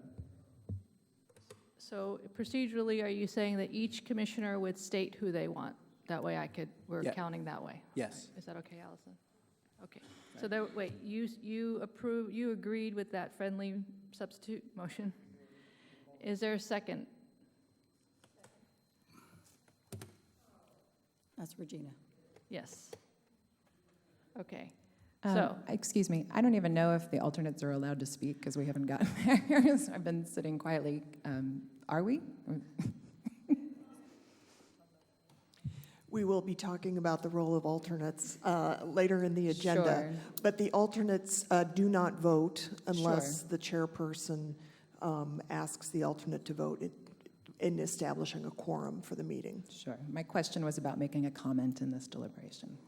So procedurally, are you saying that each commissioner would state who they want? That way we're Yeah. counting that way? Yes. Is that okay, Allison? Okay. So there, wait, you agreed with that friendly substitute motion? Is there a second? That's Regina. Yes. Okay. Excuse me, I don't even know if the alternates are allowed to speak because we haven't gotten there. So I've been sitting quietly. Are we? We will be talking about the role of alternates later in the agenda. Sure. But the alternates do not vote unless the chairperson asks the alternate to vote in establishing a quorum for the meeting. Sure. My question was about making a comment in this deliberation.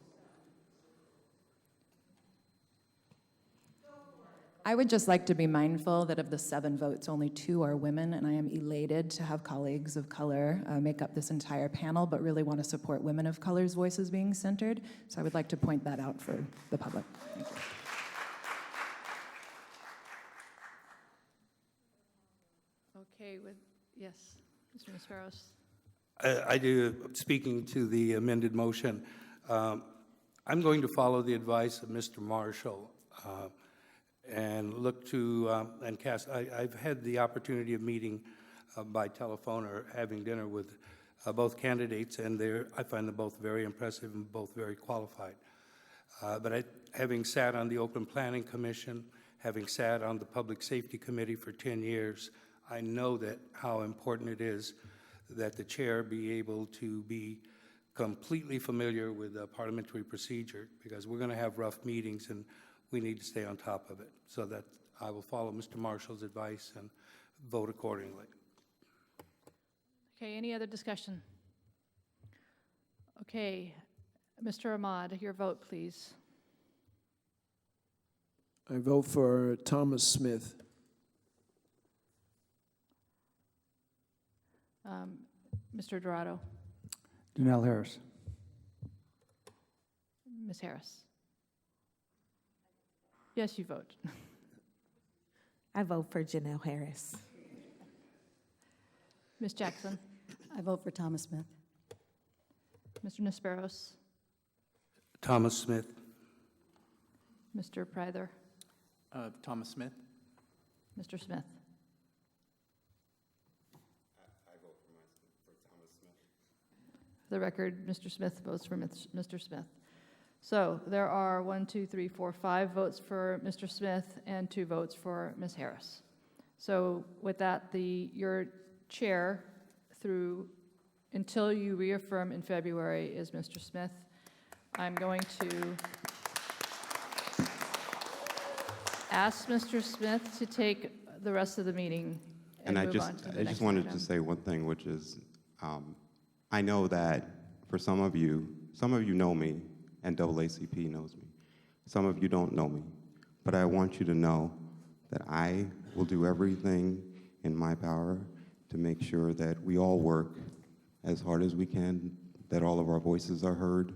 I would just like to be mindful that of the 7 votes, only 2 are women, and I am elated to have colleagues of color make up this entire panel, but really want to support women of color's voices being centered. So I would like to point that out for the public. Thank you. Okay, yes, Mr. Nisperos. I do, speaking to the amended motion, I'm going to follow the advice of Mr. Marshall and look to and cast. I've had the opportunity of meeting by telephone or having dinner with both candidates, and I find them both very impressive and both very qualified. But having sat on the Oakland Planning Commission, having sat on the Public Safety Committee for 10 years, I know that how important it is that the chair be able to be completely familiar with parliamentary procedure, because we're going to have rough meetings and we need to stay on top of it. So that I will follow Mr. Marshall's advice and vote accordingly. Okay, any other discussion? Okay, Mr. Ahmad, your vote, please. I vote for Thomas Smith. Mr. Dorado. Janelle Harris. Ms. Harris. Yes, you vote. I vote for Janelle Harris. Ms. Jackson. I vote for Thomas Smith. Mr. Nisperos. Thomas Smith. Mr. Pryther. Thomas Smith. Mr. Smith. I vote for Thomas Smith. For the record, Mr. Smith votes for Mr. Smith. So there are 5 votes for Mr. Smith and 2 votes for Ms. Harris. So with that, your chair until you reaffirm in February is Mr. Smith. I'm going to ask Mr. Smith to take the rest of the meeting and And move on to the I next just wanted item. to say one thing, which is, I know that for some of you know me, and AACP knows me. Some of you don't know me, but I want you to know that I will do everything in my power to make sure that we all work as hard as we can, that all of our voices are heard,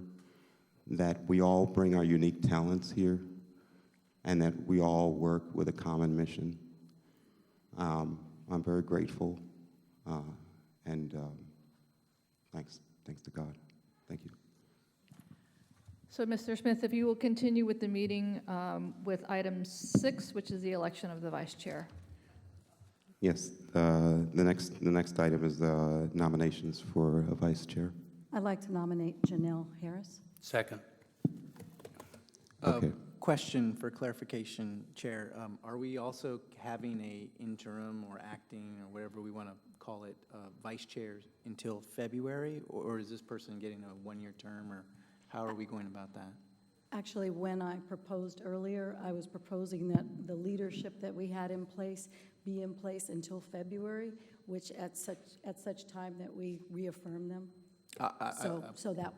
that we all bring our unique talents here, and that we all work with a common mission. I'm very grateful, and thanks to God. Thank you. So, Mr. Smith, if you will continue with the meeting with item 6, which is the election of the vice chair. Yes, the next item is nominations for a vice chair. I'd like to nominate Janelle Harris. Second. Okay. Question for clarification, Chair. Are we also having a interim or acting or whatever we want to call it, vice chair until February? Or is this person getting a one-year term, or how are we going about that? Actually, when I proposed earlier, I was proposing that the leadership that we had in place be in place until February, which at such time that we reaffirm them. So that.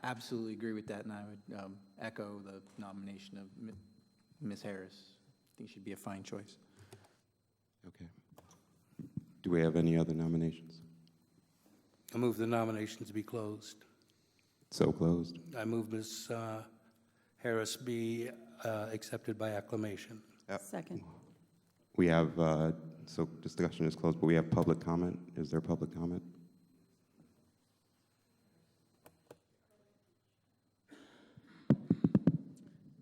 Absolutely agree with that, and I would echo the nomination of Ms. Harris. I think she'd be a fine choice. Okay. Do we have any other nominations? I move the nominations be closed. So closed. I move Ms. Harris be accepted by acclamation. Second. We have, so discussion is closed, but we have public comment. Is there public comment?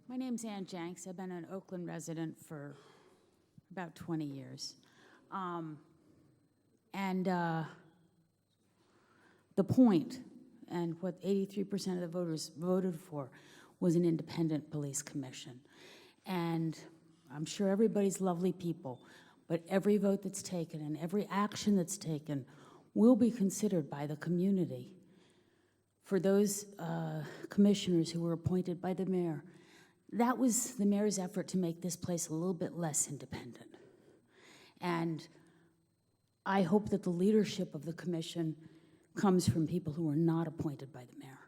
My name's Ann Jenks. I've been an Oakland resident for about 20 years. The point, and what 83% of the voters voted for, was an independent police commission. And I'm sure everybody's lovely people, but every vote that's taken and every action that's taken will be considered by the community. For those commissioners who were appointed by the mayor, that was the mayor's effort to make this place a little bit less independent. And I hope that the leadership of the commission comes from people who are not appointed by the mayor.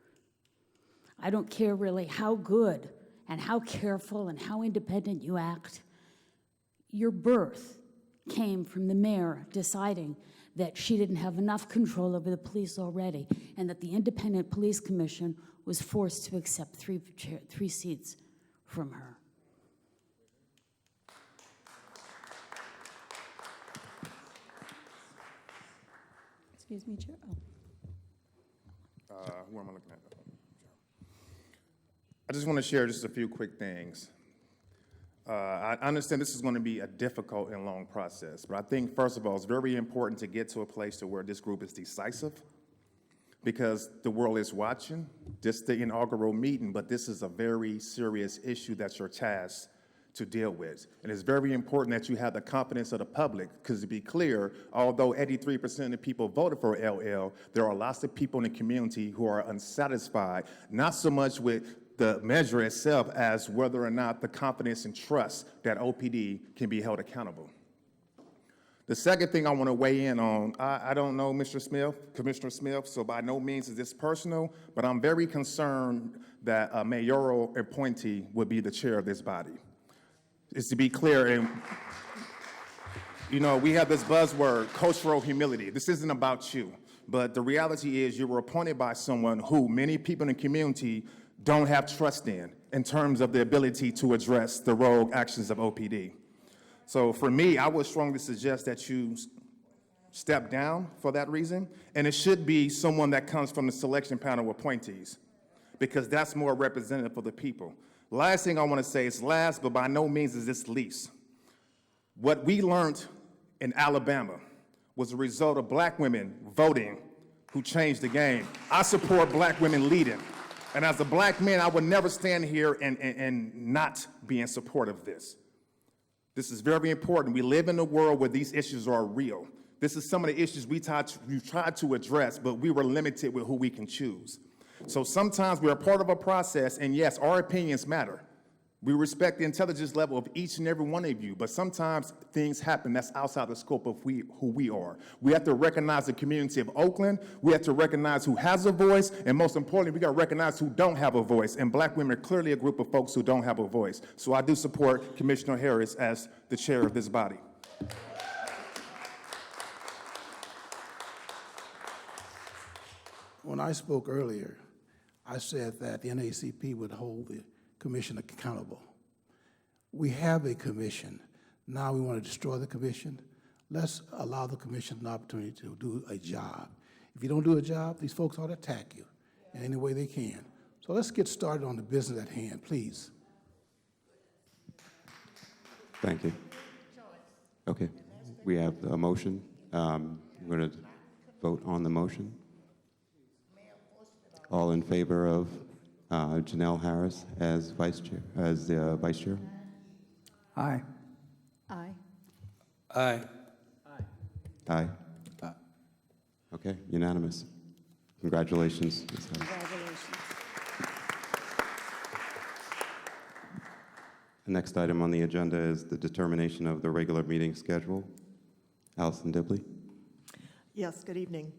I don't care really how good and how careful and how independent you act. Your birth came from the mayor deciding that she didn't have enough control over the police already, and that the Independent Police Commission was forced to accept three seats from her. Excuse me, Chair. Where am I looking at? I just want to share just a few quick things. I understand this is going to be a difficult and long process, but I think, first of all, it's very important to get to a place to where this group is decisive, because the world is watching. This is the inaugural meeting, but this is a very serious issue that you're tasked to deal with. And it's very important that you have the confidence of the public, because to be clear, although 83% of people voted for LL, there are lots of people in the community who are unsatisfied, not so much with the measure itself as whether or not the confidence and trust that OPD can be held accountable. The second thing I want to weigh in on, I don't know Mr. Smith, Commissioner Smith, so by no means is this personal, but I'm very concerned that a mayoral appointee would be the chair of this body. It's to be clear, and you know, we have this buzzword, cultural humility. This isn't about you, but the reality is you were appointed by someone who many people in the community don't have trust in terms of the ability to address the rogue actions of OPD. So for me, I would strongly suggest that you step down for that reason, and it should be someone that comes from the selection panel of appointees, because that's more representative for the people. Last thing I want to say is last, but by no means is this least. What we learned in Alabama was a result of black women voting who changed the game. I support black women leading. And as a black man, I would never stand here and not be in support of this. This is very important. We live in a world where these issues are real. This is some of the issues we tried to address, but we were limited with who we can choose. So sometimes we're a part of a process, and yes, our opinions matter. We respect the intelligence level of each and every one of you, but sometimes things happen that's outside the scope of who we are. We have to recognize the community of Oakland. We have to recognize who has a voice, and most importantly, we got to recognize who don't have a voice. And Black women are clearly a group of folks who don't have a voice. So I do support Commissioner Harris as the chair of this body. When I spoke earlier, I said that the NAACP would hold the commission accountable. We have a commission. Now we want to destroy the commission. Let's allow the commission an opportunity to do a job. If you don't do a job, these folks ought to attack you in any way they can. So let's get started on the business at hand, please. Thank you. Okay, we have a motion. We're going to vote on the motion. All in favor of Janelle Harris as vice chair, vice chair? Aye. Aye. Aye. Aye. Okay, unanimous. Congratulations, Ms. Harris. Congratulations. The next item on the agenda is the determination of the regular meeting schedule. Allison Dibley. Yes, good evening.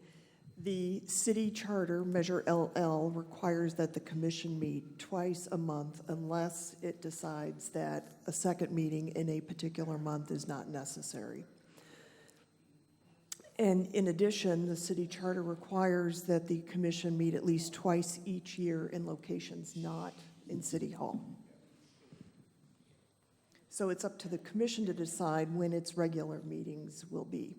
The city charter, Measure LL, requires that the commission meet twice a month unless it decides that a second meeting in a particular month is not necessary. And in addition, the city charter requires that the commission meet at least twice each year in locations not in City Hall. So it's up to the commission to decide when its regular meetings will be.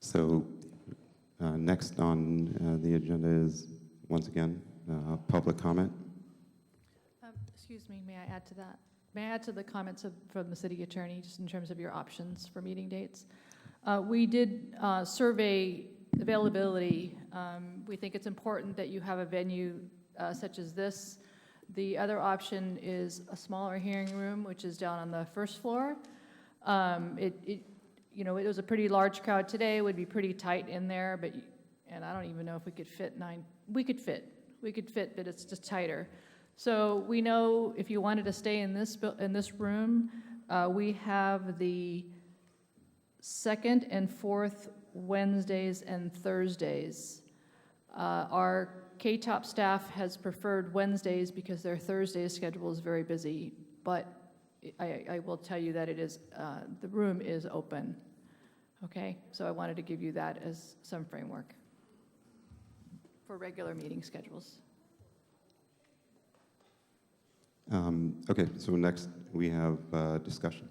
So next on the agenda is, once again, public comment. Excuse me, may I add to that? May I add to the comments from the city attorney, just in terms of your options for meeting dates? We did survey availability. We think it's important that you have a venue such as this. The other option is a smaller hearing room, which is down on the first floor. You know, it was a pretty large crowd today. It would be pretty tight in there, and I don't even know if we could fit 9. We could fit, but it's just tighter. So we know if you wanted to stay in this room, we have the second and fourth Wednesdays and Thursdays. Our KTOP staff has preferred Wednesdays because their Thursday schedule is very busy, but I will tell you that it is, the room is open, okay? So I wanted to give you that as some framework for regular meeting schedules. Okay, so next we have discussion.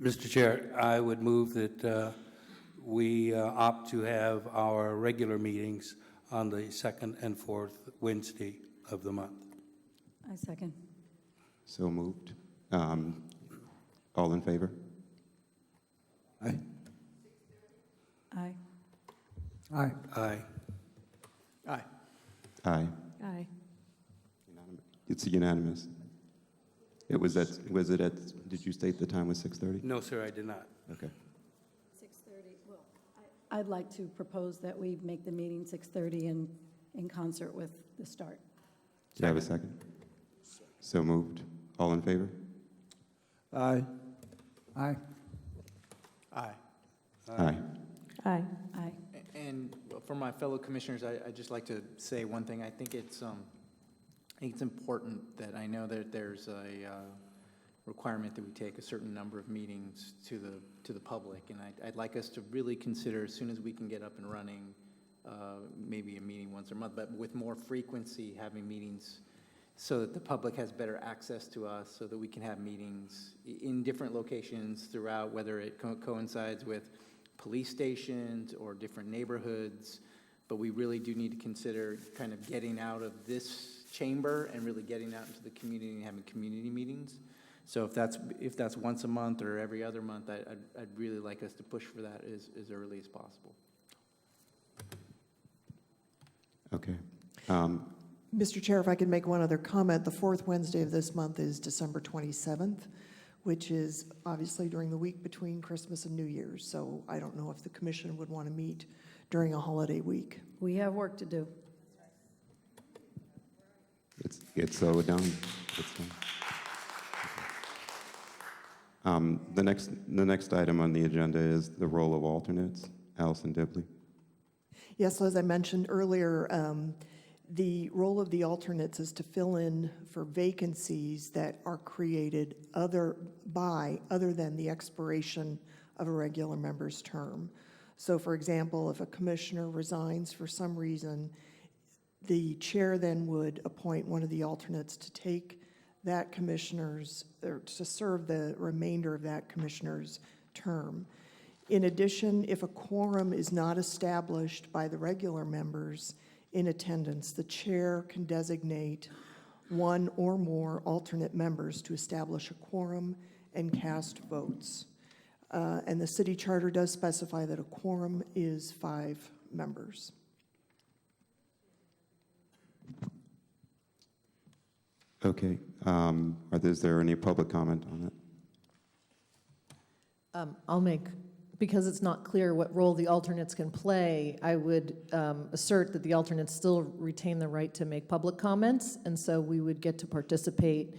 Mr. Chair, I would move that we opt to have our regular meetings on the second and fourth Wednesday of the month. I second. So moved. All in favor? Aye. Aye. Aye. Aye. Aye. Aye. Aye. It's unanimous. Did you state the time was 6:30? No, sir, I did not. Okay. 6:30, well, I'd like to propose that we make the meeting 6:30 in concert with the start. Do you have a second? So moved. All in favor? Aye. Aye. Aye. Aye. Aye. Aye. And for my fellow commissioners, I'd just like to say one thing. I think it's important that I know that there's a requirement that we take a certain number of meetings to the public, and I'd like us to really consider, as soon as we can get up and running, maybe a meeting once a month, but with more frequency, having meetings so that the public has better access to us, so that we can have meetings in different locations throughout, whether it coincides with police stations or different neighborhoods. But we really do need to consider kind of getting out of this chamber and really getting out into the community and having community meetings. So if that's once a month or every other month, I'd really like us to push for that as early as possible. Okay. Mr. Chair, if I could make one other comment, the fourth Wednesday of this month is December 27th, which is obviously during the week between Christmas and New Year's. So I don't know if the commission would want to meet during a holiday week. We have work to do. It's so done. It's done. The next item on the agenda is the role of alternates. Allison Dibley. Yes, so as I mentioned earlier, the role of the alternates is to fill in for vacancies that are created other than the expiration of a regular member's term. So for example, if a commissioner resigns for some reason, the chair then would appoint one of the alternates to take that commissioner's, or to serve the remainder of that commissioner's term. In addition, if a quorum is not established by the regular members in attendance, the chair can designate one or more alternate members to establish a quorum and cast votes. And the city charter does specify that a quorum is 5 members. Okay. Is there any public comment on it? I'll make, because it's not clear what role the alternates can play, I would assert that the alternates still retain the right to make public comments, and so we would get to participate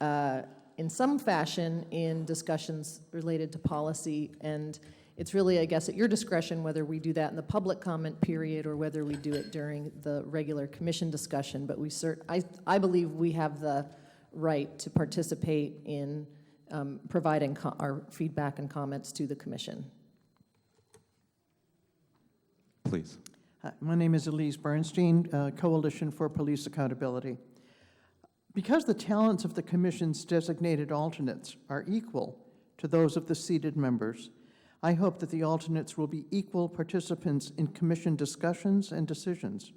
in some fashion in discussions related to policy, and it's really, I guess, at your discretion whether we do that in the public comment period or whether we do it during the regular commission discussion, but I believe we have the right to participate in providing our feedback and comments to the commission. Please. My name is Elise Bernstein, Coalition for Police Accountability. Because the talents of the commission's designated alternates are equal to those of the seated members, I hope that the alternates will be equal participants in commission discussions and decisions.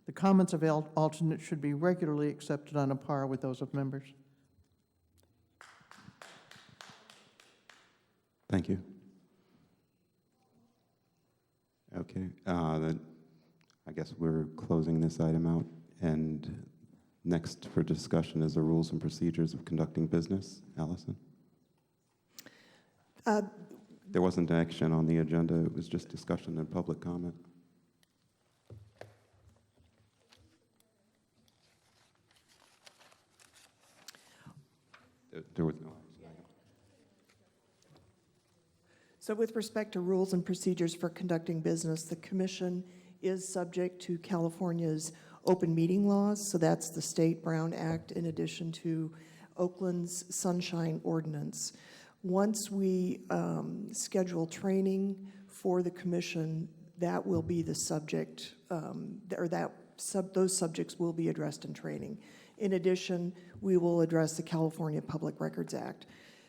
The comments of alternates should be regularly accepted on a par with those of members. Thank you. Okay, then I guess we're closing this item out, and next for discussion is the rules and procedures of conducting business. Allison? There wasn't action on the agenda, it was just discussion and public comment. There was no. So with respect to rules and procedures for conducting business, the commission is subject to California's open meeting laws. So that's the State Brown Act in addition to Oakland's Sunshine Ordinance. Once we schedule training for the commission, that will be the subject, those subjects will be addressed in training. In addition, we will address the California Public Records Act.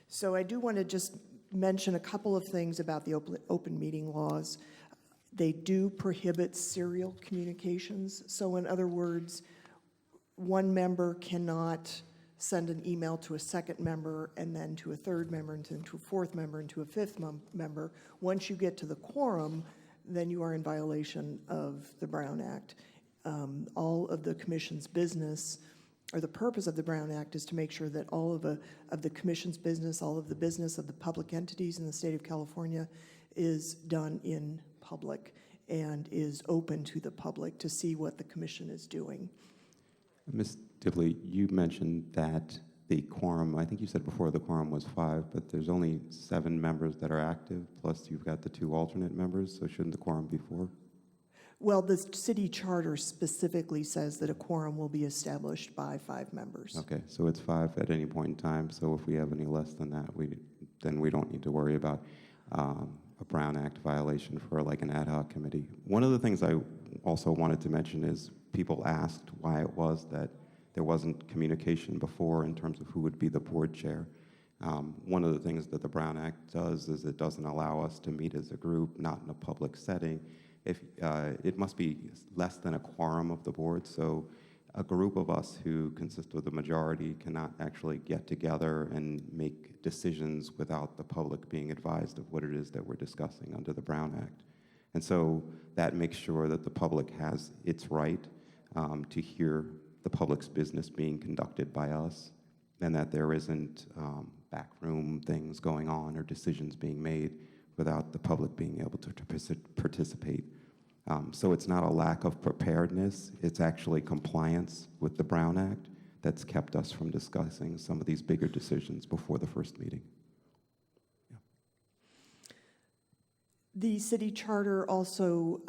So I do want to just mention a couple of things about the open meeting laws. They do prohibit serial communications. So in other words, one member cannot send an email to a second member and then to a third member and then to a fourth member and to a fifth member. Once you get to the quorum, then you are in violation of the Brown Act. All of the commission's business, or the purpose of the Brown Act, is to make sure that all of the commission's business, all of the business of the public entities in the state of California is done in public and is open to the public to see what the commission is doing. Ms. Dibley, you mentioned that the quorum, I think you said before the quorum was 5, but there's only 7 members that are active, plus you've got the 2 alternate members, so shouldn't the quorum be 4? Well, the city charter specifically says that a quorum will be established by 5 members. Okay, so it's 5 at any point in time, so if we have any less than that, then we don't need to worry about a Brown Act violation for like an ad hoc committee. One of the things I also wanted to mention is people asked why it was that there wasn't communication before in terms of who would be the board chair. One of the things that the Brown Act does is it doesn't allow us to meet as a group, not in a public setting. If it must be less than a quorum of the board, so a group of us who consist of the majority cannot actually get together and make decisions without the public being advised of what it is that we're discussing under the Brown Act. And so that makes sure that the public has its right to hear the public's business being conducted by us, and that there isn't backroom things going on or decisions being made without the public being able to participate. So it's not a lack of preparedness, it's actually compliance with the Brown Act that's kept us from discussing some of these bigger decisions before the first meeting. The city charter also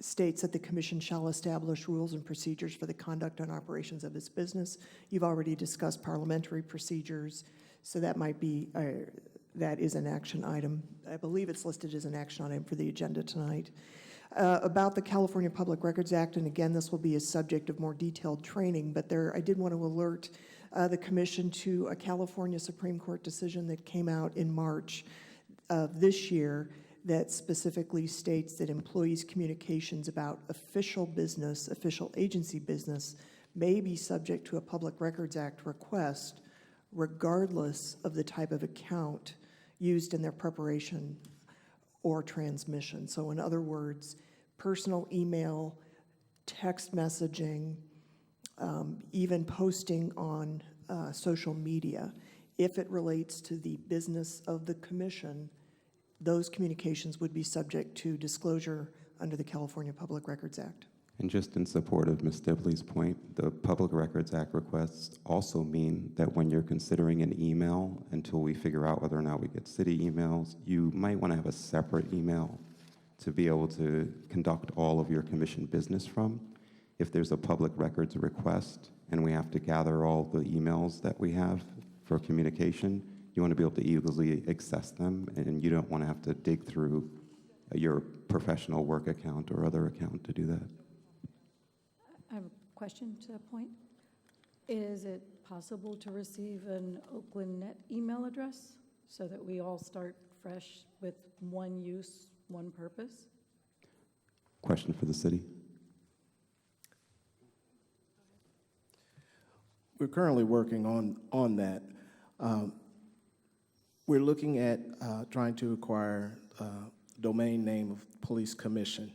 states that the commission shall establish rules and procedures for the conduct and operations of its business. You've already discussed parliamentary procedures, so that might be, that is an action item. I believe it's listed as an action item for the agenda tonight. About the California Public Records Act, and again, this will be a subject of more detailed training, but I did want to alert the commission to a California Supreme Court decision that came out in March of this year that specifically states that employees' communications about official business, official agency business, may be subject to a Public Records Act request regardless of the type of account used in their preparation or transmission. So in other words, personal email, text messaging, even posting on social media, if it relates to the business of the commission, those communications would be subject to disclosure under the California Public Records Act. And just in support of Ms. Dibley's point, the Public Records Act requests also mean that when you're considering an email, until we figure out whether or not we get city emails, you might want to have a separate email to be able to conduct all of your commission business from. If there's a public records request and we have to gather all the emails that we have for communication, you want to be able to easily access them, and you don't want to have to dig through your professional work account or other account to do that. I have a question to that point. Is it possible to receive an Oakland Net email address so that we all start fresh with one use, one purpose? Question for the city. We're currently working on that. We're looking at trying to acquire a domain name of Police Commission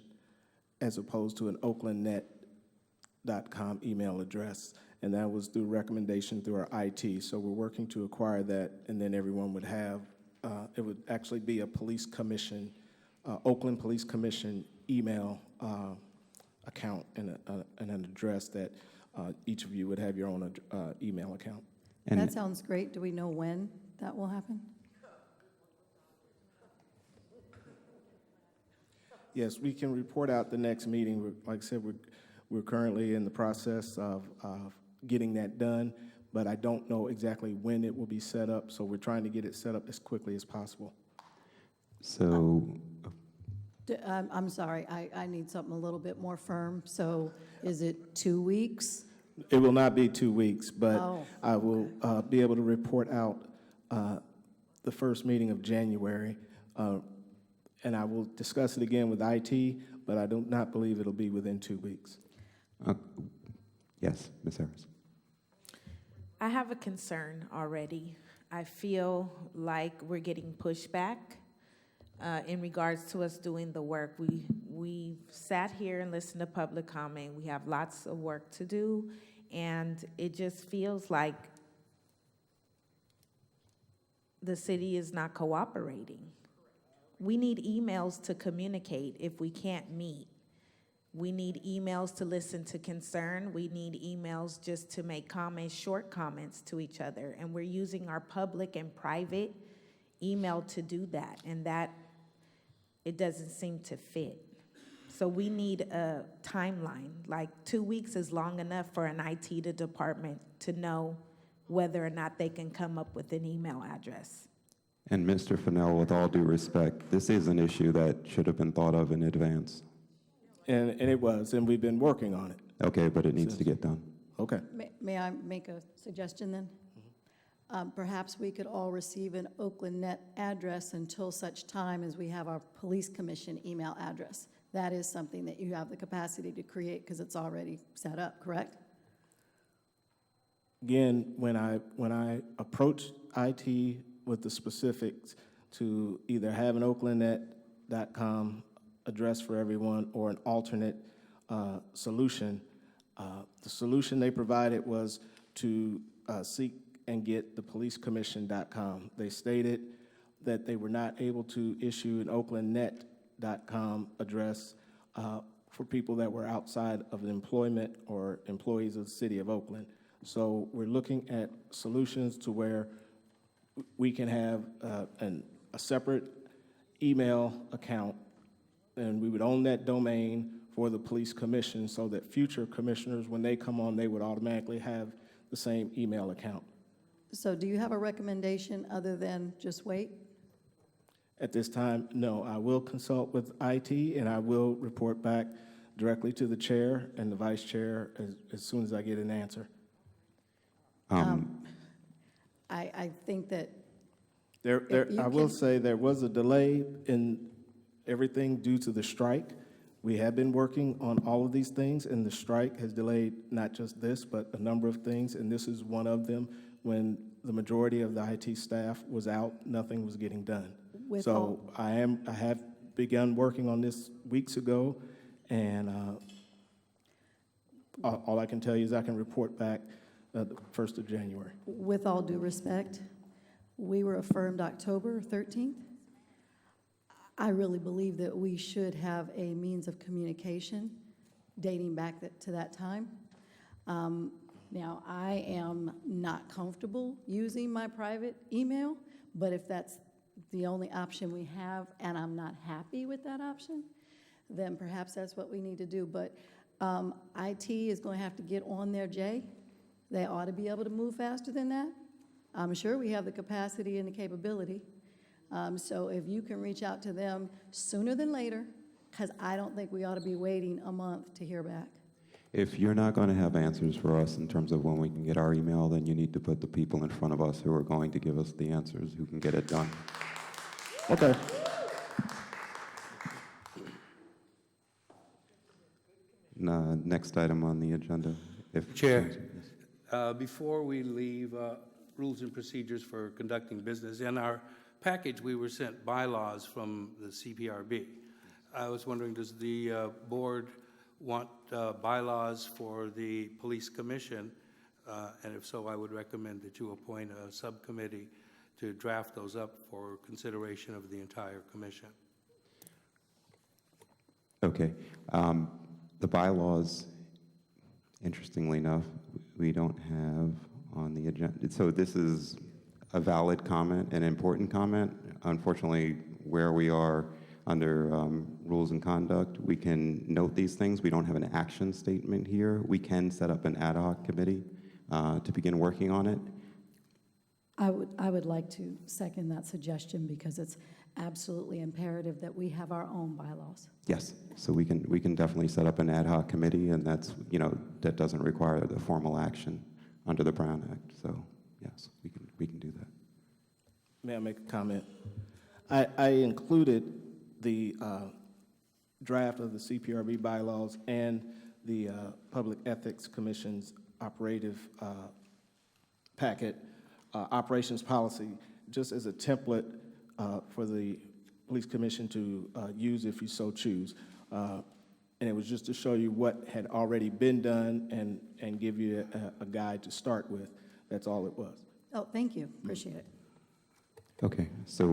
as opposed to an oaklandnet.com email address, and that was through recommendation through our IT. So we're working to acquire that, and then everyone would have, it would actually be a police commission, Oakland Police Commission email account and an address that each of you would have your own email account. And that sounds great. Do we know when that will happen? Yes, we can report out the next meeting. Like I said, we're currently in the process of getting that done, but I don't know exactly when it will be set up, so we're trying to get it set up as quickly as possible. So, I'm sorry, I need something a little bit more firm. So is it 2 weeks? It will not be 2 weeks, but Oh, I will be able to report out the first meeting of January, and I will discuss it again with IT, but I do not believe it'll be within 2 weeks. yes, Ms. Harris. I have a concern already. I feel like we're getting pushback in regards to us doing the work. We've sat here and listened to public comment. We have lots of work to do, and it just feels like the city is not cooperating. We need emails to communicate if we can't meet. We need emails to listen to concern. We need emails just to make comments, short comments to each other. And we're using our public and private email to do that. And that, it doesn't seem to fit. So we need a timeline. Like 2 weeks is long enough for an IT department to know whether or not they can come up with an email address. And Mr. Fennell, with all due respect, this is an issue that should have been thought of in advance. And it was, and we've been working on it. Okay, but it needs to get done. Okay. may I make a suggestion then? Perhaps we could all receive an Oakland Net address until such time as we have our police commission email address. That is something that you have the capacity to create because it's already set up, correct? Again, when I approached IT with the specifics to either have an oaklandnet.com address for everyone or an alternate solution, the solution they provided was to seek and get the policecommission.com. They stated that they were not able to issue an oaklandnet.com address for people that were outside of employment or employees of the city of Oakland. So we're looking at solutions to where we can have a separate email account, and we would own that domain for the police commission so that future commissioners, when they come on, they would automatically have the same email account. So do you have a recommendation other than just wait? At this time, no. I will consult with IT, and I will report back directly to the chair and the vice chair as soon as I get an answer. I think that I will say there was a delay in everything due to the strike. We have been working on all of these things, and the strike has delayed not just this, but a number of things, and this is one of them. When the majority of the IT staff was out, nothing was getting done. So I have begun working on this weeks ago, and all I can tell you is I can report back the 1st of January. With all due respect, we were affirmed October 13th. I really believe that we should have a means of communication dating back to that time. Now, I am not comfortable using my private email, but if that's the only option we have and I'm not happy with that option, then perhaps that's what we need to do. But IT is going to have to get on their J. They ought to be able to move faster than that. I'm sure we have the capacity and the capability. So if you can reach out to them sooner than later, because I don't think we ought to be waiting a month to hear back. If you're not going to have answers for us in terms of when we can get our email, then you need to put the people in front of us who are going to give us the answers, who can get it done. Okay. Next item on the agenda. Chair, before we leave rules and procedures for conducting business, in our package we were sent bylaws from the CPRB. I was wondering, does the board want bylaws for the police commission? And if so, I would recommend that you appoint a subcommittee to draft those up for consideration of the entire commission. Okay. The bylaws, interestingly enough, we don't have on the agenda. So this is a valid comment, an important comment. Unfortunately, where we are under rules and conduct, we can note these things. We don't have an action statement here. We can set up an ad hoc committee to begin working on it. I would like to second that suggestion because it's absolutely imperative that we have our own bylaws. Yes, so we can definitely set up an ad hoc committee, and that's, that doesn't require the formal action under the Brown Act. So yes, we can do that. May I make a comment? I included the draft of the CPRB bylaws and the Public Ethics Commission's operative packet, operations policy, just as a template for the Police Commission to use if you so choose. And it was just to show you what had already been done and give you a guide to start with. That's all it was. Oh, thank you. Appreciate it. Okay, so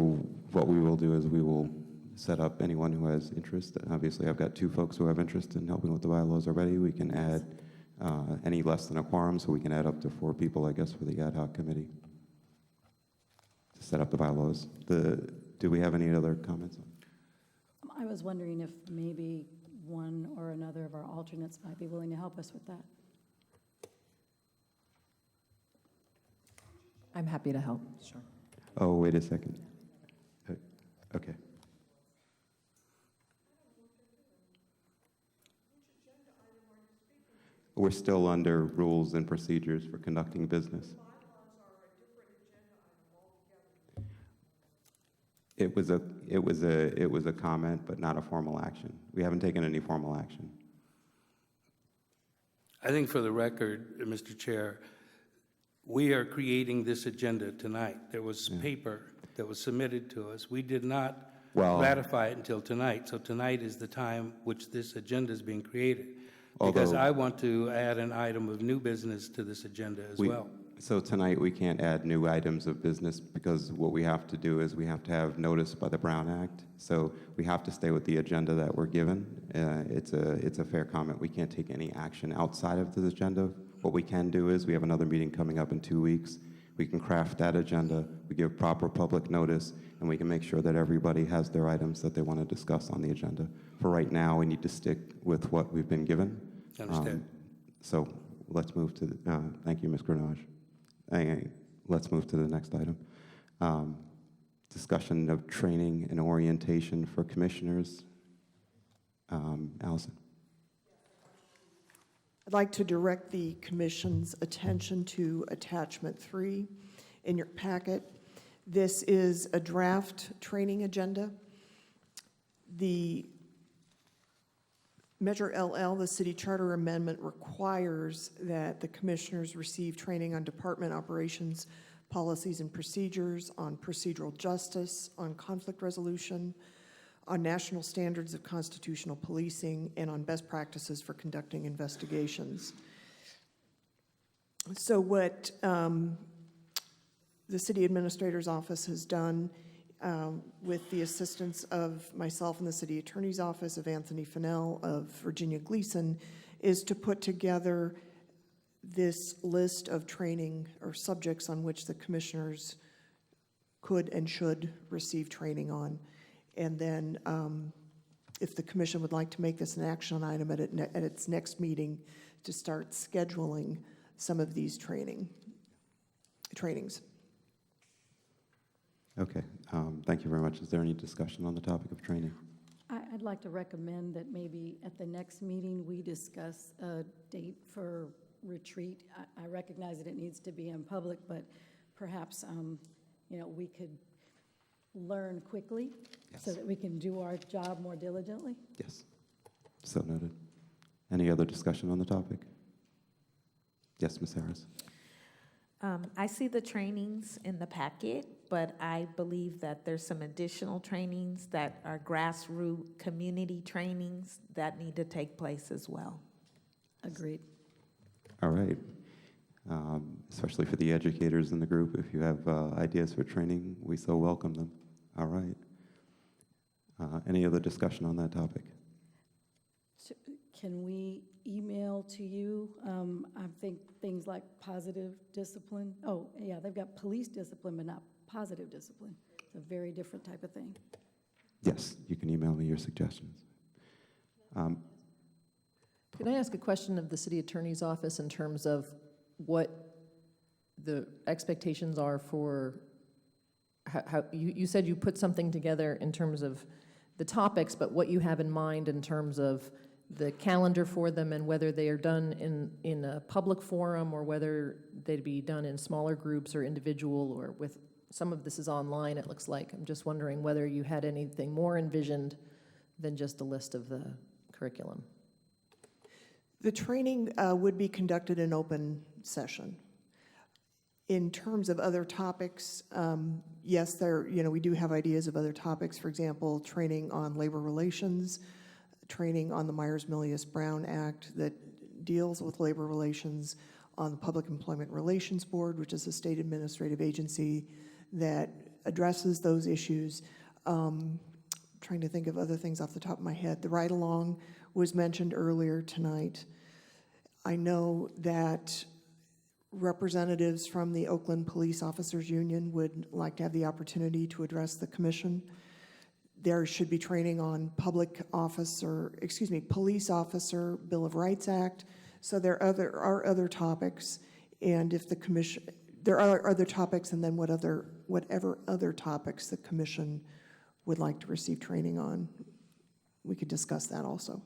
what we will do is we will set up anyone who has interest. Obviously, I've got 2 folks who have interest in helping with the bylaws already. We can add any less than a quorum, so we can add up to 4 people, I guess, for the ad hoc committee to set up the bylaws. Do we have any other comments? I was wondering if maybe one or another of our alternates might be willing to help us with that. I'm happy to help. Sure. Oh, wait a second. Okay. We're still under rules and procedures for conducting business. It was a comment, but not a formal action. We haven't taken any formal action. I think for the record, Mr. Chair, we are creating this agenda tonight. There was paper that was submitted to us. We did not ratify it until tonight. So tonight is the time which this agenda is being created. Because I want to add an item of new business to this agenda as well. So tonight, we can't add new items of business because what we have to do is we have to have notice by the Brown Act. So we have to stay with the agenda that we're given. It's a fair comment. We can't take any action outside of this agenda. What we can do is we have another meeting coming up in 2 weeks. We can craft that agenda, we give proper public notice, and we can make sure that everybody has their items that they want to discuss on the agenda. For right now, we need to stick with what we've been given. Understand. So let's move to, thank you, Ms. Grenache. Let's move to the next item. Discussion of training and orientation for commissioners. Allison. I'd like to direct the commission's attention to attachment 3 in your packet. This is a draft training agenda. The Measure LL, the city charter amendment, requires that the commissioners receive training on department operations, policies and procedures, on procedural justice, on conflict resolution, on national standards of constitutional policing, and on best practices for conducting investigations. So what the city administrator's office has done with the assistance of myself and the city attorney's office, of Anthony Fennell, of Virginia Gleason, is to put together this list of training or subjects on which the commissioners could and should receive training on. And then if the commission would like to make this an action item at its next meeting, to start scheduling some of these trainings. Okay, thank you very much. Is there any discussion on the topic of training? I'd like to recommend that maybe at the next meeting, we discuss a date for retreat. I recognize that it needs to be in public, but perhaps, we could learn quickly so that we can do our job more diligently. Yes, so noted. Any other discussion on the topic? Yes, Ms. Harris. I see the trainings in the packet, but I believe that there's some additional trainings that are grassroots community trainings that need to take place as well. Agreed. All right. Especially for the educators in the group, if you have ideas for training, we so welcome them. All right. Any other discussion on that topic? So can we email to you? I think things like positive discipline. Oh, yeah, they've got police discipline, but not positive discipline. It's a very different type of thing. Yes, you can email me your suggestions. Can I ask a question of the city attorney's office in terms of what the expectations are for how you said you put something together in terms of the topics, but what you have in mind in terms of the calendar for them and whether they are done in a public forum or whether they'd be done in smaller groups or individual, or with some of this is online, it looks like. I'm just wondering whether you had anything more envisioned than just a list of the curriculum. The training would be conducted in open session. In terms of other topics, yes, we do have ideas of other topics. For example, training on labor relations, training on the Myers-Milius-Brown Act that deals with labor relations, on the Public Employment Relations Board, which is a state administrative agency that addresses those issues. Trying to think of other things off the top of my head. The ride-along was mentioned earlier tonight. I know that representatives from the Oakland Police Officers Union would like to have the opportunity to address the commission. There should be training on police officer Bill of Rights Act. So there are other topics, and if the commission, there are other topics, and then whatever other topics the commission would like to receive training on, we could discuss that also.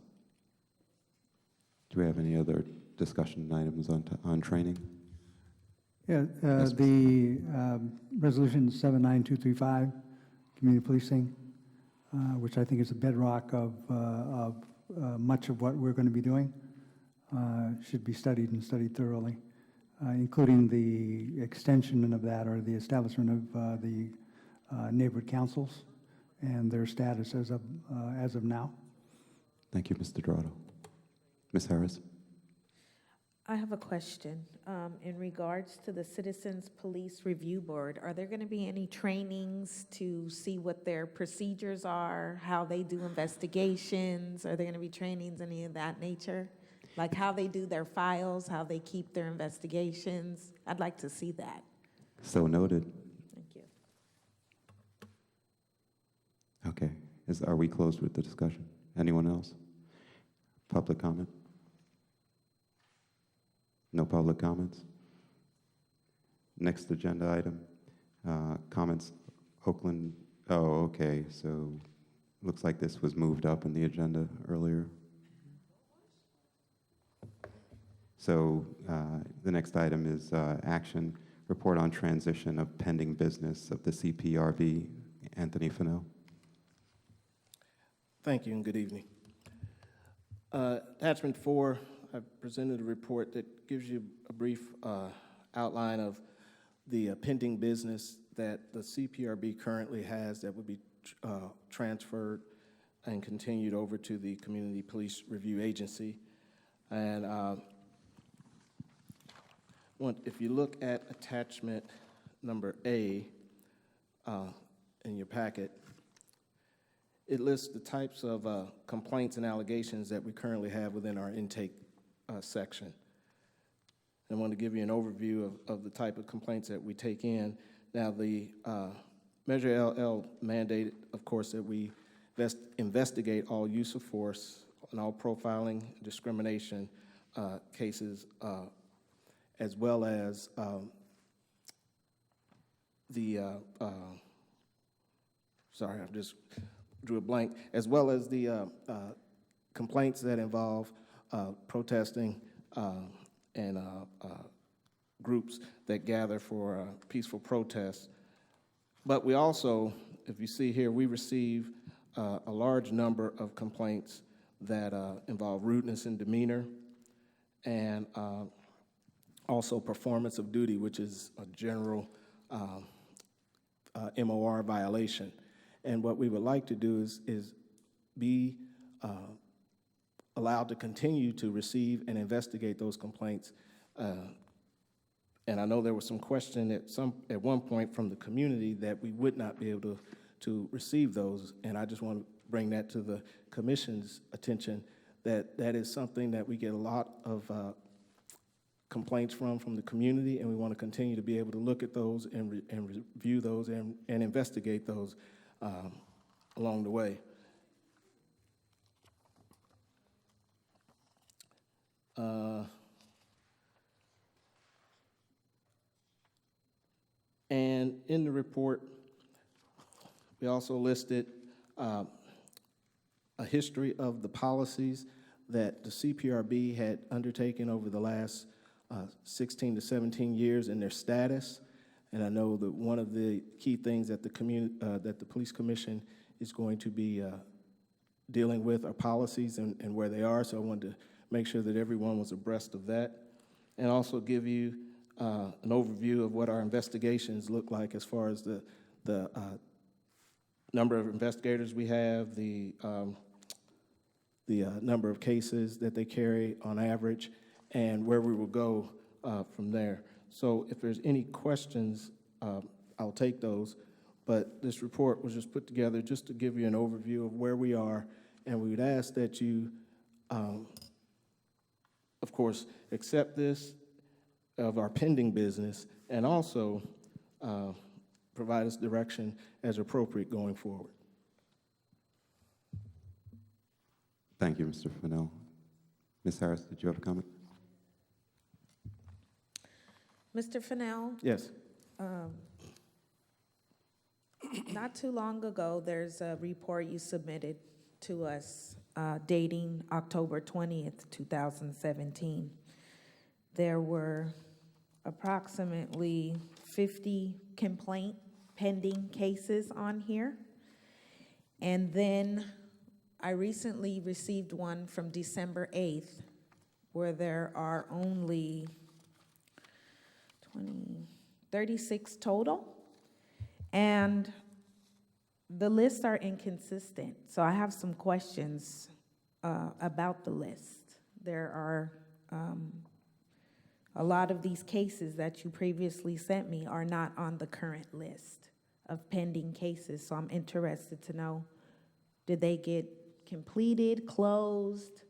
Do we have any other discussion items on training? Yeah, the resolution 79235, community policing, which I think is a bedrock of much of what we're going to be doing, should be studied and studied thoroughly, including the extension of that or the establishment of the neighborhood councils and their status as of now. Thank you, Mr. Dorado. Ms. Harris. I have a question. In regards to the Citizens Police Review Board, are there going to be any trainings to see what their procedures are, how they do investigations? Are there going to be trainings, any of that nature? Like how they do their files, how they keep their investigations? I'd like to see that. So noted. Thank you. Okay. Are we closed with the discussion? Anyone else? Public comment? No public comments? Next agenda item, comments, Oakland, oh, okay, so looks like this was moved up in the agenda earlier. So the next item is action, report on transition of pending business of the CPRB. Anthony Fennell. Thank you and good evening. Attachment 4, I've presented a report that gives you a brief outline of the pending business that the CPRB currently has that would be transferred and continued over to the Community Police Review Agency. And if you look at attachment number A in your packet, it lists the types of complaints and allegations that we currently have within our intake section. I want to give you an overview of the type of complaints that we take in. Now, the Measure LL mandated, of course, that we investigate all use of force and all profiling, discrimination cases, as well as sorry, I just drew a blank, as well as the complaints that involve protesting and groups that gather for peaceful protests. But we also, if you see here, we receive a large number of complaints that involve rudeness and demeanor, and also performance of duty, which is a general MOR violation. And what we would like to do is be allowed to continue to receive and investigate those complaints. And I know there was some question at one point from the community that we would not be able to receive those, and I just want to bring that to the Commission's attention, that is something that we get a lot of complaints from the community, and we want to continue to be able to look at those and review those and investigate those along the way. And in the report, we also listed a history of the policies that the CPRB had undertaken over the last 16 to 17 years and their status. And I know that one of the key things that the Police Commission is going to be dealing with are policies and where they are. So I wanted to make sure that everyone was abreast of that, and also give you an overview of what our investigations look like as far as the number of investigators we have, the number of cases that they carry on average, and where we will go from there. So if there's any questions, I'll take those. But this report was just put together just to give you an overview of where we are, and we would ask that you, of course, accept this of our pending business, and also provide us direction as appropriate going forward. Thank you, Mr. Fennell. Ms. Harris, did you have a comment? Mr. Fennell? Yes. Not too long ago, there's a report you submitted to us dating October 20th, 2017. There were approximately 50 complaint pending cases on here. And then I recently received one from December 8th where there are only 36 total. And the lists are inconsistent. So I have some questions about the list. There are a lot of these cases that you previously sent me are not on the current list of pending cases. So I'm interested to know, did they get completed, closed?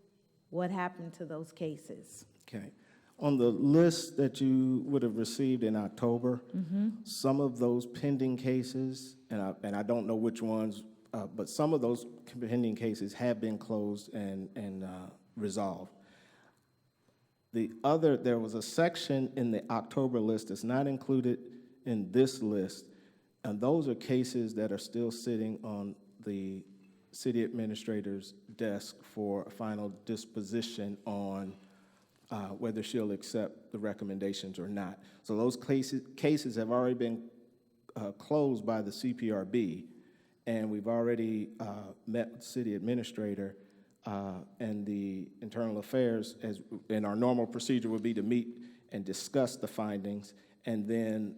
What happened to those cases? Okay. On the list that you would have received in October, some of those pending cases, and I don't know which ones, but some of those pending cases have been closed and resolved. There was a section in the October list that's not included in this list, and those are cases that are still sitting on the city administrator's desk for a final disposition on whether she'll accept the recommendations or not. So those cases have already been closed by the CPRB, and we've already met with the city administrator and the internal affairs, and our normal procedure would be to meet and discuss the findings, and then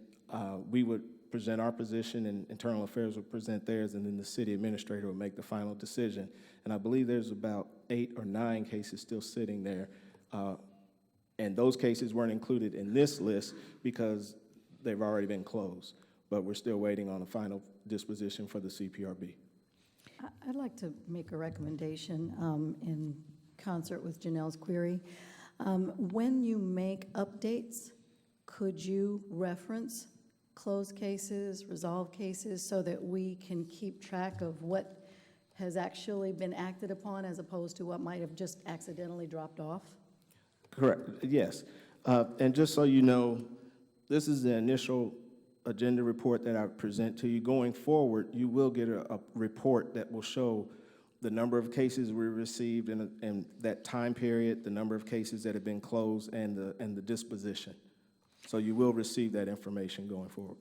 we would present our position, and internal affairs would present theirs, and then the city administrator would make the final decision. And I believe there's about 8 or 9 cases still sitting there, and those cases weren't included in this list because they've already been closed, but we're still waiting on a final disposition for the CPRB. I'd like to make a recommendation in concert with Janelle's query. When you make updates, could you reference closed cases, resolved cases, so that we can keep track of what has actually been acted upon as opposed to what might have just accidentally dropped off? Correct, yes. And just so you know, this is the initial agenda report that I present to you. Going forward, you will get a report that will show the number of cases we received in that time period, the number of cases that have been closed, and the disposition. So you will receive that information going forward.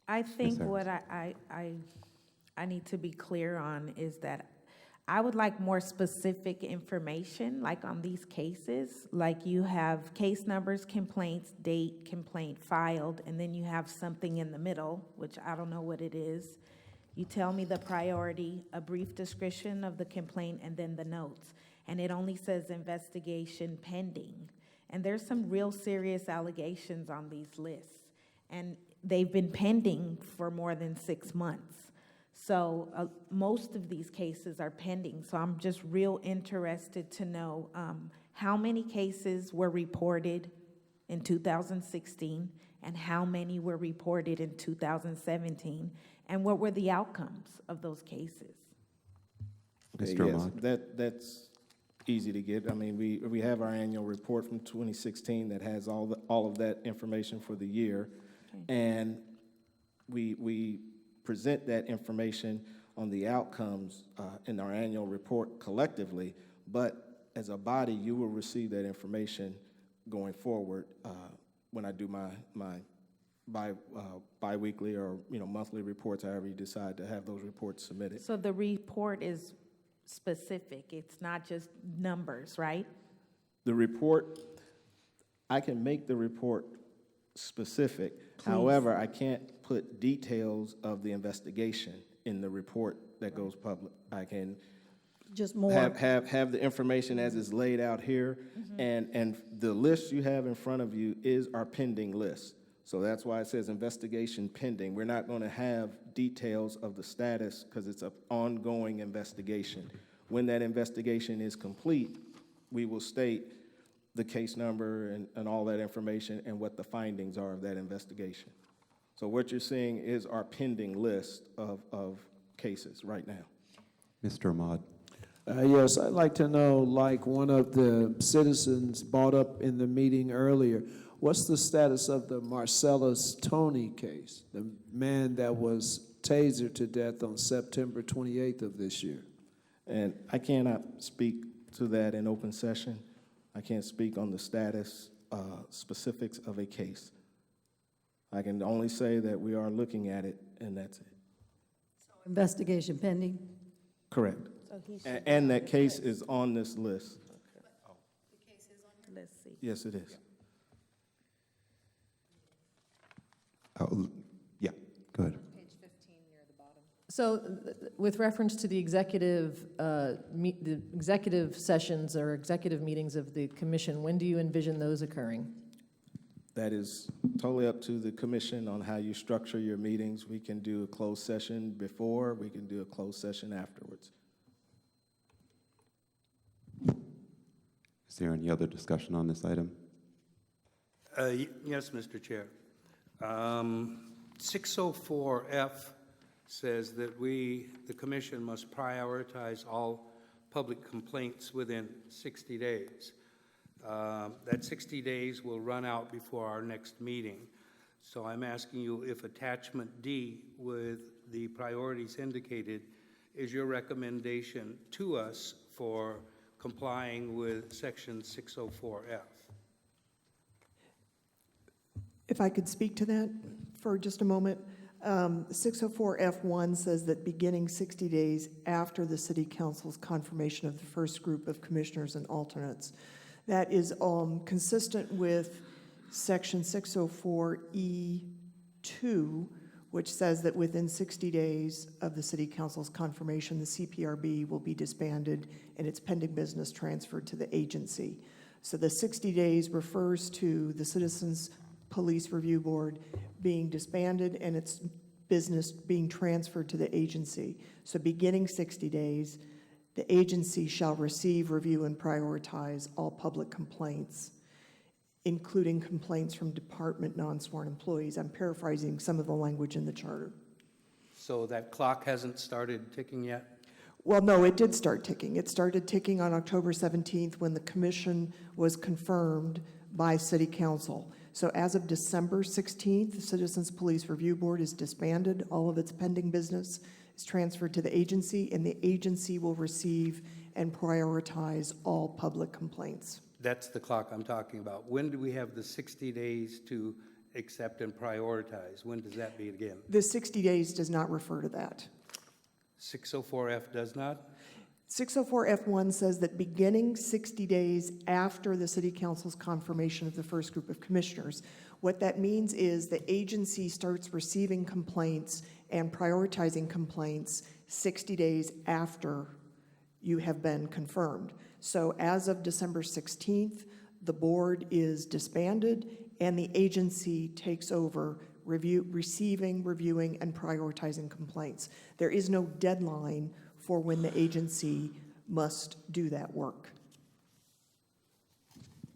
I think what I need to be clear on is that I would like more specific information, like on these cases. Like you have case numbers, complaints, date, complaint filed, and then you have something in the middle, which I don't know what it is. You tell me the priority, a brief description of the complaint, and then the notes. And it only says investigation pending. And there's some real serious allegations on these lists. And they've been pending for more than 6 months. So most of these cases are pending. So I'm just real interested to know how many cases were reported in 2016 and how many were reported in 2017, and what were the outcomes of those cases? Mr. Ahmad. That's easy to get. I mean, we have our annual report from 2016 that has all of that information for the year, and we present that information on the outcomes in our annual report collectively, but as a body, you will receive that information going forward when I do my bi-weekly or monthly reports, however you decide to have those reports submitted. So the report is specific. It's not just numbers, right? The report, I can make the report specific. Please. However, I can't put details of the investigation in the report that goes public. I can just more have the information as is laid out here, and the list you have in front of you is our pending list. So that's why it says investigation pending. We're not going to have details of the status because it's an ongoing investigation. When that investigation is complete, we will state the case number and all that information and what the findings are of that investigation. So what you're seeing is our pending list of cases right now. Mr. Ahmad. Yes, I'd like to know, like one of the citizens brought up in the meeting earlier, what's the status of the Marcellus Tony case, the man that was tasered to death on September 28th of this year? And I cannot speak to that in open session. I can't speak on the status specifics of a case. I can only say that we are looking at it, and that's it. So investigation pending? Correct. And that case is on this list. The case is on your list. Yes, it is. Yeah, go ahead. Page 15 near the bottom. So with reference to the executive sessions or executive meetings of the commission, when do you envision those occurring? That is totally up to the commission on how you structure your meetings. We can do a closed session before, we can do a closed session afterwards. Is there any other discussion on this item? Yes, Mr. Chair. 604F says that the commission must prioritize all public complaints within 60 days. That 60 days will run out before our next meeting. So I'm asking you if attachment D with the priorities indicated is your recommendation to us for complying with section 604F. If I could speak to that for just a moment. 604F1 says that beginning 60 days after the City Council's confirmation of the first group of commissioners and alternates. That is consistent with section 604E2, which says that within 60 days of the City Council's confirmation, the CPRB will be disbanded and its pending business transferred to the agency. So the 60 days refers to the Citizens Police Review Board being disbanded and its business being transferred to the agency. So beginning 60 days, the agency shall receive, review, and prioritize all public complaints, including complaints from department non-sworn employees. I'm paraphrasing some of the language in the charter. So that clock hasn't started ticking yet? Well, no, it did start ticking. It started ticking on October 17th when the commission was confirmed by City Council. So as of December 16th, the Citizens Police Review Board is disbanded. All of its pending business is transferred to the agency, and the agency will receive and prioritize all public complaints. That's the clock I'm talking about. When do we have the 60 days to accept and prioritize? When does that begin? The 60 days does not refer to that. 604F does not? 604F1 says that beginning 60 days after the City Council's confirmation of the first group of commissioners, what that means is the agency starts receiving complaints and prioritizing complaints 60 days after you have been confirmed. So as of December 16th, the board is disbanded and the agency takes over receiving, reviewing, and prioritizing complaints. There is no deadline for when the agency must do that work.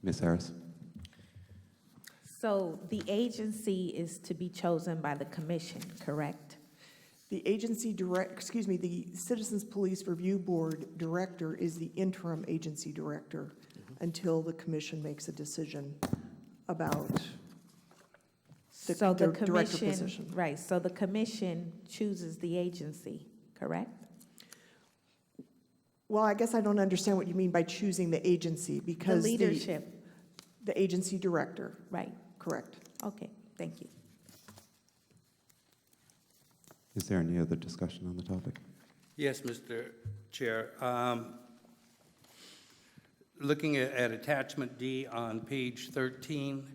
Ms. Harris? So the agency is to be chosen by the commission, correct? The the Citizens Police Review Board director is the interim agency director until the commission makes a decision about the director position. Right, so the commission chooses the agency, correct? Well, I guess I don't understand what you mean by choosing the agency, because The leadership. The agency director. Right. Correct. Okay, thank you. Is there any other discussion on the topic? Yes, Mr. Chair. Looking at attachment D on page 13,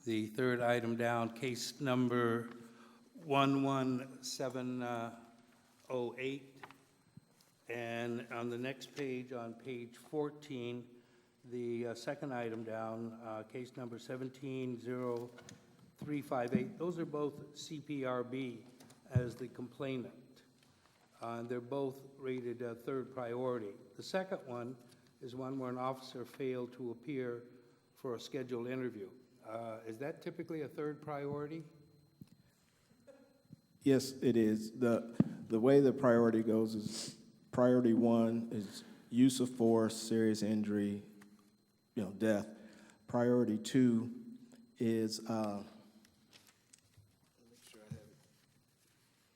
the third item down, case number 11708. And on the next page, on page 14, the second item down, case number 170358. Those are both CPRB as the complainant. They're both rated third priority. The second one is one where an officer failed to appear for a scheduled interview. Is that typically a third priority? Yes, it is. The way the priority goes is priority 1 is use of force, serious injury, death. Priority 2 is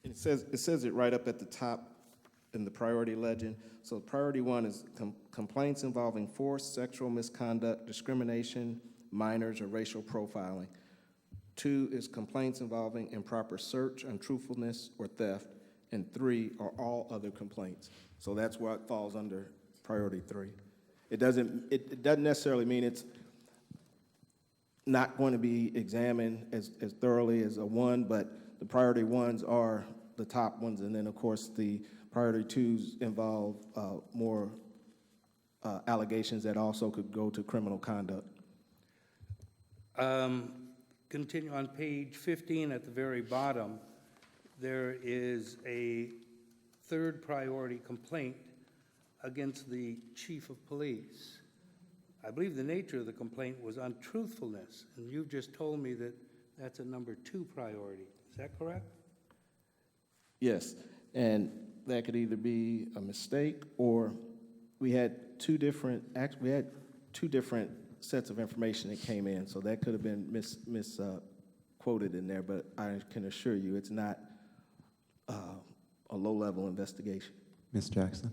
it says it right up at the top in the priority legend. So priority 1 is complaints involving force, sexual misconduct, discrimination, minors, or racial profiling. 2 is complaints involving improper search, untruthfulness, or theft. And 3 are all other complaints. So that's why it falls under priority 3. It doesn't necessarily mean it's not going to be examined as thoroughly as a 1, but the priority 1s are the top ones, and then of course the priority 2s involve more allegations that also could go to criminal conduct. continue on page 15 at the very bottom, there is a third priority complaint against the chief of police. I believe the nature of the complaint was untruthfulness, and you've just told me that that's a number 2 priority. Is that correct? Yes, and that could either be a mistake, or we had two different sets of information that came in, so that could have been misquoted in there, but I can assure you it's not a low-level investigation. Ms. Jackson?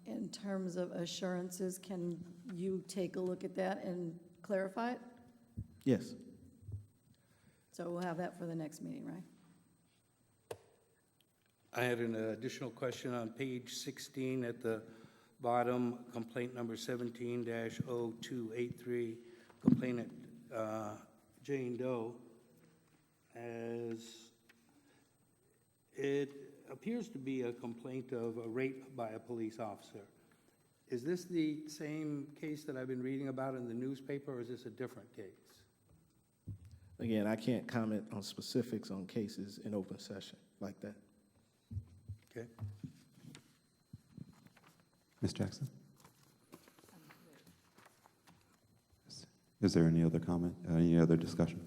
In terms of assurances, can you take a look at that and clarify it? Yes. So we'll have that for the next meeting, right? I had an additional question on page 16 at the bottom, complaint number 17-0283, complainant Jane Doe, as it appears to be a complaint of a rape by a police officer. Is this the same case that I've been reading about in the newspaper, or is this a different case? Again, I can't comment on specifics on cases in open session like that. Okay. Ms. Jackson? Is there any other comment, any other discussion?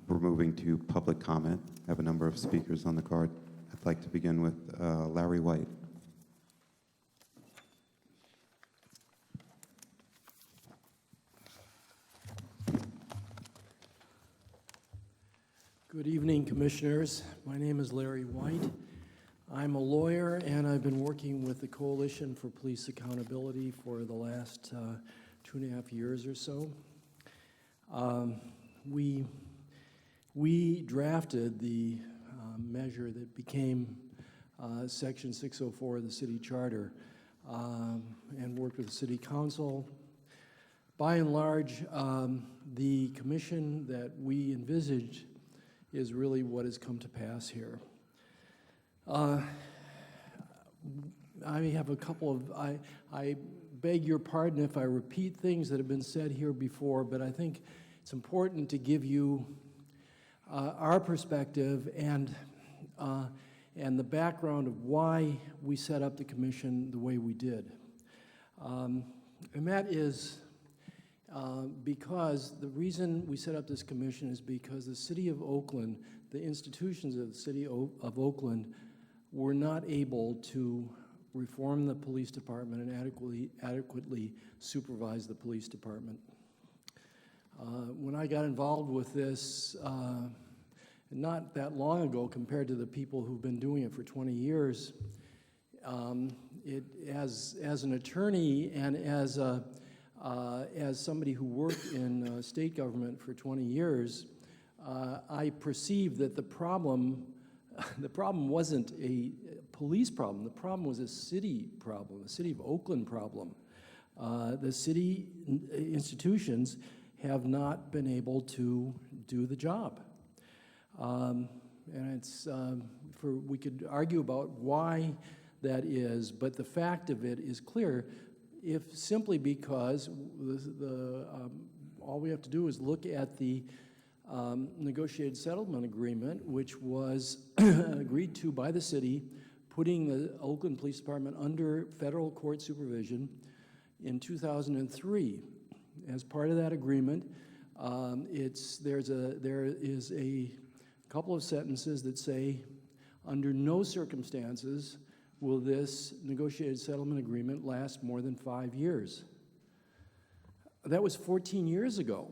We're moving to public comment. I have a number of speakers on the card. I'd like to begin with Larry White. Good evening, Commissioners. My name is Larry White. I'm a lawyer, and I've been working with the Coalition for Police Accountability for the last 2.5 years or so. We drafted the measure that became Section 604 of the City Charter and worked with the City Council. By and large, the commission that we envisaged is really what has come to pass here. I have a couple of, I beg your pardon if I repeat things that have been said here before, but I think it's important to give you our perspective and the background of why we set up the commission the way we did. And that is because the reason we set up this commission is because the City of Oakland, the institutions of the City of Oakland, were not able to reform the police department and adequately supervise the police department. When I got involved with this, not that long ago compared to the people who've been doing it for 20 years, as an attorney and as somebody who worked in state government for 20 years, I perceived that the problem wasn't a police problem. The problem was a city problem, a City of Oakland problem. The city institutions have not been able to do the job. And it's, we could argue about why that is, but the fact of it is clear, if simply because all we have to do is look at the negotiated settlement agreement, which was agreed to by the city, putting the Oakland Police Department under federal court supervision in 2003. As part of that agreement, there is a couple of sentences that say, under no circumstances will this negotiated settlement agreement last more than 5 years. That was 14 years ago.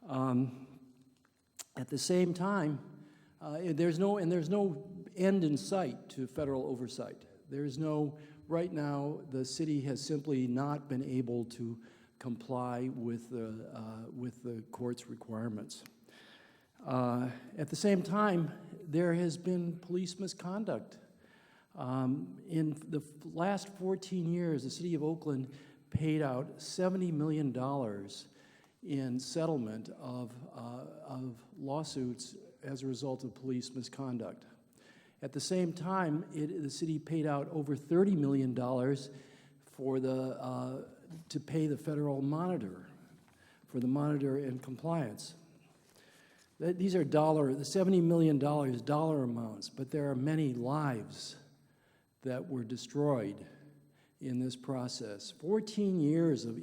At the same time, there's no end in sight to federal oversight. There's no, right now, the city has simply not been able to comply with the court's requirements. At the same time, there has been police misconduct. In the last 14 years, the City of Oakland paid out $70 million in settlement of lawsuits as a result of police misconduct. At the same time, the city paid out over $30 million for the to pay the federal monitor for the monitor and compliance. These are the $70 million dollar amounts, but there are many lives that were destroyed in this process. 14 years of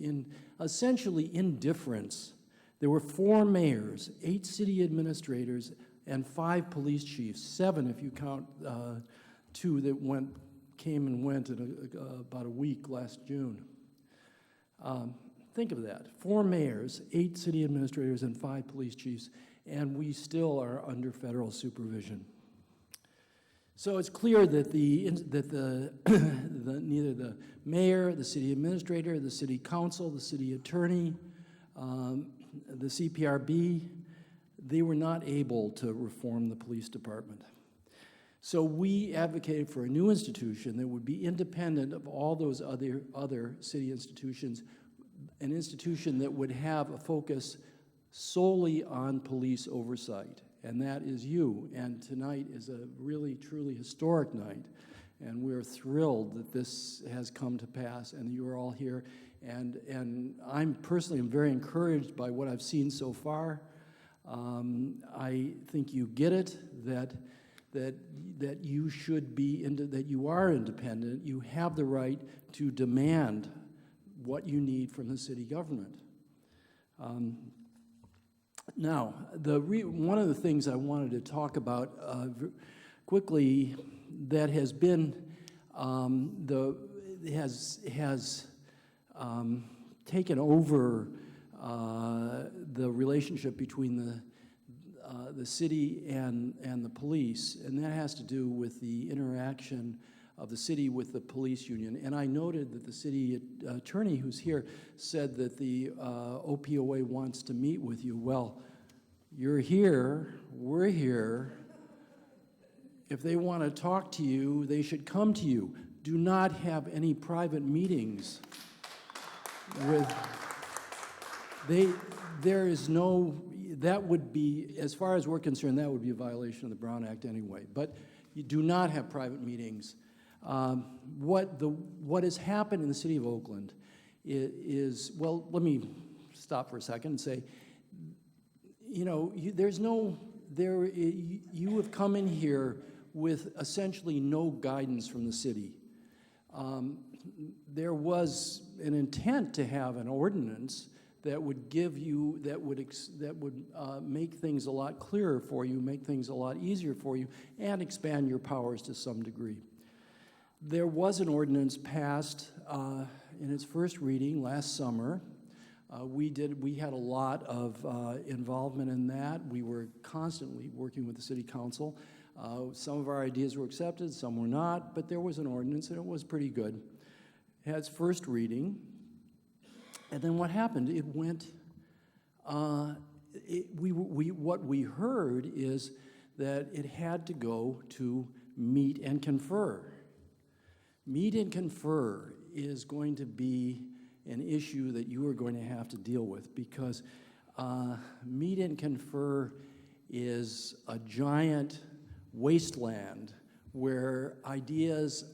essentially indifference. There were 4 mayors, 8 city administrators, and 5 police chiefs, 7 if you count 2 that came and went in about a week last June. Think of that, 4 mayors, 8 city administrators, and 5 police chiefs, and we still are under federal supervision. So it's clear that neither the mayor, the city administrator, the city council, the city attorney, the CPRB, they were not able to reform the police department. So we advocated for a new institution that would be independent of all those other city institutions, an institution that would have a focus solely on police oversight, and that is you. And tonight is a really, truly historic night, and we're thrilled that this has come to pass and you are all here. And I'm personally very encouraged by what I've seen so far. I think you get it, that you should be, that you are independent. You have the right to demand what you need from the city government. Now, one of the things I wanted to talk about quickly that has been taken over the relationship between the city and the police, and that has to do with the interaction of the city with the police union. And I noted that the city attorney who's here said that the OPOA wants to meet with you. Well, you're here, we're here. If they want to talk to you, they should come to you. Do not have any private meetings with, there is no, that would be, as far as we're concerned, that would be a violation of the Brown Act anyway. But you do not have private meetings. What has happened in the city of Oakland is, well, let me stop for a second and say, you know, you have come in here with essentially no guidance from the city. There was an intent to have an ordinance that would give you, that would make things a lot clearer for you, make things a lot easier for you, and expand your powers to some degree. There was an ordinance passed in its first reading last summer. We had a lot of involvement in that. We were constantly working with the city council. Some of our ideas were accepted, some were not, but there was an ordinance and it was pretty good. It had its first reading, and then what happened? It went, what we heard is that it had to go to meet and confer. Meet and confer is going to be an issue that you are going to have to deal with, because meet and confer is a giant wasteland where ideas,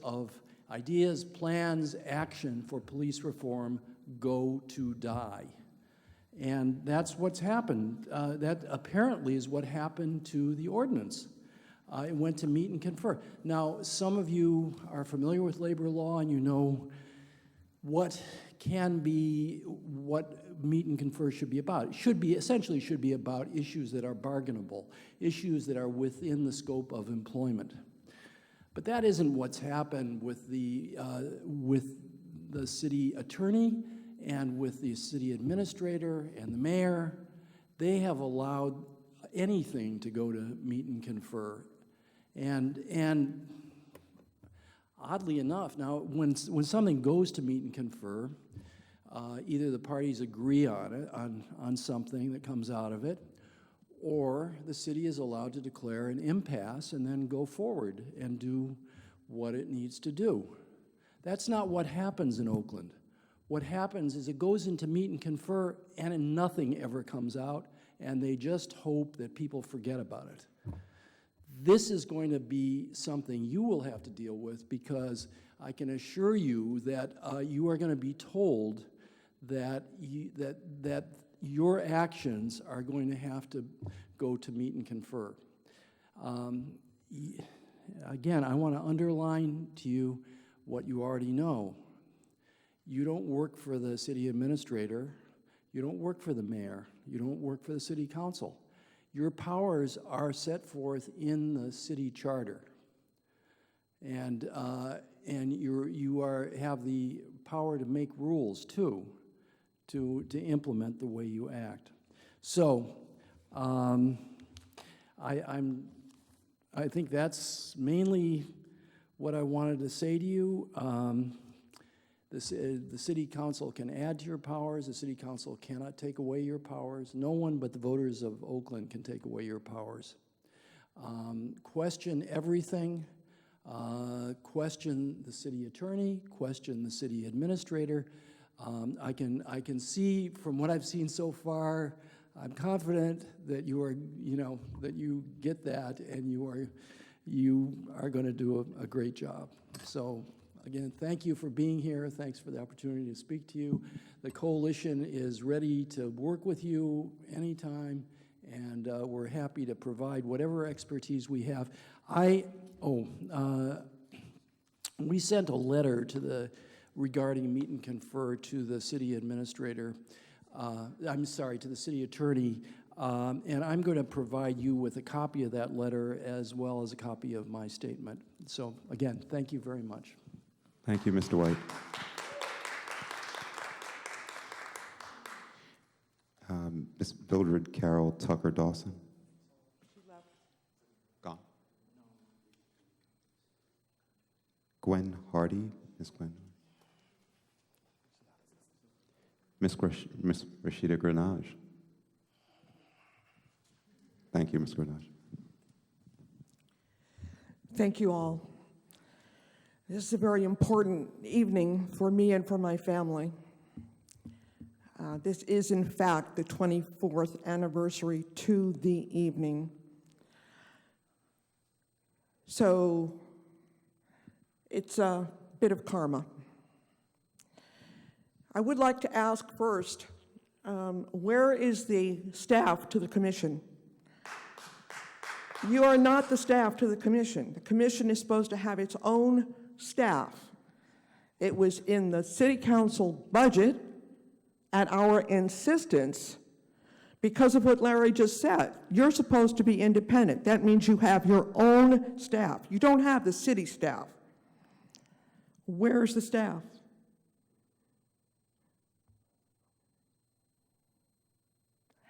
plans, action for police reform go to die. And that's what's happened. That apparently is what happened to the ordinance. It went to meet and confer. Now, some of you are familiar with labor law and you know what meet and confer should be about. It essentially should be about issues that are bargainable, issues that are within the scope of employment. But that isn't what's happened with the city attorney and with the city administrator and the mayor. They have allowed anything to go to meet and confer. And oddly enough, now when something goes to meet and confer, either the parties agree on it, on something that comes out of it, or the city is allowed to declare an impasse and then go forward and do what it needs to do. That's not what happens in Oakland. What happens is it goes into meet and confer and nothing ever comes out, and they just hope that people forget about it. This is going to be something you will have to deal with, because I can assure you that you are going to be told that your actions are going to have to go to meet and confer. Again, I want to underline to you what you already know. You don't work for the city administrator. You don't work for the mayor. You don't work for the city council. Your powers are set forth in the city charter. And you have the power to make rules too, to implement the way you act. So I think that's mainly what I wanted to say to you. The city council can add to your powers. The city council cannot take away your powers. No one but the voters of Oakland can take away your powers. Question everything. Question the city attorney. Question the city administrator. I can see from what I've seen so far, I'm confident that you are, that you get that, and you are going to do a great job. So again, thank you for being here. Thanks for the opportunity to speak to you. The coalition is ready to work with you anytime, and we're happy to provide whatever expertise we have. We sent a letter regarding meet and confer to the city administrator. To the city attorney, and I'm going to provide you with a copy of that letter as well as a copy of my statement. So again, thank you very much. Thank you, Mr. White. Ms. Mildred Carol Tucker Dawson. Gone. Gwen Hardy. Ms. Gwen. Ms. Rashida Grenage. Thank you, Ms. Grenage. Thank you all. This is a very important evening for me and for my family. This is, in fact, the 24th anniversary to the evening. So it's a bit of karma. I would like to ask first, where is the staff to the commission? You are not the staff to the commission. The commission is supposed to have its own staff. It was in the city council budget at our insistence because of what Larry just said. You're supposed to be independent. That means you have your own staff. You don't have the city staff. Where's the staff?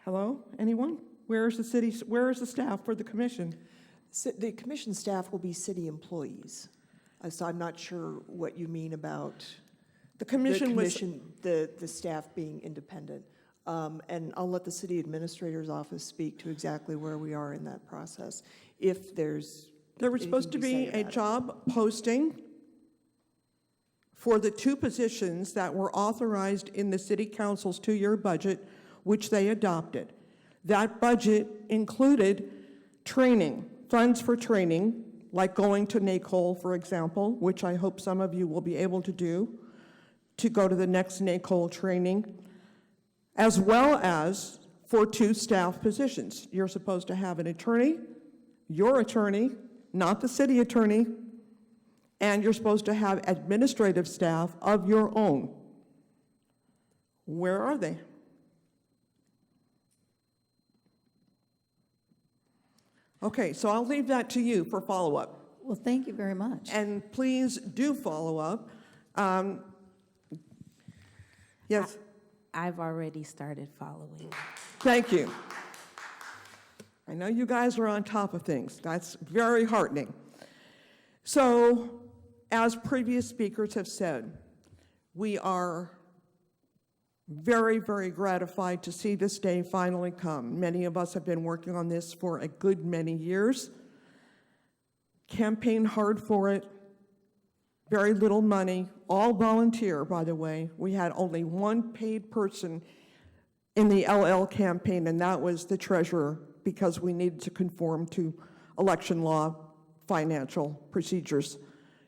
Hello, anyone? Where is the staff for the commission? The commission staff will be city employees. So I'm not sure what you mean about the staff being independent. And I'll let the city administrator's office speak to exactly where we are in that process. If there was supposed to be a job posting for the two positions that were authorized in the city council's 2-year budget, which they adopted. That budget included training, funds for training, like going to NACOL, for example, which I hope some of you will be able to do, to go to the next NACOL training, as well as for 2 staff positions. You're supposed to have an attorney, your attorney, not the city attorney, and you're supposed to have administrative staff of your own. Where are they? Okay, so I'll leave that to you for follow-up. Well, thank you very much. And please do follow up. Yes? I've already started following. Thank you. I know you guys are on top of things. That's very heartening. So, as previous speakers have said, we are very, very gratified to see this day finally come. Many of us have been working on this for a good many years. Campaigned hard for it. Very little money, all volunteer, by the way. We had only one paid person in the LL campaign, and that was the treasurer, because we needed to conform to election law, financial procedures.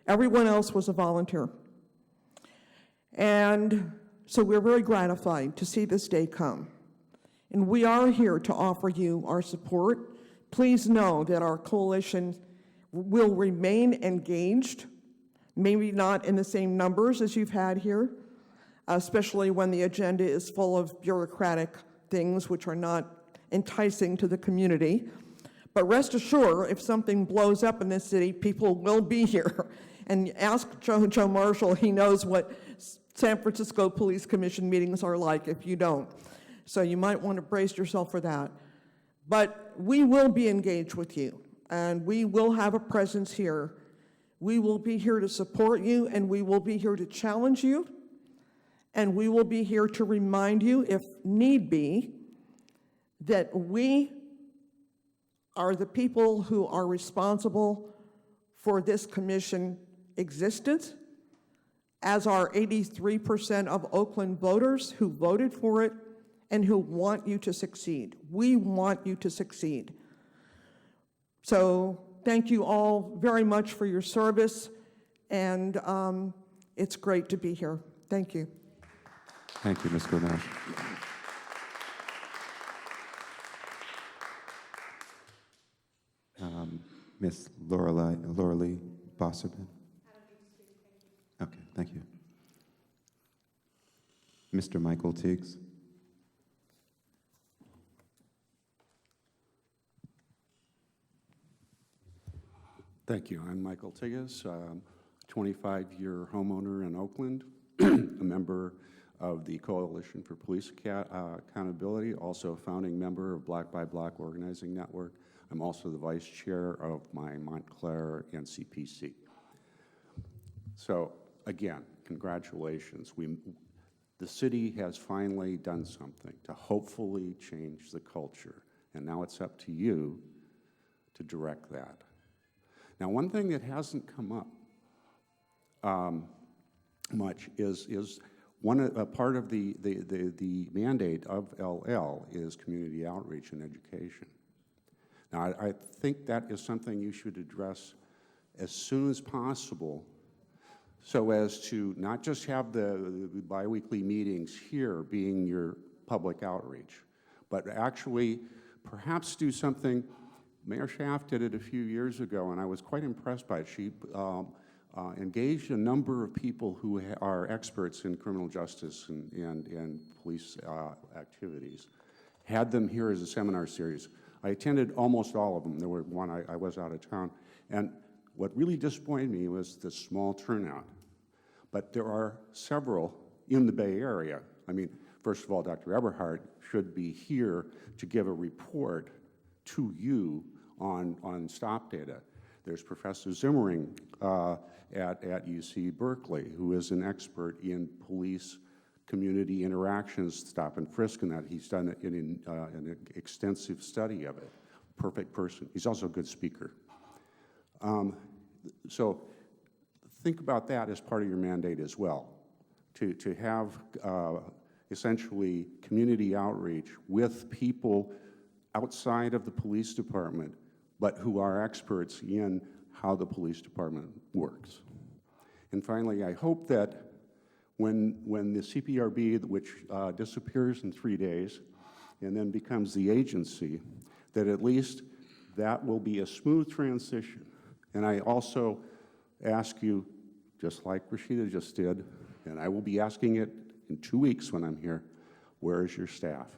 Everyone else was a volunteer. And So we're very gratified to see this day come. And we are here to offer you our support. Please know that our coalition will remain engaged, maybe not in the same numbers as you've had here, especially when the agenda is full of bureaucratic things which are not enticing to the community. But rest assured, if something blows up in this city, people will be here. And ask Joe Marshall, he knows what San Francisco Police Commission meetings are like if you don't. So you might want to brace yourself for that. But we will be engaged with you, and we will have a presence here. We will be here to support you, and we will be here to challenge you, and we will be here to remind you, if need be, that we are the people who are responsible for this commission existence, as are 83% of Oakland voters who voted for it and who want you to succeed. We want you to succeed. So thank you all very much for your service, and it's great to be here. Thank you. Thank you, Ms. Grenache. Ms. Loralee Bosserman. Okay, thank you. Mr. Michael Tiggs. Thank you. I'm Michael Tigges, 25-year homeowner in Oakland, a member of the Coalition for Police Accountability, also a founding member of Black by Black Organizing Network. I'm also the vice chair of my Montclair NCPC. So again, congratulations. The city has finally done something to hopefully change the culture, and now it's up to you to direct that. Now, one thing that hasn't come up much is a part of the mandate of LL is community outreach and education. Now, I think that is something you should address as soon as possible, so as to not just have the biweekly meetings here being your public outreach, but actually perhaps do something. Mayor Schaaf did it a few years ago, and I was quite impressed by it. She engaged a number of people who are experts in criminal justice and police activities, had them here as a seminar series. I attended almost all of them. There were one I was out of town. And what really disappointed me was the small turnout. But there are several in the Bay Area. I mean, first of all, Dr. Eberhardt should be here to give a report to you on stop data. There's Professor Zimmering at UC Berkeley, who is an expert in police community interactions, stop and frisk, and that he's done an extensive study of it. Perfect person. He's also a good speaker. So think about that as part of your mandate as well, to have essentially community outreach with people outside of the police department, but who are experts in how the police department works. And finally, I hope that when the CPRB, which disappears in 3 days and then becomes the agency, that at least that will be a smooth transition. And I also ask you, just like Rashida just did, and I will be asking it in 2 weeks when I'm here, where is your staff?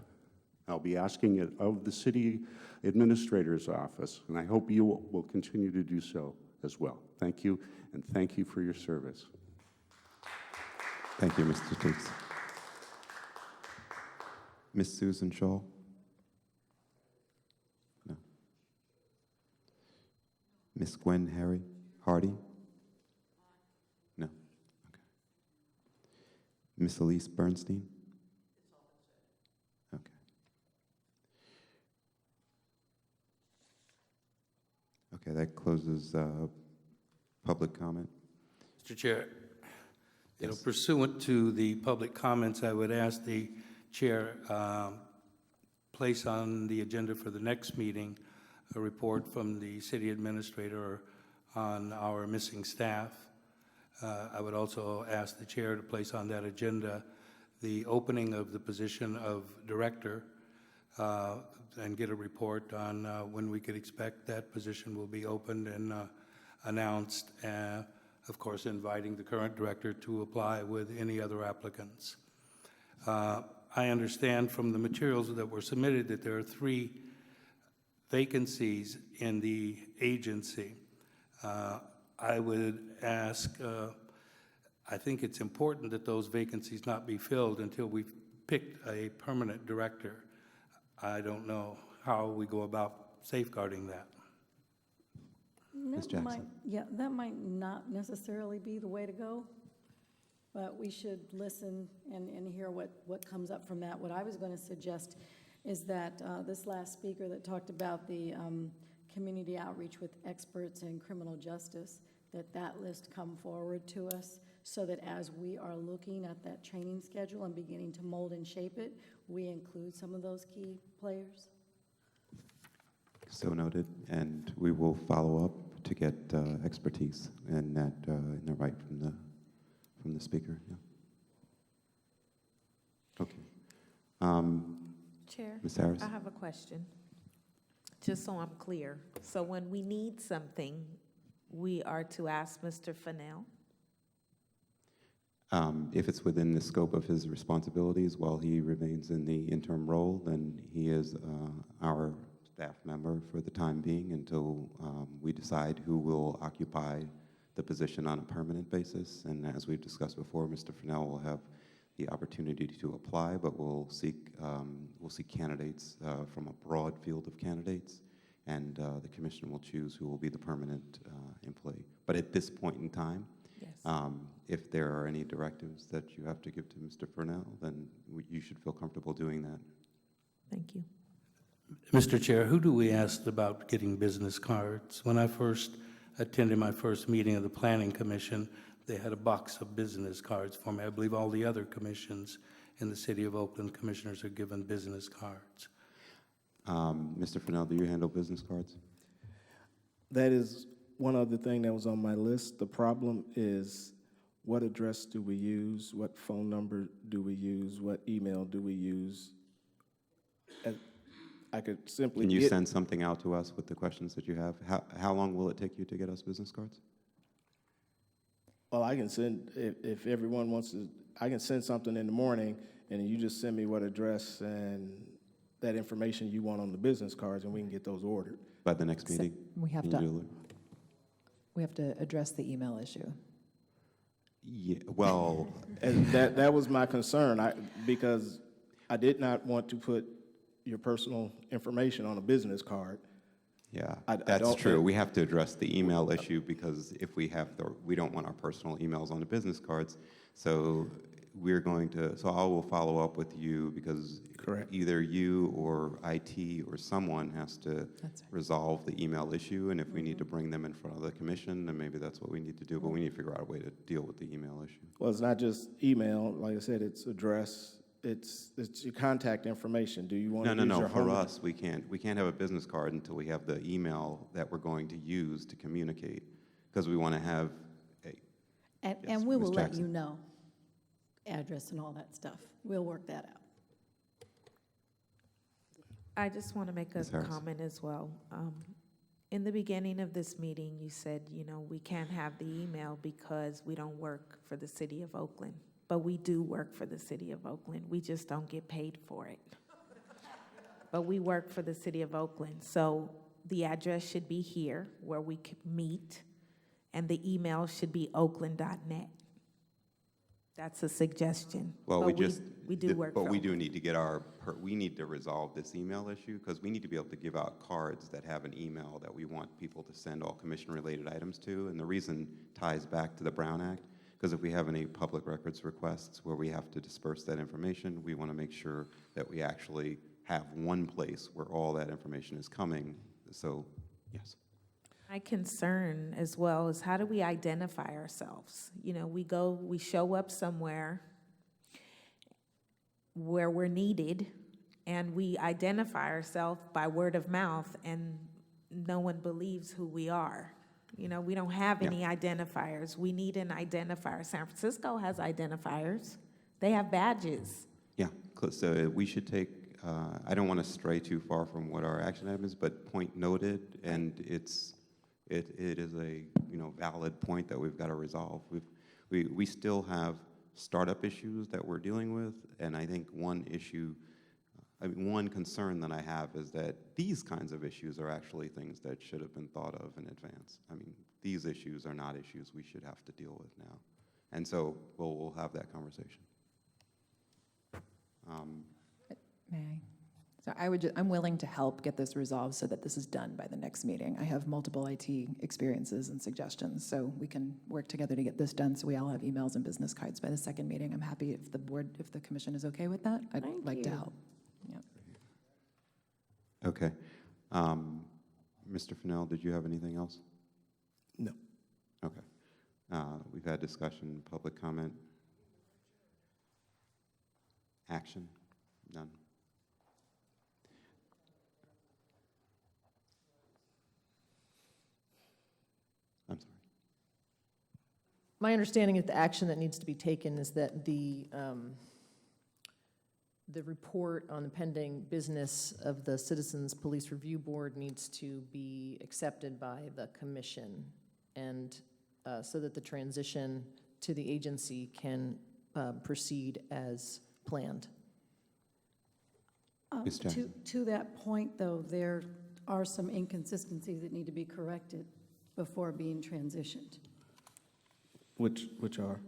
I'll be asking it of the city administrator's office, and I hope you will continue to do so as well. Thank you, and thank you for your service. Thank you, Mr. Tiggs. Ms. Susan Shaw? No. Ms. Gwen Hardy? No. Okay. Ms. Elise Bernstein? Okay. Okay, that closes public comment. Mr. Chair, Yes. Pursuant to the public comments, I would ask the chair place on the agenda for the next meeting a report from the city administrator on our missing staff. I would also ask the chair to place on that agenda the opening of the position of director and get a report on when we could expect that position will be opened and announced, of course, inviting the current director to apply with any other applicants. I understand from the materials that were submitted that there are 3 vacancies in the agency. I would ask, I think it's important that those vacancies not be filled until we've picked a permanent director. I don't know how we go about safeguarding that. Ms. Jackson. That might not necessarily be the way to go, but we should listen and hear what comes up from that. What I was going to suggest is that this last speaker that talked about the community outreach with experts in criminal justice, that list come forward to us so that as we are looking at that training schedule and beginning to mold and shape it, we include some of those key players. So noted, and we will follow up to get expertise in that in the right from the speaker. Yeah. Okay. Chair, Ms. Harris? I have a question, just so I'm clear. So when we need something, we are to ask Mr. Fennell? If it's within the scope of his responsibilities while he remains in the interim role, then he is our staff member for the time being until we decide who will occupy the position on a permanent basis. And as we've discussed before, Mr. Fennell will have the opportunity to apply, but we'll seek candidates from a broad field of candidates, and the commission will choose who will be the permanent employee. But at this point in time, yes. If there are any directives that you have to give to Mr. Fennell, then you should feel comfortable doing that. Thank you. Mr. Chair, who do we ask about getting business cards? When I first attended my first meeting of the Planning Commission, they had a box of business cards for me. I believe all the other commissions in the city of Oakland, commissioners are given business cards. Mr. Fennell, do you handle business cards? That is one other thing that was on my list. The problem is, what address do we use? What phone number do we use? What email do we use? I could simply Can you send something out to us with the questions that you have? How long will it take you to get us business cards? Well, I can send, if everyone wants to, I can send something in the morning, and you just send me what address and that information you want on the business cards, and we can get those ordered. By the next meeting? We have to address the email issue. Yeah, well... And that was my concern, because I did not want to put your personal information on a business card. Yeah, that's true. We have to address the email issue, because if we have we don't want our personal emails on the business cards. So we're going to, so I will follow up with you, because either you or IT or someone has to resolve the email issue. And if we need to bring them in front of the commission, then maybe that's what we need to do. But we need to figure out a way to deal with the email issue. Well, it's not just email. Like I said, it's address. It's your contact information. Do you want to use your home? For us, we can't have a business card until we have the email that we're going to use to communicate, because we want to have a... And we will let you know address and all that stuff. We'll work that out. I just want to make a comment as well. In the beginning of this meeting, you said, we can't have the email because we don't work for the city of Oakland. But we do work for the city of Oakland. We just don't get paid for it. But we work for the city of Oakland. So the address should be here where we could meet, and the email should be oakland.net. That's a suggestion. Well, we do work for But we Oakland. do need to get we need to resolve this email issue, because we need to be able to give out cards that have an email that we want people to send all commission-related items to. And the reason ties back to the Brown Act, because if we have any public records requests where we have to disperse that information, we want to make sure that we actually have one place where all that information is coming. So, yes. My concern as well is, how do we identify ourselves? We show up somewhere where we're needed, and we identify ourselves by word of mouth, and no one believes who we are. We don't have any identifiers. We need an identifier. San Francisco has identifiers. They have badges. Yeah, so we should take, I don't want to stray too far from what our action item is, but point noted, and it is a, valid point that we've got to resolve. We still have startup issues that we're dealing with, and I think one concern that I have is that these kinds of issues are actually things that should have been thought of in advance. I mean, these issues are not issues we should have to deal with now. And so we'll have that conversation. May I? So I'm willing to help get this resolved so that this is done by the next meeting. I have multiple IT experiences and suggestions, so we can work together to get this done so we all have emails and business cards by the second meeting. I'm happy if the commission is okay with that. I'd like to help. Yep. Okay. Mr. Fennell, did you have anything else? No. Okay. We've had discussion, public comment. Action? None. I'm sorry. My understanding is the action that needs to be taken is that the report on the pending business of the Citizens Police Review Board needs to be accepted by the commission, and so that the transition to the agency can proceed as planned. To that point, though, there are some inconsistencies that need to be corrected before being transitioned. Which are?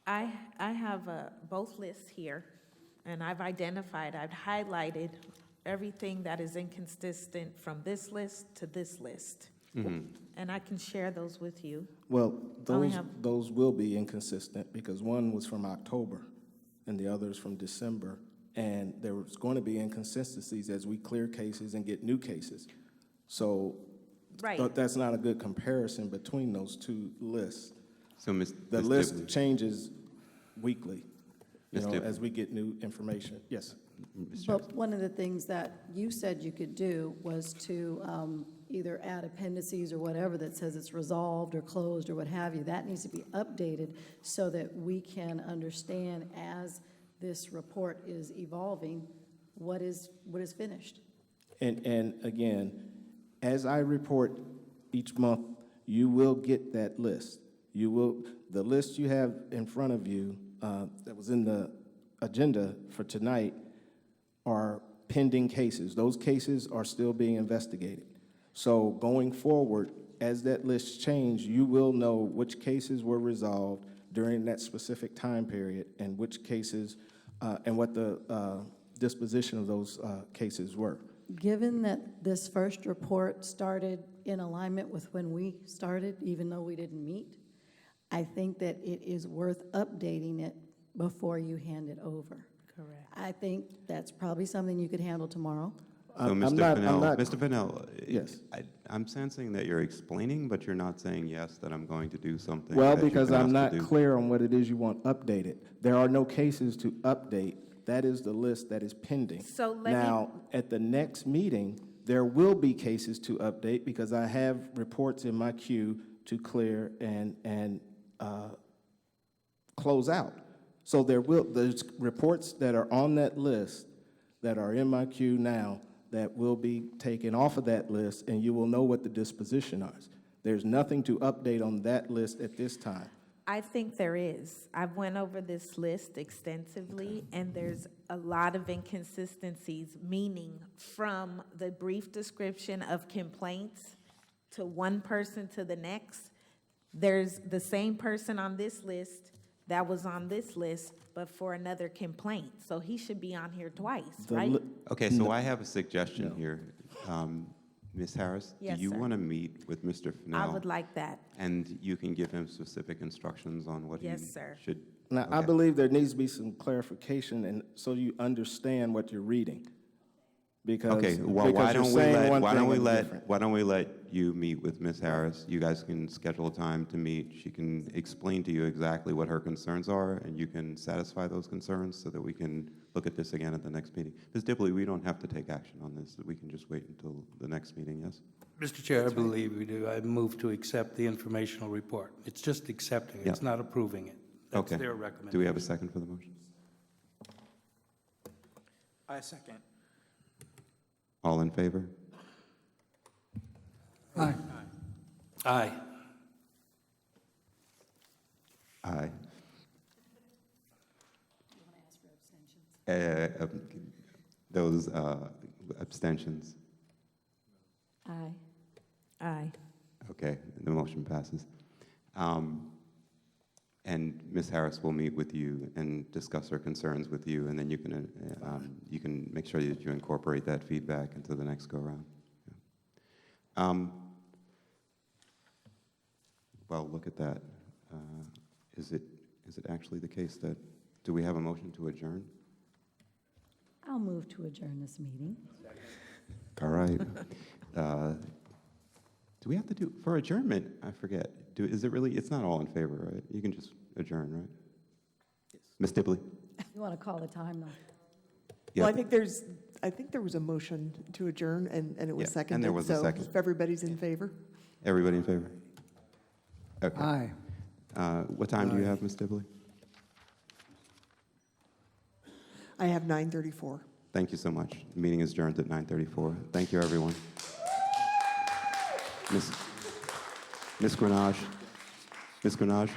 I have both lists here, and I've highlighted everything that is inconsistent from this list to this list. Mm-hmm. And I can share those with you. Well, those will be inconsistent because one was from October and the other is from December. And there was going to be inconsistencies as we clear cases and get new cases. So that's not a good comparison between those two lists. So the list changes weekly, as we get new information. Yes. But one of the things that you said you could do was to either add appendices or whatever that says it's resolved or closed or what have you. That needs to be updated so that we can understand as this report is evolving what is finished. And again, as I report each month, you will get that list. The list you have in front of you that was in the agenda for tonight are pending cases. Those cases are still being investigated. So going forward, as that list changes, you will know which cases were resolved during that specific time period and which cases and what the disposition of those cases were. Given that this first report started in alignment with when we started, even though we didn't meet, I think that it is worth updating it before you hand it over. Correct. I think that's probably something you could handle tomorrow. So Mr. Fennell, yes. I'm sensing that you're explaining, but you're not saying yes, that I'm going to do something. Well, because I'm not clear on what it is you want updated. There are no cases to update. That is the list that is pending. So now, at the next meeting, there will be cases to update because I have reports in my queue to clear and close out. So there's reports that are on that list that are in my queue now that will be taken off of that list, and you will know what the disposition is. There's nothing to update on that list at this time. I think there is. I've went over this list extensively, and there's a lot of inconsistencies, meaning from the brief description of complaints to one person to the next. There's the same person on this list that was on this list, but for another complaint. So he should be on here twice, right? Okay, so I have a suggestion here. Ms. Harris, Yes, do you sir. want to meet with Mr. Fennell? I would like that. And you can give him specific instructions on what Yes, he sir. should. Now, I believe there needs to be some clarification, and so you understand what you're reading. Because, Okay, well, why you're don't saying one why thing don't we and let different. why don't we let you meet with Ms. Harris? You guys can schedule a time to meet. She can explain to you exactly what her concerns are, and you can satisfy those concerns so that we can look at this again at the next meeting. Ms. Dibley, we don't have to take action on this. We can just wait until the next meeting, yes? Mr. Chair, I believe we do. I move to accept the informational report. It's just accepting it. It's not approving it. That's Okay. their recommendation. Do we have a second for the motion? I second. All in favor? Aye. Aye. Aye. Those abstentions? Aye. Aye. Okay, the motion passes. And Ms. Harris will meet with you and discuss her concerns with you, and then you can make sure that you incorporate that feedback into the next go-round. Yeah. Well, look at that. Is it actually the case that, do we have a motion to adjourn? I'll move to adjourn this meeting. All right. Do we have to do, for adjournment, I forget, is it really, it's not all in favor, right? You can just adjourn, right? Yes. Ms. Dibley? You want to call the time, though? Well, Yep. I think there was a motion to adjourn, and it was Yeah, seconded. and there was a second. So if everybody's in favor? Everybody in favor? Okay. Aye. What time do you have, Ms. Dibley? I have 9:34. Thank you so much. The meeting is adjourned at 9:34. Thank you, everyone. Ms. Grenage? Ms. Grenage? Do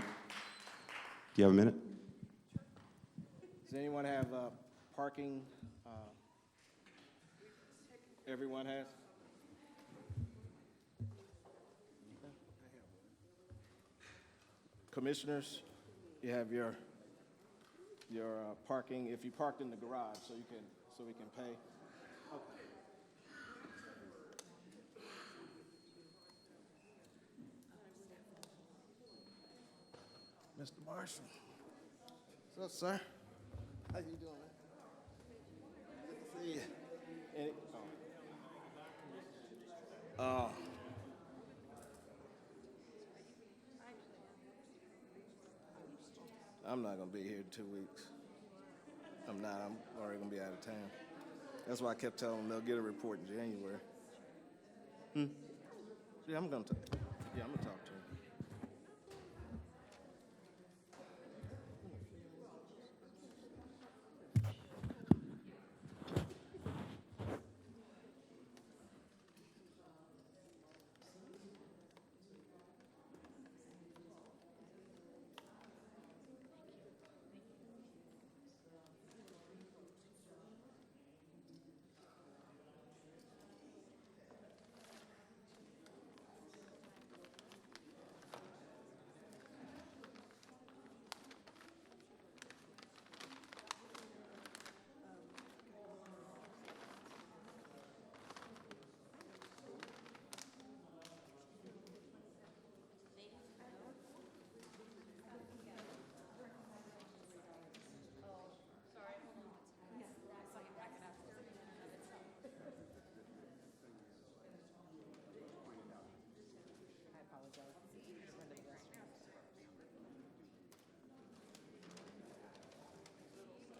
you have a minute? Does anyone have parking? Everyone has? Commissioners, you have your parking. If you parked in the garage, so we can pay. Mr. Marshall. What's up, sir? How you doing, man? Good to see you. I'm not gonna be here in 2 weeks. I'm not. I'm already gonna be out of town. That's why I kept telling them they'll get a report in January. Yeah, I'm gonna talk to him.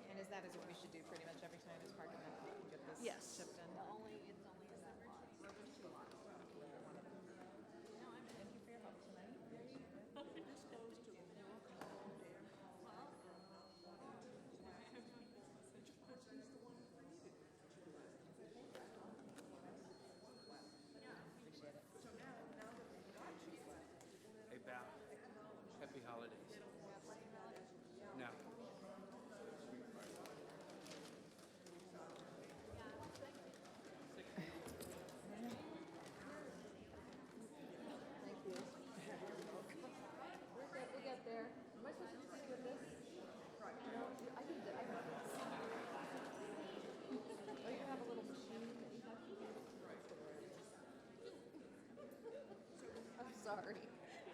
And that is what we should do pretty much every time is park in that lot and get this shipped in. It's only in that lot. Thank you for your help tonight. Hey, Val, happy holidays. Now. We'll get there. Am I supposed to stick with this? No, I can do this. Oh, you have a little machine that you have to use? I'm sorry.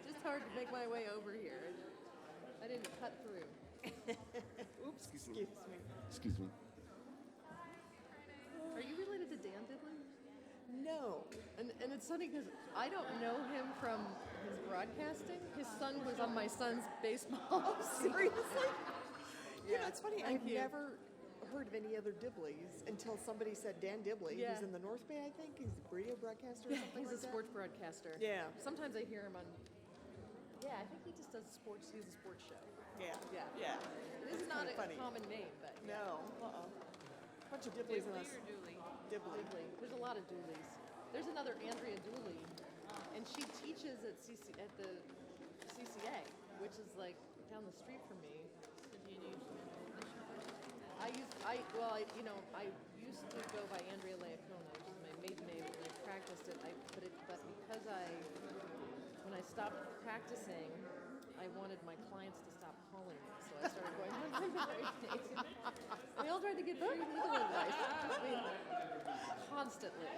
Just hard to make my way over here. I didn't cut through. Oops, excuse me. Excuse me. Are you related to Dan Dibley? No, and it's funny because I don't know him from his broadcasting. His son was on my son's baseball. Seriously? You know, Yeah, it's funny, thank I've you. never heard of any other Dibleys until somebody said Dan Dibley. Yeah. He's in the North Bay, I think. He's a radio broadcaster or something He's like a that. sports broadcaster. Yeah. Sometimes I hear him on Yeah, I think he just does sports, he has a sports show. Yeah. Yeah. Yeah. It is It's not kinda a funny. common name, but. No, bunch of Dibleys in us. Dooley? Dibley. Dooley. There's a lot of Dooleys. There's another Andrea Dooley, and she teaches at the CCA, which is like down the street from me. I used to go by Andrea Leacona, which is my maiden name, and I practiced it. But because when I stopped practicing, I wanted my clients to stop calling me, so I started going by my married name. They all tried to get free legal advice. I mean, constantly.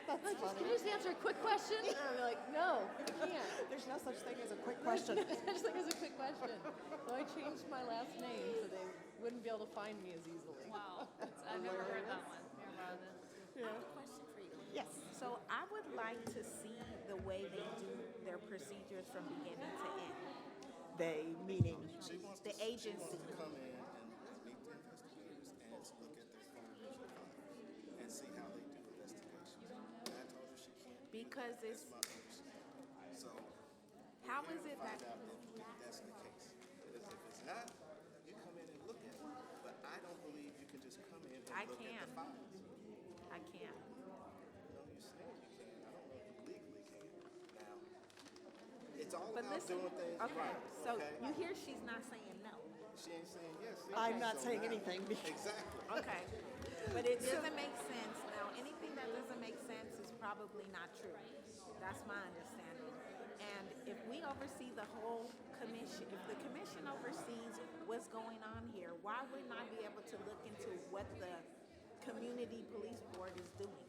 Like, can you just answer a quick question? And I'm like, no, I can't. There's no such thing as a quick question. There's no such thing as a quick question. So I changed my last name so they wouldn't be able to find me as easily. Wow, I've never heard that one. I have a question for you. Yes. So I would like to see the way they do their procedures from beginning to end. They, meaning? The agency. Come in and meet the investigators and look at their phone and see how they do investigations. And I told her she can't. Because it's, That's my understanding. So how we're is here it to that? find out if that's the case. Because if it's not, you come in and look at it. But I don't believe you can just come in and look at the files. I can't. No, you saying you can. I don't know if you legally can. Now, it's all But about listen, doing things okay, right. so okay? you hear she's not saying no. She ain't saying yes. I'm not So saying now- anything. Exactly. Okay, but it doesn't make sense. Now, anything that doesn't make sense is probably not true. That's my understanding. And if we oversee the whole commission, if the commission oversees what's going on here, why wouldn't I be able to look into what the community police board is doing?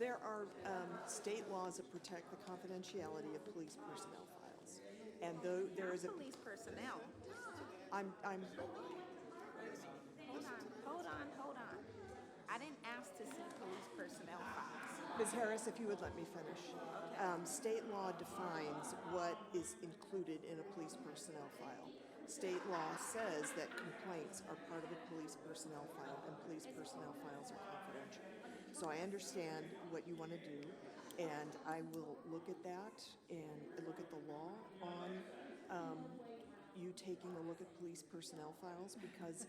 There are state laws that protect the confidentiality of police personnel files. And though there is a... Not police personnel. I'm Hold on. I didn't ask to see police personnel files. Ms. Harris, if you would let me finish. State law defines what is included in a police personnel file. State law says that complaints are part of a police personnel file, and police personnel files are confidential. So I understand what you want to do, and I will look at that and look at the law on you taking a look at police personnel files, because